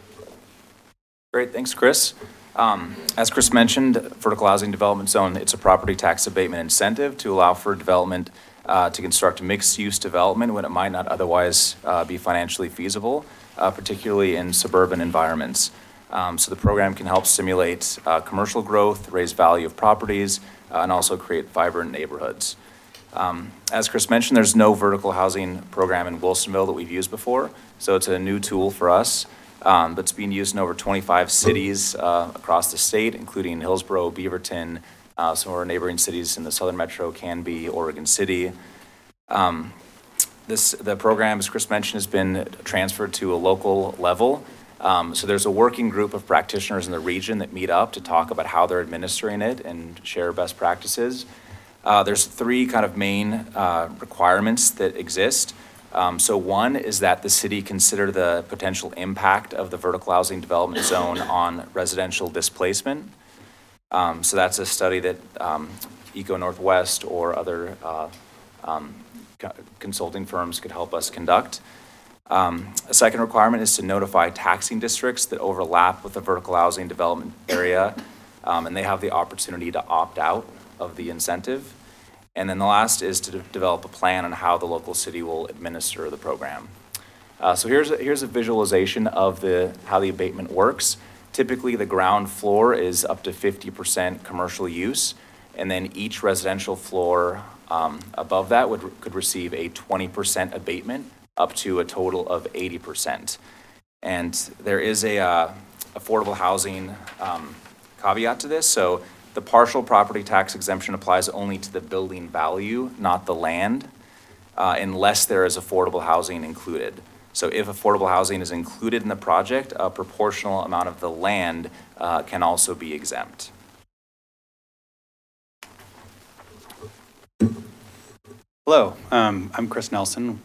Great, thanks, Chris. As Chris mentioned, vertical housing development zone, it's a property tax abatement incentive to allow for development to construct mixed-use development when it might not otherwise be financially feasible, particularly in suburban environments. So the program can help stimulate commercial growth, raise value of properties, and also create vibrant neighborhoods. As Chris mentioned, there's no vertical housing program in Wilsonville that we've used before, so it's a new tool for us. But it's being used in over 25 cities across the state, including Hillsborough, Beaverton, some of our neighboring cities in the southern metro, Canby, Oregon City. The program, as Chris mentioned, has been transferred to a local level. So there's a working group of practitioners in the region that meet up to talk about how they're administering it and share best practices. There's 3 kind of main requirements that exist. So one is that the city consider the potential impact of the vertical housing development zone on residential displacement. So that's a study that Eco Northwest or other consulting firms could help us conduct. A second requirement is to notify taxing districts that overlap with the vertical housing development area, and they have the opportunity to opt out of the incentive. And then the last is to develop a plan on how the local city will administer the program. So here's a visualization of how the abatement works. Typically, the ground floor is up to 50% commercial use, and then each residential floor above that could receive a 20% abatement up to a total of 80%. And there is a affordable housing caveat to this. So the partial property tax exemption applies only to the building value, not the land, unless there is affordable housing included. So if affordable housing is included in the project, a proportional amount of the land can also be exempt. Hello, I'm Chris Nelson,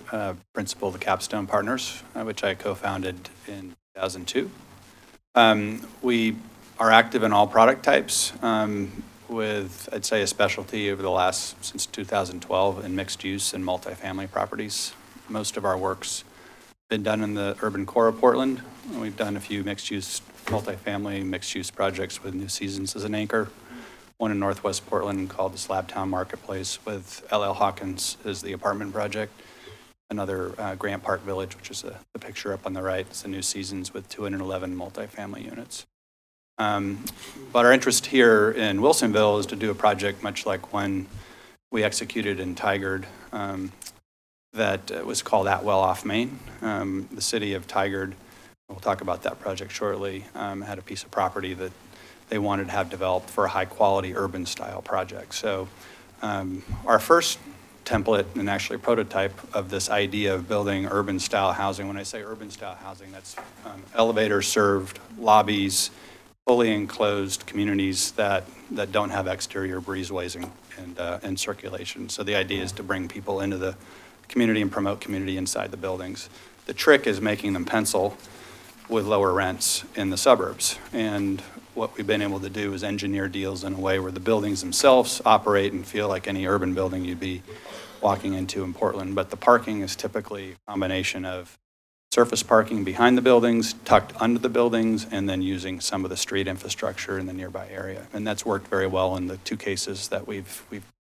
principal of the Capstone Partners, which I co-founded in 2002. We are active in all product types with, I'd say, a specialty over the last, since 2012, in mixed use and multifamily properties. Most of our work's been done in the urban core of Portland. We've done a few mixed use, multifamily mixed use projects with New Seasons as an anchor. One in Northwest Portland called the Slabtown Marketplace with LL Hawkins as the apartment project. Another Grant Park Village, which is the picture up on the right. It's the New Seasons with 211 multifamily units. But our interest here in Wilsonville is to do a project much like one we executed in Tigard that was called Atwell off Main. The city of Tigard, we'll talk about that project shortly, had a piece of property that they wanted to have developed for a high quality urban style project. So our first template and actually prototype of this idea of building urban style housing, when I say urban style housing, that's elevator served lobbies, fully enclosed communities that don't have exterior breezeways and circulation. So the idea is to bring people into the community and promote community inside the buildings. The trick is making them pencil with lower rents in the suburbs. And what we've been able to do is engineer deals in a way where the buildings themselves operate and feel like any urban building you'd be walking into in Portland. But the parking is typically a combination of surface parking behind the buildings, tucked under the buildings, and then using some of the street infrastructure in the nearby area. And that's worked very well in the two cases that we've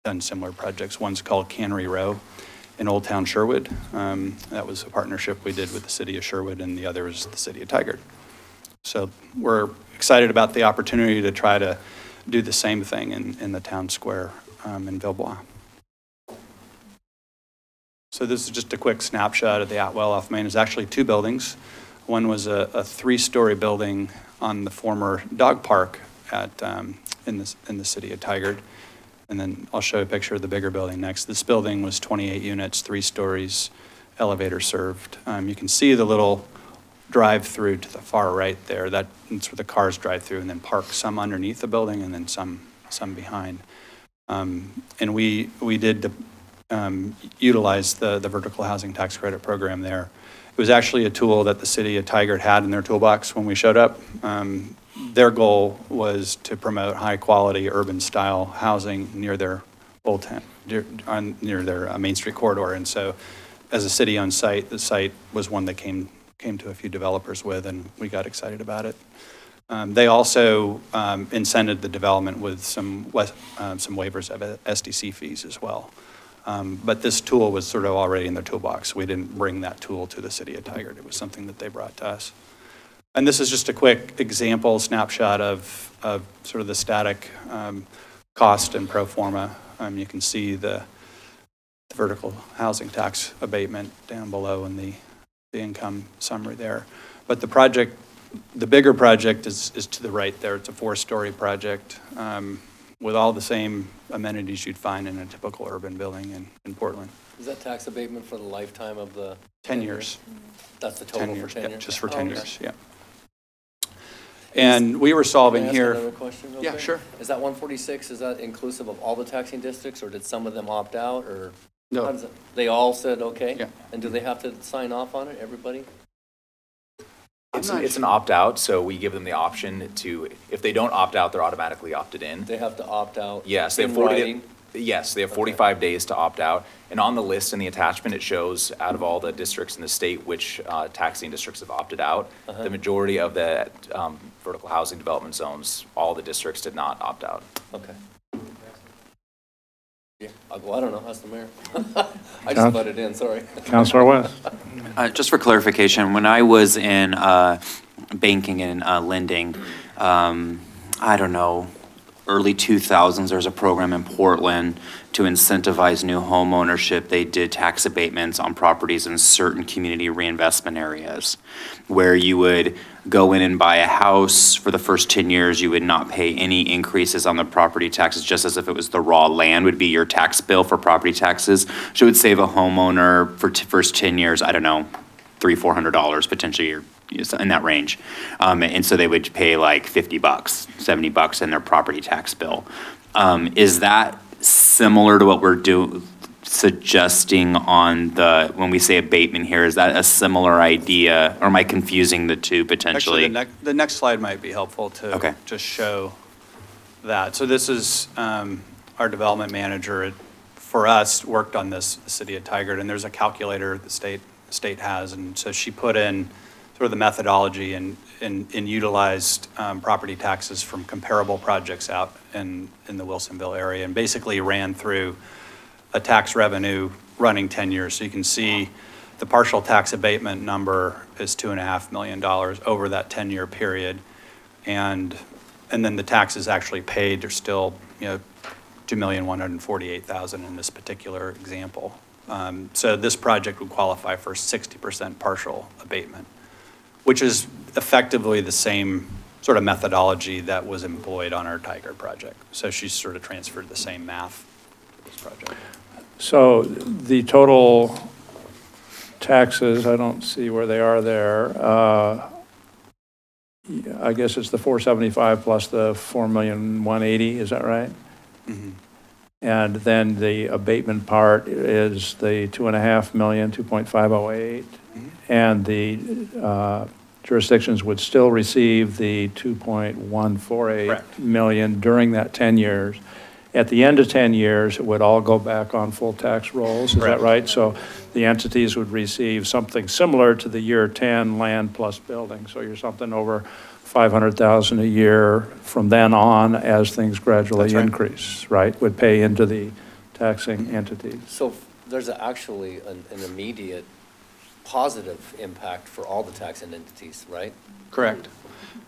done similar projects. One's called Cannery Row in Old Town Sherwood. That was a partnership we did with the city of Sherwood, and the other is the city of Tigard. So we're excited about the opportunity to try to do the same thing in the town square in Villebois. So this is just a quick snapshot of the Atwell off Main. There's actually two buildings. One was a 3-story building on the former dog park in the city of Tigard. And then I'll show you a picture of the bigger building next. This building was 28 units, 3 stories, elevator served. You can see the little drive-through to the far right there. That's where the cars drive through and then park, some underneath the building and then some behind. And we did utilize the vertical housing tax credit program there. It was actually a tool that the city of Tigard had in their toolbox when we showed up. Their goal was to promote high-quality urban-style housing near their near their Main Street corridor. And so, as a city-owned site, the site was one that came to a few developers with, and we got excited about it. They also incented the development with some waivers of SDC fees as well. But this tool was sort of already in their toolbox. We didn't bring that tool to the city of Tigard. It was something that they brought to us. And this is just a quick example, snapshot of sort of the static cost and pro forma. You can see the vertical housing tax abatement down below in the income summary there. But the project, the bigger project is to the right there. It's a 4-story project with all the same amenities you'd find in a typical urban building in Portland. Is that tax abatement for the lifetime of the? 10 years. That's the total for 10 years? Just for 10 years, yeah. And we were solving Can I ask here. another question real quick? Sure. Is that 146, is that inclusive of all the taxing districts, or did some of them opt out, or? No. They all said okay? Yeah. And do they have to sign off on it, everybody? It's an opt-out, so we give them the option to, if they don't opt out, they're automatically opted in. They have to opt out? Yes, they have 45 days to opt out. And on the list in the attachment, it shows out of all the districts in the state which taxing districts have opted out. The majority of the vertical housing development zones, all the districts did not opt out. Okay. Yeah, well, I don't know, ask the mayor. I just butted in, sorry. Councilor West. Just for clarification, when I was in banking and lending, I don't know, early 2000s, there was a program in Portland to incentivize new home ownership. They did tax abatements on properties in certain community reinvestment areas where you would go in and buy a house. For the first 10 years, you would not pay any increases on the property taxes, just as if it was the raw land would be your tax bill for property taxes. So it would save a homeowner for first 10 years, I don't know, $300-400 potentially, or in that range. And so they would pay like $50, $70 in their property tax bill. Is that similar to what we're doing? suggesting on the, when we say abatement here, is that a similar idea, or am I confusing the two potentially? Actually, the next slide might be helpful to Okay. just show that. So this is our development manager for us worked on this, the city of Tigard, and there's a calculator the state has, and so she put in sort of the methodology and utilized property taxes from comparable projects out in the Wilsonville area, and basically ran through a tax revenue running 10 years. So you can see the partial tax abatement number is $2.5 million over that 10-year period, and then the taxes actually paid are still, $2,148,000 in this particular example. So this project would qualify for 60% partial abatement, which is effectively the same sort of methodology that was employed on our Tigard project. So she's sort of transferred the same math to this project. So the total taxes, I don't see where they are there. I guess it's the 475 plus the 4,180,000, is that right? Mm-hmm. And then the abatement part is the 2.5 million, 2.508, and the jurisdictions would still receive the 2.148 million during that 10 years. At the end of 10 years, it would all go back on full tax rolls, is that right? So the entities would receive something similar to the year 10 land plus building. So you're something over 500,000 a year from then on as things gradually increase, right? Would pay into the taxing entities. So there's actually an immediate positive impact for all the taxing entities, right? Correct.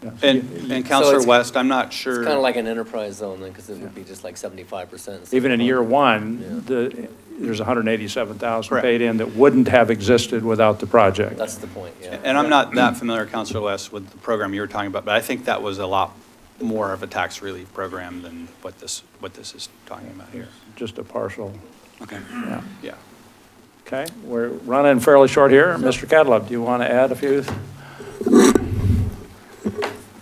Yeah. And Councilor West, I'm not sure. It's kind of like an enterprise zone then, because it would be just like 75%. Even in year one, there's 187,000 paid in that wouldn't have existed without the project. That's the point, yeah. And I'm not that familiar, Councilor West, with the program you were talking about, but I think that was a lot more of a tax relief program than what this is talking about here. Just a partial. Okay. Yeah. Yeah. Okay, we're running fairly short here. Mr. Cataleb, do you want to add a few?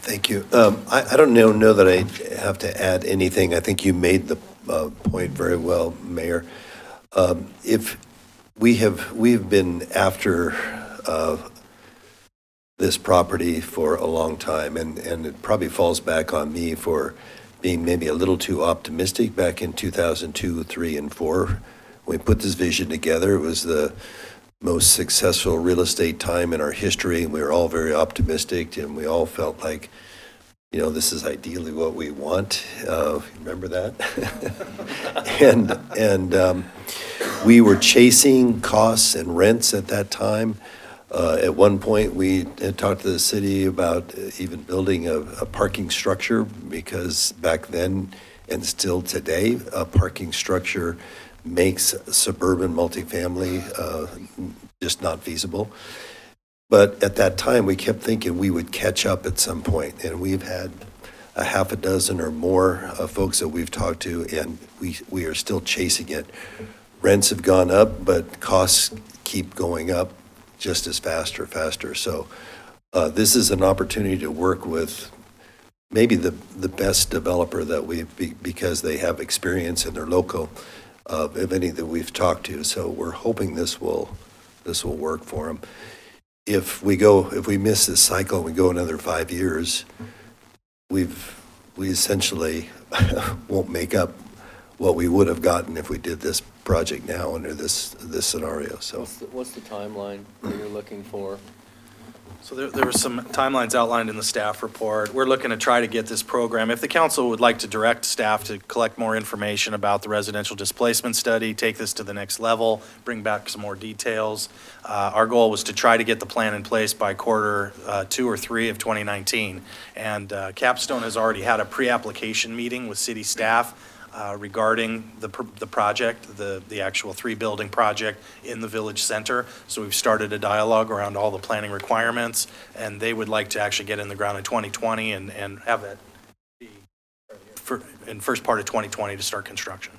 Thank you. I don't know that I have to add anything. I think you made the point very well, Mayor. If we've been after this property for a long time, and it probably falls back on me for being maybe a little too optimistic back in 2002, 3, and 4. When we put this vision together, it was the most successful real estate time in our history, and we were all very optimistic, and we all felt like, this is ideally what we want. Remember that? and we were chasing costs and rents at that time. At one point, we had talked to the city about even building a parking structure, because back then, and still today, a parking structure makes suburban multifamily just not feasible. But at that time, we kept thinking we would catch up at some point, and we've had a half a dozen or more folks that we've talked to, and we are still chasing it. Rents have gone up, but costs keep going up just as faster. So this is an opportunity to work with maybe the best developer that because they have experience in their local, of any that we've talked to. So we're hoping this will work for them. If we miss this cycle and we go another 5 years, we essentially won't make up what we would have gotten if we did this project now under this scenario. So what's the timeline that you're looking for? So there were some timelines outlined in the staff report. We're looking to try to get this program. If the council would like to direct staff to collect more information about the residential displacement study, take this to the next level, bring back some more details. Our goal was to try to get the plan in place by quarter 2 or 3 of 2019. And Capstone has already had a pre-application meeting with city staff regarding the project, the actual 3-building project in the village center. So we've started a dialogue around all the planning requirements, and they would like to actually get in the ground in 2020 and have it be in first part of 2020 to start construction,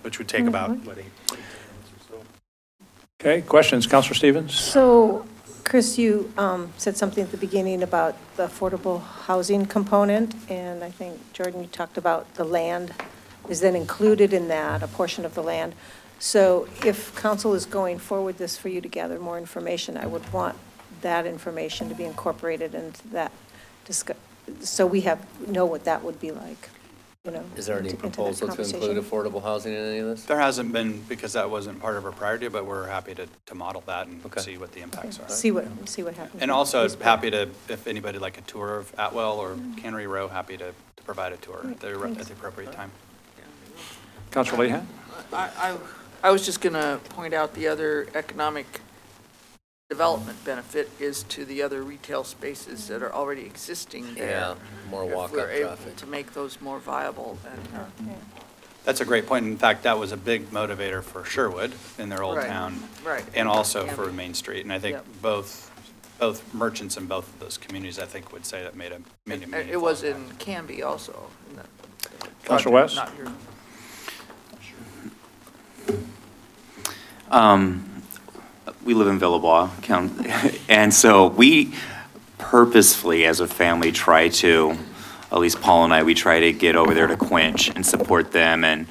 which would take about, 8 months or so. Okay, questions, Councilor Stevens? So, Chris, you said something at the beginning about the affordable housing component, and I think, Jordan, you talked about the land is then included in that, a portion of the land. So if council is going forward this for you to gather more information, I would want that information to be incorporated into that so we know what that would be like, you know. Is there any proposal to include affordable housing in any of this? There hasn't been, because that wasn't part of our priority, but we're happy to model that and see what the impacts are. See what happens. And also happy to, if anybody like a tour of Atwell or Cannery Row, happy to provide a tour at the appropriate time. Councilor Lehan? I was just going to point out the other economic development benefit is to the other retail spaces that are already existing there. Yeah, more walk-up traffic. If we're able to make those more viable. And, That's a great point. In fact, that was a big motivator for Sherwood in their old town. Right. And also for Main Street. And I think both merchants in both of those communities, I think, would say that made a meaningful impact. It was in Canby also. Councilor West? Not here. We live in Villebois, and so we purposefully, as a family, try to, at least Paul and I, we try to get over there to Quench and support them, and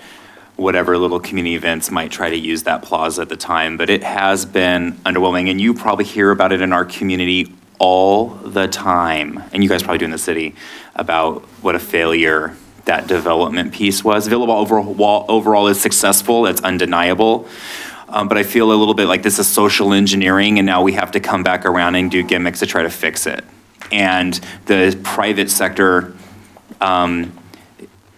whatever little community events might try to use that plaza at the time. But it has been underwhelming, and you probably hear about it in our community all the time, and you guys probably do in the city, about what a failure that development piece was. Villebois overall is successful, that's undeniable. But I feel a little bit like this is social engineering, and now we have to come back around and do gimmicks to try to fix it. And the private sector in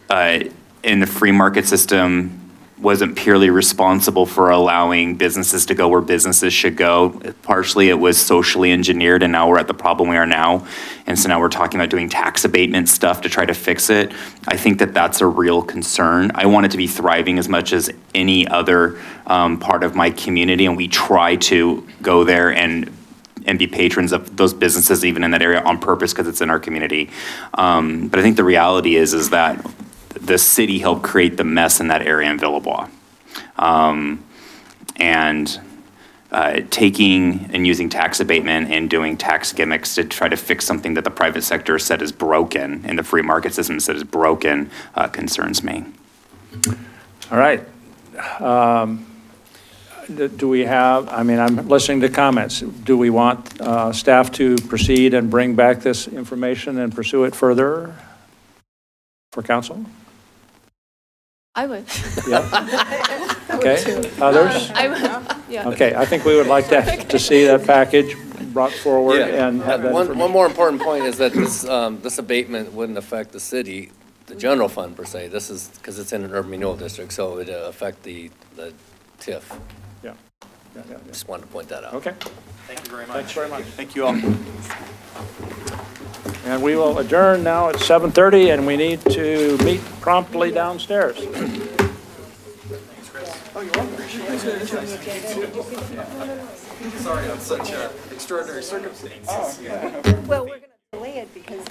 the free market system wasn't purely responsible for allowing businesses to go where businesses should go. Partially it was socially engineered, and now we're at the problem we are now. And so now we're talking about doing tax abatement stuff to try to fix it. I think that that's a real concern. I want it to be thriving as much as any other part of my community, and we try to go there and be patrons of those businesses even in that area on purpose because it's in our community. But I think the reality is that the city helped create the mess in that area in Villebois. Taking and using tax abatement and doing tax gimmicks to try to fix something that the private sector said is broken and the free market system said is broken concerns me. All right. Do we have, I mean, I'm listening to comments. Do we want staff to proceed and bring back this information and pursue it further for council? I would. Yeah. Okay. Others? I would. Yeah. Okay. I think we would like to see that package brought forward. Yeah. And have that one more important point is that this abatement wouldn't affect the city, the general fund per se. This is because it's in an urban renewal district, so it would affect the TIF. Yeah. Just wanted to point that out. Okay. Thank you very much. Thanks very much. Thank you all. And we will adjourn now at 7:30, and we need to meet promptly downstairs. Thanks, Chris. Oh, you're welcome. Sorry on such extraordinary circumstances. Well, we're going to delay it because